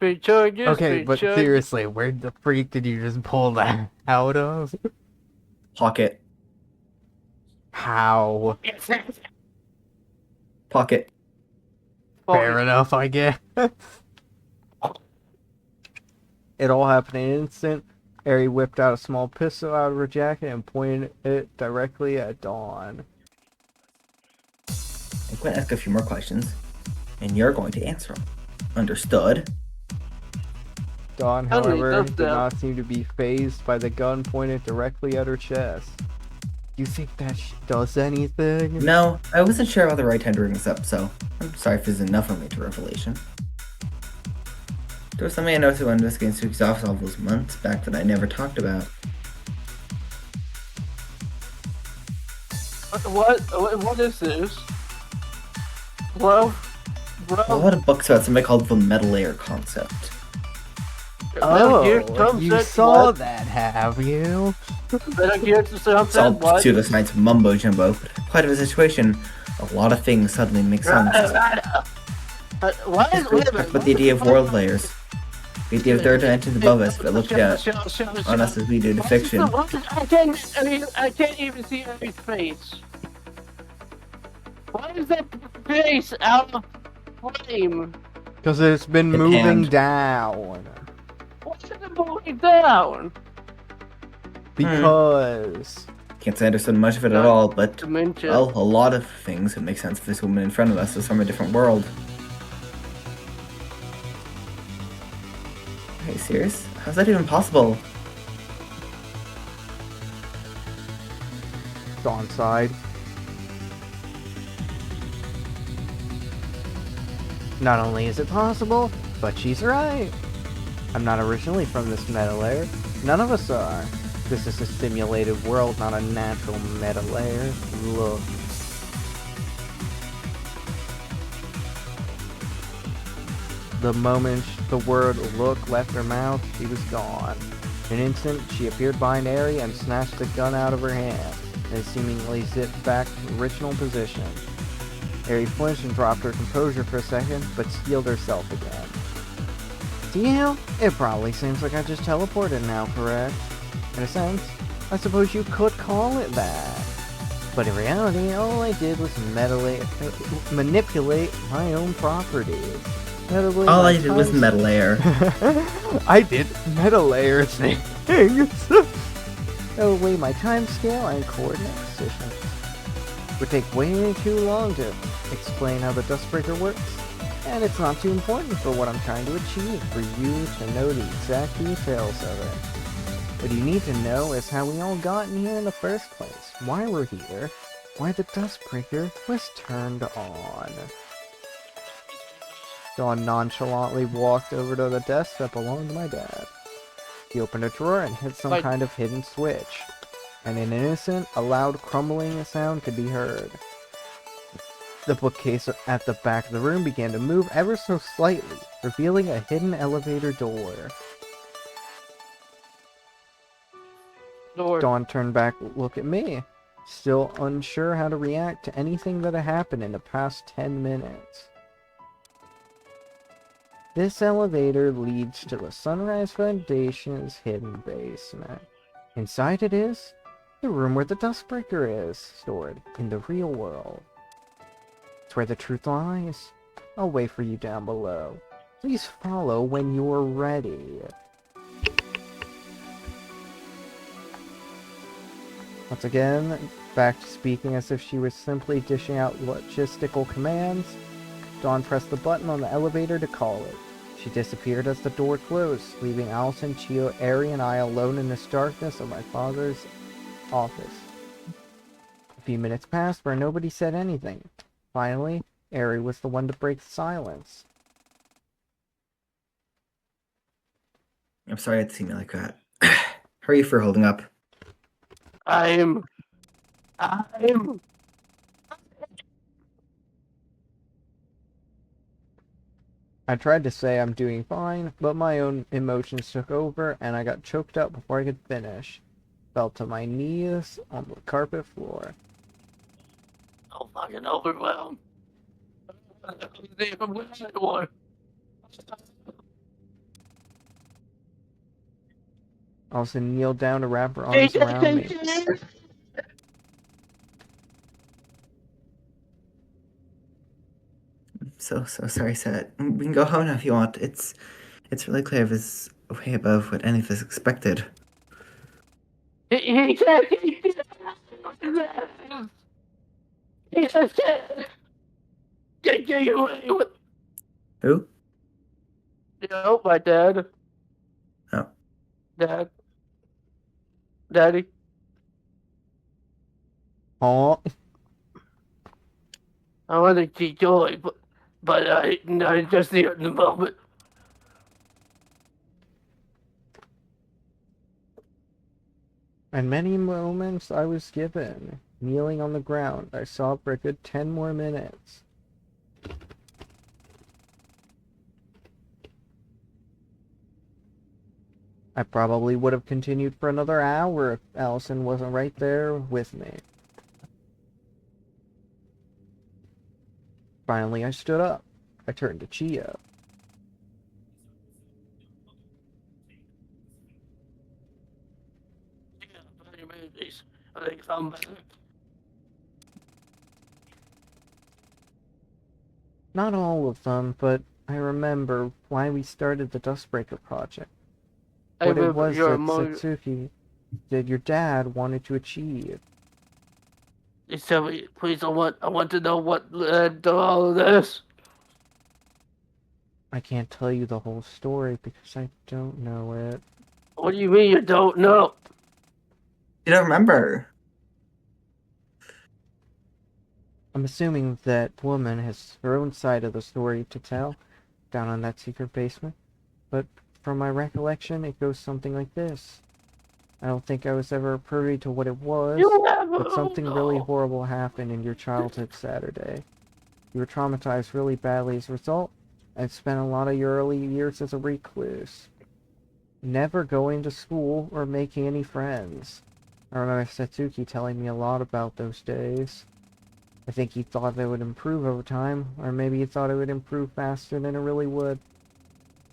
Big Chungus. Okay, big but chungus. seriously, where the freak did you just pull that out of? Pocket. How? Pocket. Fair enough, I guess. It all happened in an instant. Ari whipped out a small pistol out of her jacket and pointed it directly at Dawn. I'm going to ask a few more questions, and you're going to answer them. Understood? Dawn, however, did not seem to be fazed by the gun pointed directly at her chest. You think that does anything? No, I wasn't sure how the right time to bring this up, so I'm sorry if there's enough of a major revelation. There was something I noticed when investigating Suki's office all those months back that I never talked about. What is this? Bro? A lot of books about something called the metal layer concept. Oh, you saw that, have you? It's all pseudoscience mumbo jumbo, but quite of a situation. A lot of things suddenly make sense. What is But the idea of world layers. The idea of third dimensions above us that look down on us as we do to fiction. I can't even see Ari's face. Why is that face out of frame? Because it's been moving down. Why is it moving down? Because... Can't say I understood much of it at all, but, Dementia. well, a lot of things that make sense if this woman in front of us is from a different world. Are you serious? How's that even possible? Dawn sighed. Not only is it possible, but she's right. I'm not originally from this meta layer. None of us are. This is a simulated world, not a natural meta layer. Look. The moment the word look left her mouth, she was gone. In an instant, she appeared behind Ari and snatched the gun out of her hand, and seemingly zipped back to the original position. Ari flinched and dropped her composure for a second, but steeled herself again. To you, it probably seems like I just teleported now, correct? In a sense, I suppose you could call it that. But in reality, all I did was manipulate my own properties. All I did was meta layer. I did meta layer things. Notably, my time scale and coordinate position would take way too long to explain how the Duskbreaker works, and it's not too important for what I'm trying to achieve for you to know the exact details of it. What you need to know is how we all got in here in the first place, why we're here, why the Dustbreaker was turned on. Dawn nonchalantly walked over to the desk that belonged to my dad. He opened a drawer and hit some kind of hidden switch, and in an instant, a loud crumbling sound could be heard. The bookcase at the back of the room began to move ever so slightly, revealing a hidden elevator door. Dawn turned back to look at me, still unsure how to react to anything that had happened in the past 10 minutes. This elevator leads to the Sunrise Foundation's hidden basement. Inside it is the room where the Dustbreaker is stored in the real world. It's where the truth lies. I'll wait for you down below. Please follow when you're ready. Once again, back to speaking as if she was simply dishing out logistical commands, Dawn pressed the button on the elevator to call it. She disappeared as the door closed, leaving Allison, Chio, Ari, and I alone in this darkness of my father's office. A few minutes passed where nobody said anything. Finally, Ari was the one to break the silence. I'm sorry I had to see me like that. How are you for holding up? I'm I tried to say I'm doing fine, but my own emotions took over and I got choked up before I could finish. Fell to my knees on the carpet floor. so fucking overwhelmed. Also kneeled down to wrap her arms around me. So sorry, Seth. We can go home now if you want. It's really clear it was way above what any of us expected. He said, get away with. Who? My dad. Oh. Daddy. Oh, I want to keep going, but I just here in the moment. and many moments I was given. Kneeling on the ground, I sobbed for a good 10 more minutes. I probably would have continued for another hour if Allison wasn't right there with me. Finally, I stood up. I turned to Chio. I think I'm back. Not all of them, but I remember why we started the Dustbreaker project. What it was that Satsuki, that your dad wanted to achieve. Tell me, please, I want to know what led to all of this. I can't tell you the whole story because I don't know it. What do you mean you don't know? You don't remember? I'm assuming that woman has her own side of the story to tell, down on that secret basement. But from my recollection, it goes something like this. I don't think I was ever privy to what it was, but something really horrible happened in your childhood Saturday. You were traumatized really badly as a result, and spent a lot of your early years as a recluse. Never going to school or making any friends. I remember Satsuki telling me a lot about those days. I think he thought they would improve over time, or maybe he thought it would improve faster than it really would.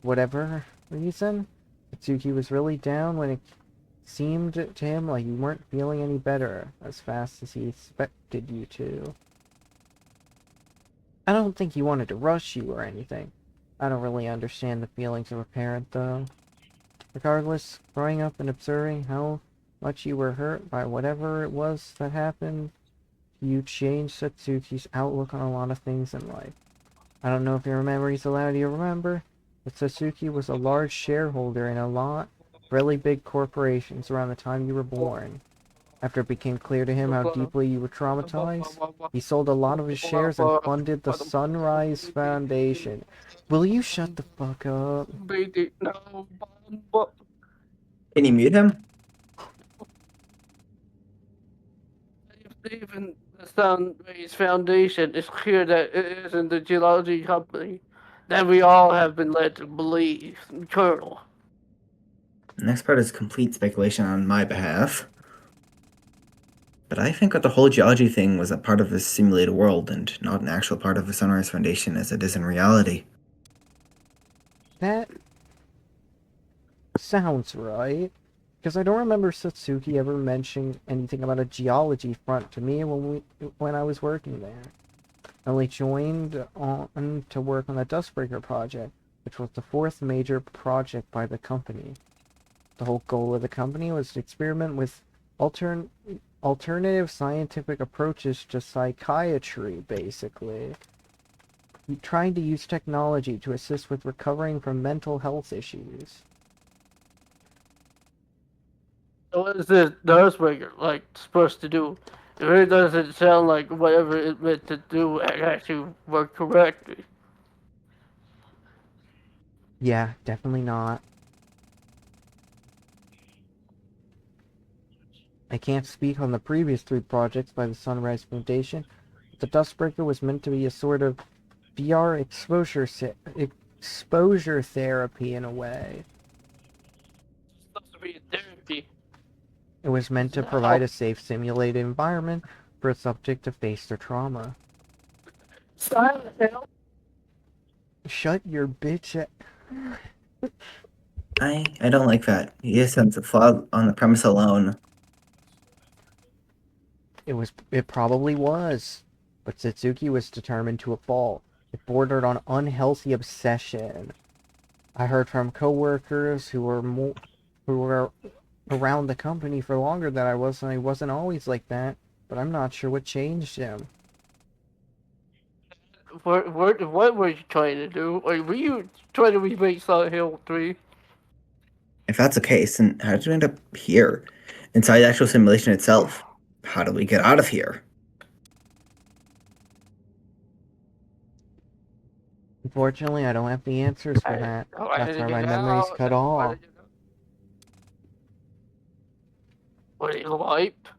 Whatever reason, Satsuki was really down when it seemed to him like you weren't feeling any better as fast as he expected you to. I don't think he wanted to rush you or anything. I don't really understand the feelings of a parent, though. Regardless, growing up and observing how much you were hurt by whatever it was that happened, you changed Satsuki's outlook on a lot of things in life. I don't know if your memories allow you to remember, but Satsuki was a large shareholder in a lot really big corporations around the time you were born. After it became clear to him how deeply you were traumatized, he sold a lot of his shares and funded the Sunrise Foundation. Will you shut the fuck up? No, Can you mute him? even the Sunrise Foundation, it's clear that it isn't the geology company that we all have been led to believe, Colonel. The next part is complete speculation on my behalf. But I think that the whole geology thing was a part of a simulated world and not an actual part of the Sunrise Foundation as it is in reality. That sounds right. Because I don't remember Satsuki ever mentioning anything about a geology front to me when I was working there. I only joined on to work on the Dustbreaker project, which was the fourth major project by the company. The whole goal of the company was to experiment with alternative scientific approaches to psychiatry, basically. Trying to use technology to assist with recovering from mental health issues. What is this Dustbreaker supposed to do? It really doesn't sound like whatever it meant to do actually worked correctly. Yeah, definitely not. I can't speak on the previous three projects by the Sunrise Foundation, but the Dustbreaker was meant to be a sort of VR exposure therapy in a way. It's supposed to be a therapy. It was meant to provide a safe simulated environment for a subject to face their trauma. Silent hell. Shut your bitch I don't like that. He is a flaw on the premise alone. It probably was. But Satsuki was determined to a fault. It bordered on unhealthy obsession. I heard from coworkers who were around the company for longer than I was, and he wasn't always like that, but I'm not sure what changed him. What were you trying to do? Like, were you trying to remake Silent Hill 3? If that's the case, then how did we end up here? Inside the actual simulation itself? How do we get out of here? Unfortunately, I don't have the answers for that. That's why my memory's cut off. Were you wiped?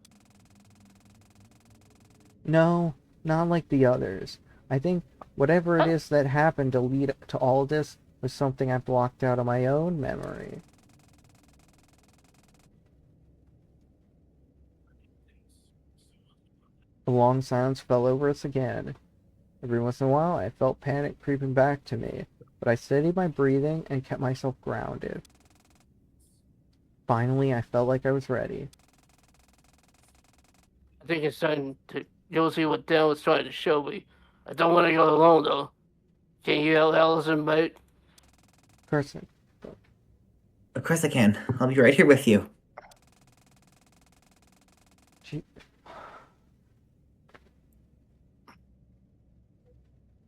No, not like the others. I think whatever it is that happened to lead to all this was something I blocked out of my own memory. A long silence fell over us again. Every once in a while, I felt panic creeping back to me, but I steadied my breathing and kept myself grounded. Finally, I felt like I was ready. I think it's time to go see what Dan was trying to show me. I don't want to go alone, though. Can you help Allison, mate? Person. Of course I can. I'll be right here with you. She...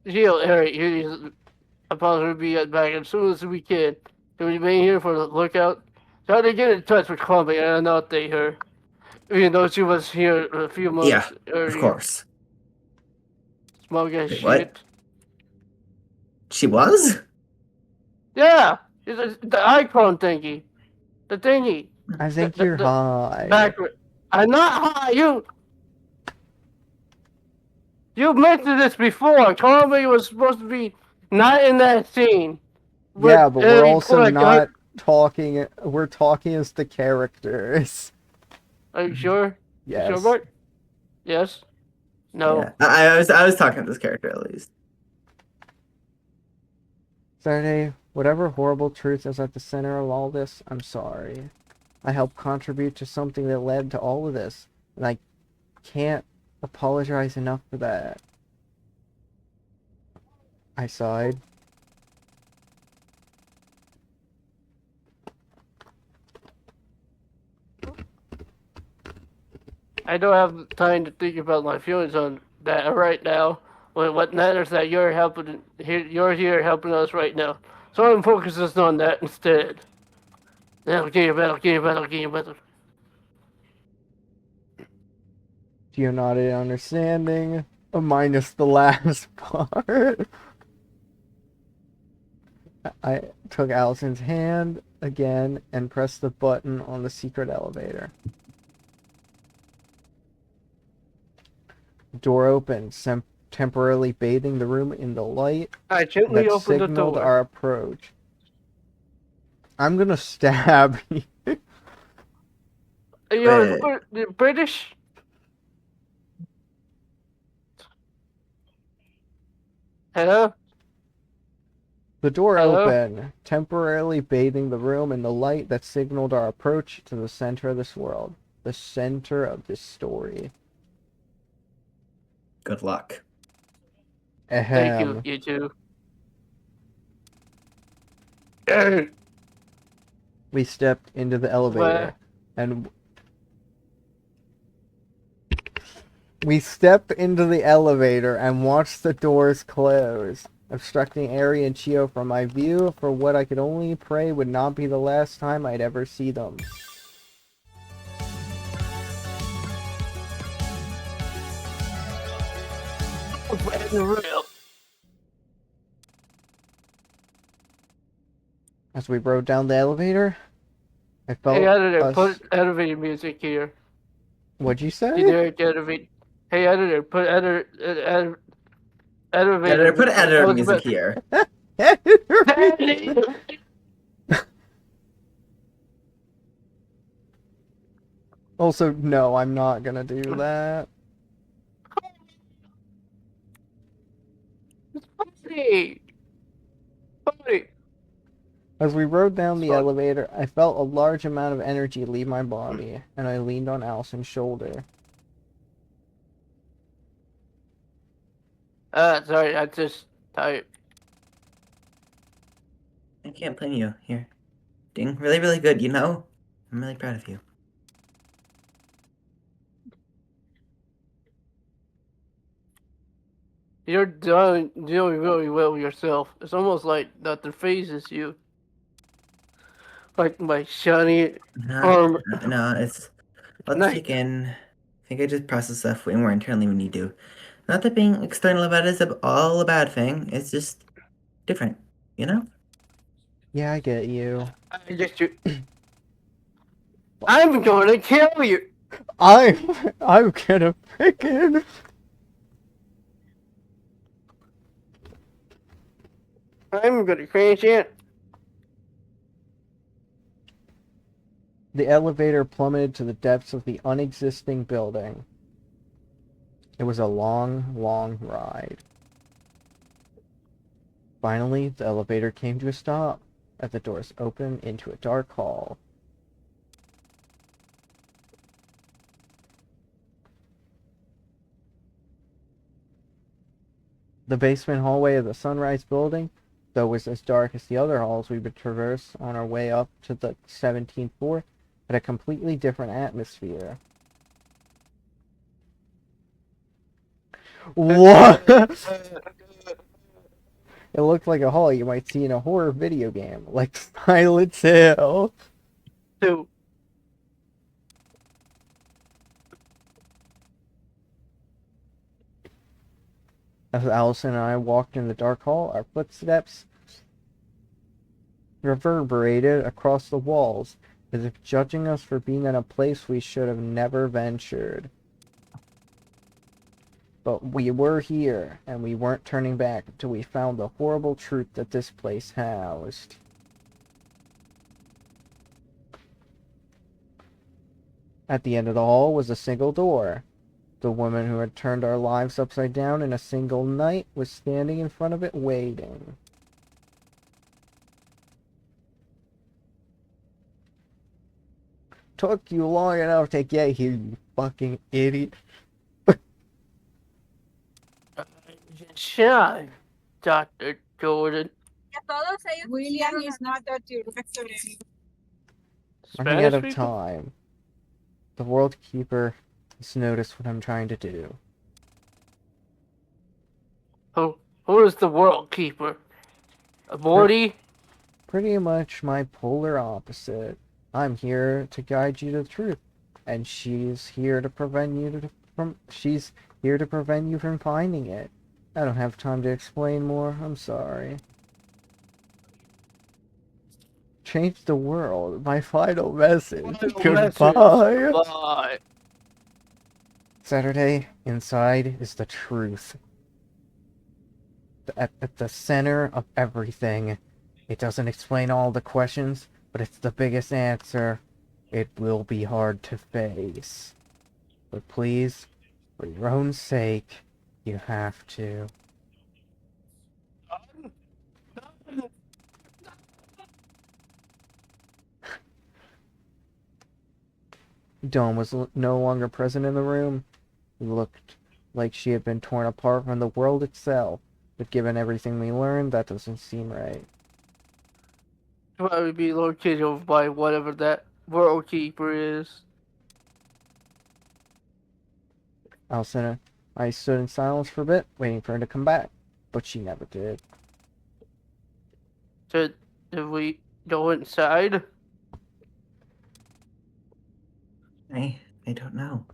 Harry, I'm probably be back as soon as we can. Can we remain here for the lookout? Try to get in touch with Columbia and update her. Even though she was here a few months earlier. Of course. Smug as shit. What? She was? Yeah! The icon thingy. The thingy. I think you're high. Backward. I'm not high, you mentioned this before. Columbia was supposed to be not in that scene. Yeah, but we're also not talking. We're talking as the characters. Are you sure? Yes. You sure, Bart? Yes. No. Yeah. I was talking to this character at least. Saturday, whatever horrible truth is at the center of all this, I'm sorry. I helped contribute to something that led to all of this, and I can't apologize enough for that. I sighed. I don't have time to think about my feelings on that right now. What matters is that you're here helping us right now. So I'm focusing on that instead. Metal Gear, Metal Gear, Metal Gear, Metal. You nodded understanding, minus the last part. I took Allison's hand again and pressed the button on the secret elevator. The door opened, temporarily bathing the room in the light I gently that opened the signaled door. our approach. I'm gonna stab you. You're British? Hello? The door Hello? opened, temporarily bathing the room in the light that signaled our approach to the center of this world. The center of this story. Good luck. Thank you, Ahem. you two. We stepped into the elevator, and watched the doors close, obstructing Ari and Chio from my view for what I could only pray would not be the last time I'd ever see them. As we rode down the elevator, I felt Hey, editor, us... put elevator music here. What'd you say? Generic elevator. Hey, editor, put elevator Editor, put music. editor music here. Also, no, I'm not gonna do that. Funny. Funny. As we rode down the Fuck. elevator, I felt a large amount of energy leave my body, and I leaned on Allison's shoulder. Sorry, I just tired. I can't blame you. You're doing really, really good, you know? I'm really proud of you. You're doing really well yourself. It's almost like nothing phases you. Like my shiny arm. No, it's... Let's Night. take in... I think I just process stuff way more internally when you do. Not that being external about it is all a bad thing. It's just different, you know? Yeah, I get you. I'm gonna kill you. I'm gonna freaking... I'm gonna crash it. The elevator plummeted to the depths of the unexisting building. It was a long, long ride. Finally, the elevator came to a stop as the doors opened into a dark hall. The basement hallway of the Sunrise building, though it was as dark as the other halls we would traverse on our way up to the 17th floor, had a completely different atmosphere. What? It looked like a hall you might see in a horror video game, like Silent Hill. Two. As Allison and I walked in the dark hall, our footsteps reverberated across the walls, as if judging us for being in a place we should have never ventured. But we were here, and we weren't turning back until we found the horrible truth that this place housed. At the end of the hall was a single door. The woman who had turned our lives upside down in a single night was standing in front of it waiting. Took you long enough to get here, you fucking idiot. Shine, Dr. Jordan. William is not that your Running out Spanish of people? time. The World Keeper has noticed what I'm trying to do. Who is the World Keeper? A Morty? Pretty much my polar opposite. I'm here to guide you to the truth, and she's here to prevent you from finding it. I don't have time to explain more. I'm sorry. Change the world. My final message. Goodbye. Bye. Saturday, inside is the truth. At the center of everything. It doesn't explain all the questions, but it's the biggest answer. It will be hard to face. But please, for your own sake, you have to. Dawn was no longer present in the room. It looked like she had been torn apart from the world itself. But given everything we learned, that doesn't seem right. Probably be located over by whatever that world keeper is. I stood in silence for a bit, waiting for her to come back. But she never did. Did we go inside? I don't know.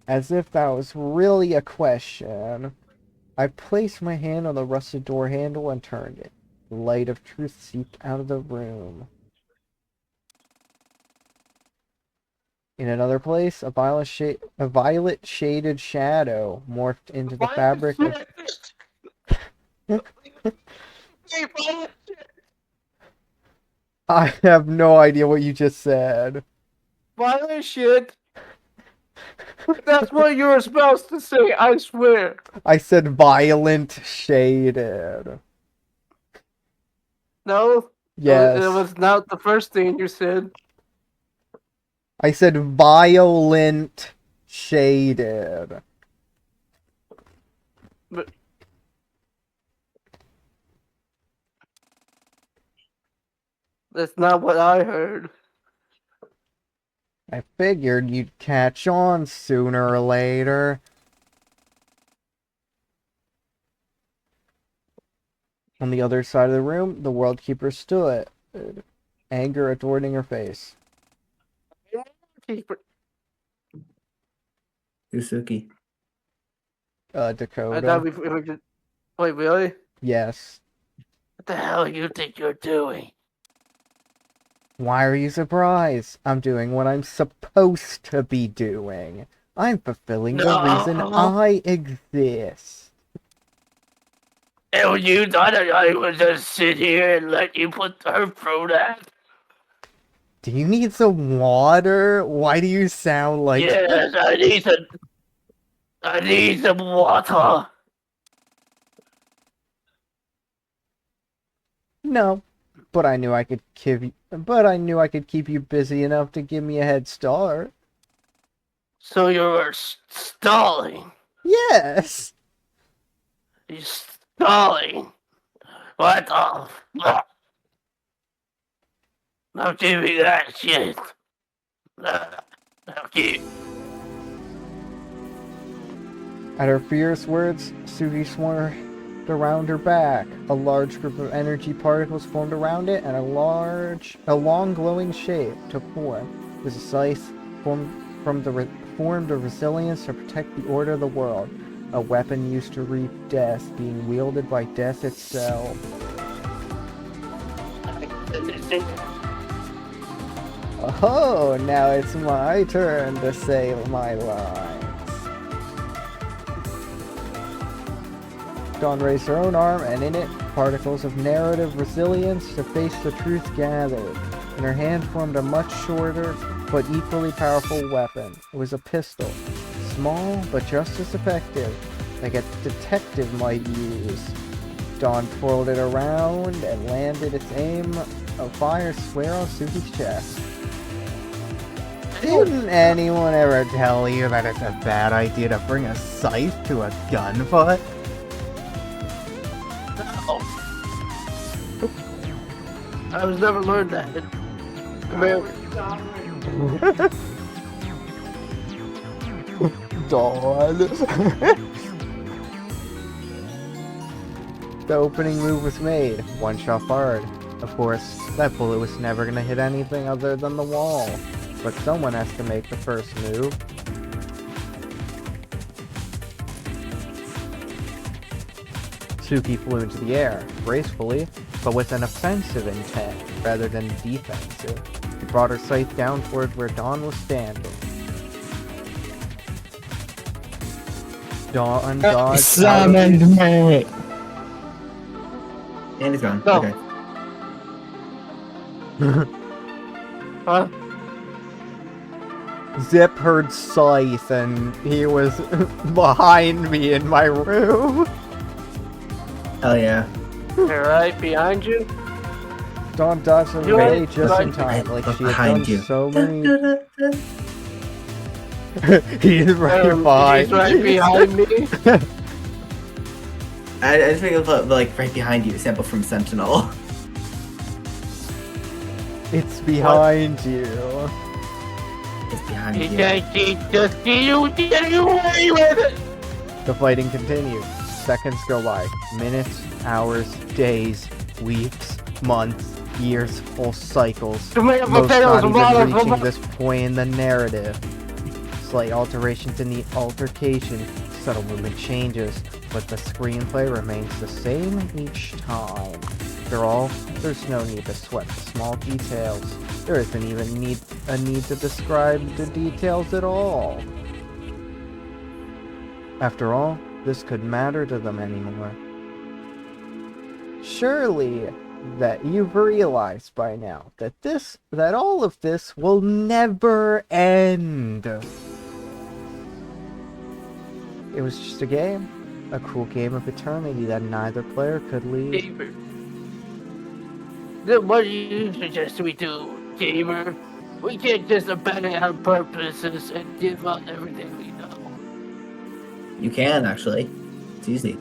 As if that was really a question. I placed my hand on the rusted door handle and turned it. The light of truth seeped out of the room. In another place, a violet-shaded shadow morphed into the fabric of... I have no idea what you just said. Violet shit. That's what you were supposed to say, I swear. I said violent shaded. No? Yes. It was not the first thing you said. I said violent shaded. But that's not what I heard. I figured you'd catch on sooner or later. On the other side of the room, the World Keeper stood, anger adorning her face. Usuki. Dakota. I thought we could... Wait, really? Yes. What the hell do you think you're doing? Why are you surprised? I'm doing what I'm supposed to be doing. I'm fulfilling the reason I exist. And you thought that I would just sit here and let you put her through that? Do you need some water? Why do you sound like... Yes, I need some water. No, but I knew I could keep you busy enough to give me a head start. So you were stalling. Yes. You're stalling. What the fuck? Now give me that shit. Okay. At her fierce words, Sugi swung around her back. A large group of energy particles formed around it, and a long glowing shape took form. It was a scythe formed of resilience to protect the order of the world. A weapon used to reap death, being wielded by death itself. Oh, now it's my turn to say my lines. Dawn raised her own arm, and in it, particles of narrative resilience to face the truth gathered. In her hand formed a much shorter, but equally powerful weapon. It was a pistol. Small, but just as effective, like a detective might use. Dawn twirled it around and landed its aim of fire square on Suki's chest. Didn't anyone ever tell you that it's a bad idea to bring a scythe to a gunfight? I was never learned that. Dawn. The opening move was made. One shot fired. Of course, that bullet was never gonna hit anything other than the wall. But someone has to make the first move. Suki flew into the air, gracefully, but with an offensive intent rather than defensive. She brought her sight down toward where Dawn was standing. Dawn dodged Summoned me! And he's gone. No. Okay. Huh? Zip heard Scythe and he was behind me in my room. Hell yeah. They're right behind you. Dawn dodged her You way ain't just in right time, like she had behind done you. so many. He's right He's behind. right behind me. I just think of like right behind you, sample from Sentinel. It's behind you. It's behind You you. can't just get away with it. The fighting continued. Seconds go by. Minutes, hours, days, weeks, months, years, full cycles. Tomato, Most potatoes, not even tomatoes, reaching this point in the narrative. Slight alterations in the altercation, subtle movement changes, but the screenplay remains the same each time. After all, there's no need to sweat the small details. There isn't even a need to describe the details at all. After all, this could matter to them anymore. Surely that you've realized by now that all of this will never end. It was just a game. A cruel game of eternity that neither player could leave. Gamer. Then what do you suggest we do, gamer? We can't just abandon our purposes and give up everything we know. You can, actually. It's easy.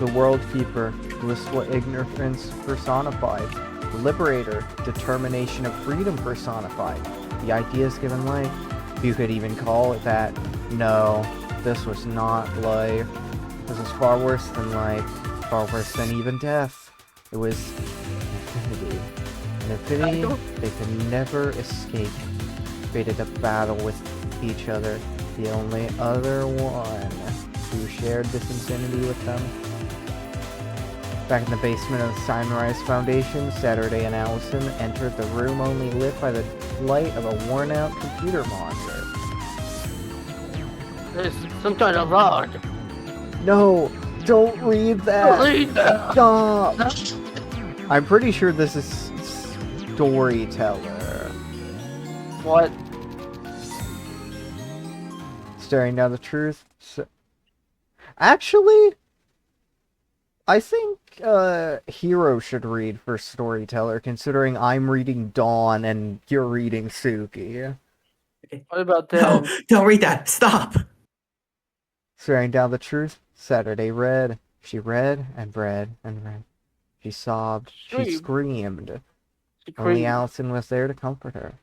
The World Keeper, blissful ignorance personified. The Liberator, determination of freedom personified. The ideas given life. You could even call it that. No, this was not life. This was far worse than life. Far worse than even death. It was infinity. An infinity they could never escape. Fated to battle with each other. The only other one who shared this infinity with them. Back in the basement of the Sunrise Foundation, Saturday and Allison entered the room only lit by the light of a worn-out computer monitor. There's some kind of log. No! Don't read that! Read that. Stop! I'm pretty sure this is Storyteller. What? Staring down the truth. Actually, I think Hero should read for Storyteller, considering I'm reading Dawn and you're reading Suki. What about No, them? don't read that. Stop. Staring down the truth, Saturday read. She read and read and read. She sobbed. She screamed. Only Allison was there to comfort her.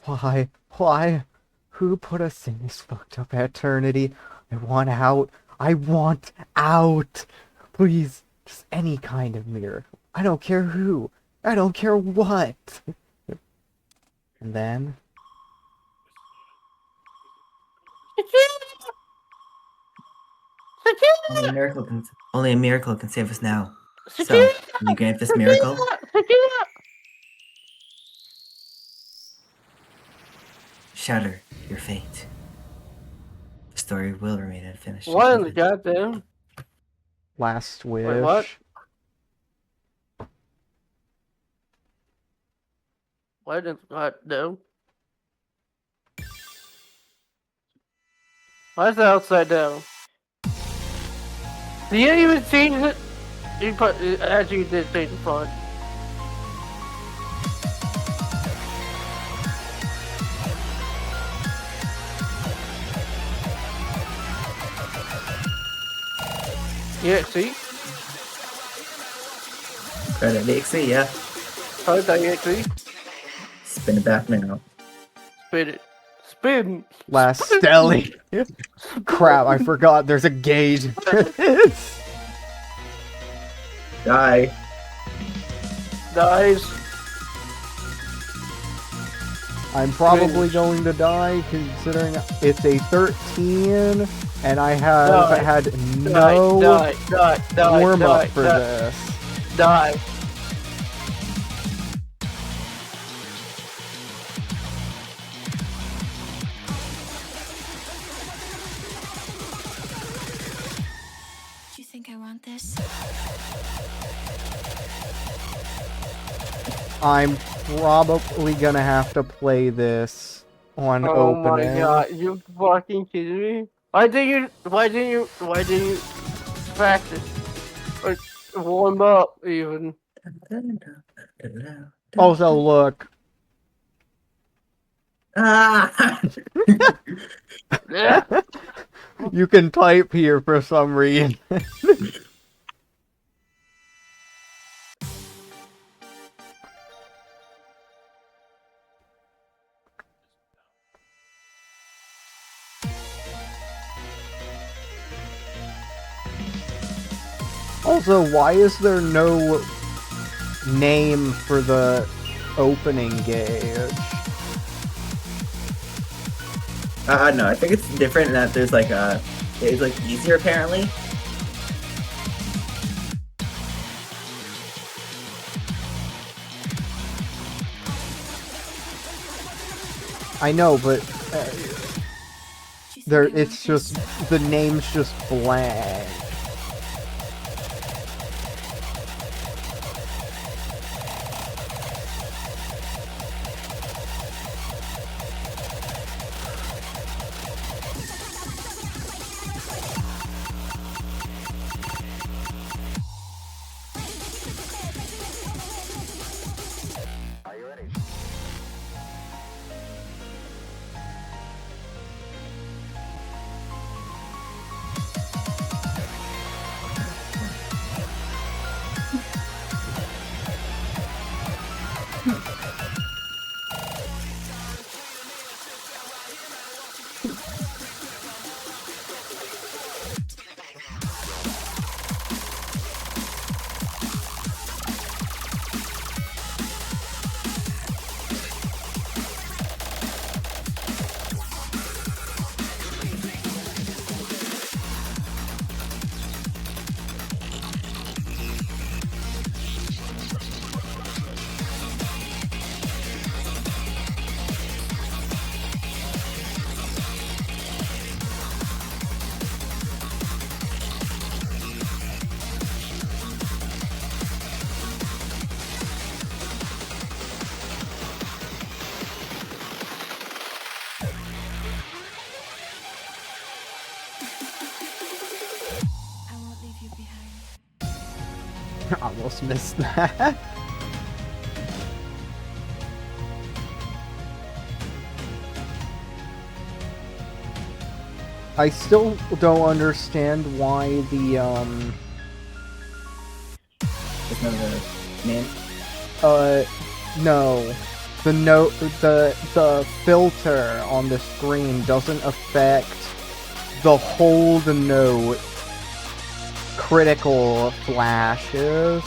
Why? Why? Who put us in this fucked up eternity? I want out. I want out. Please, just any kind of miracle. I don't care who. I don't care what. And then... Only a miracle can save us now. So, can you grant this miracle? Shatter your fate. The story will remain unfinished. What in the goddamn? Last wish. Wait, what? What in the goddamn? Why is that upside down? Did you even change it? You put, actually you did change the font. Yeah, see? Credit the XC, yeah. Probably that EXE. Spin it back now. Spit it. spin. Last Stelly. Crap, I forgot there's a gauge for this. Die. Nice. I'm probably going to die considering it's a 13 and I have Die. had no Die. warm Die. up for Die. this. Die. Do you think I want this? I'm probably gonna have to play this on Oh my opening. god, you fucking kidding me? Why didn't you practice? Or warm up even? Also, look, Ah! Yeah. you can type here for some reason. Also, why is there no name for the opening gauge? No, I think it's different in that there's like it's like easier apparently. I know, but Do you think there I want it's just this? the name's just blank. I won't leave you behind. Almost missed that. I still don't understand why the There's none of the name. no. The filter on the screen doesn't affect the hold note critical flashes.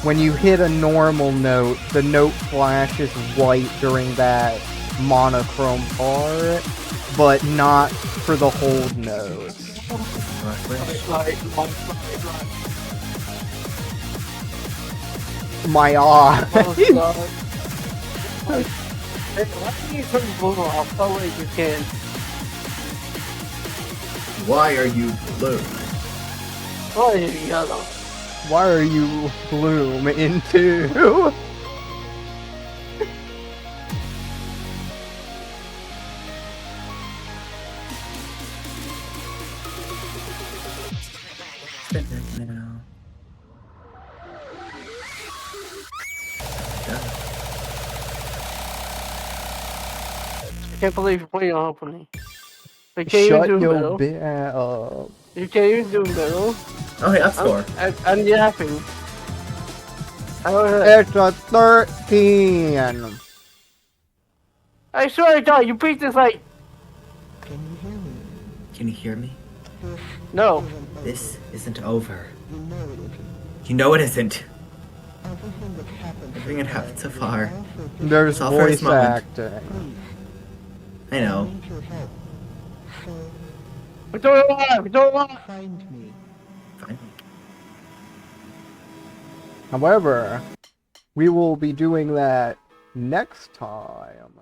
When you hit a normal note, the note flashes white during that monochrome part, but not for the hold notes. My eye. Oh god. Why do you turn blue off? Oh wait, you can. Why are you blue? Why are you yellow? Why are you bloom into? Now. I can't believe you're playing on opening. You can't Shut even do your middle. bit up. You can't even do middle. Oh, hey, up score. I'm yapping. It's a 13. I swear to God, you beat this like Can you hear me? no. This isn't over. You know it isn't. Everything had happened so far. There's It's all for this voice moment. acting. I know. We're doing alive. We're doing alive. Fine. However, we will be doing that next time.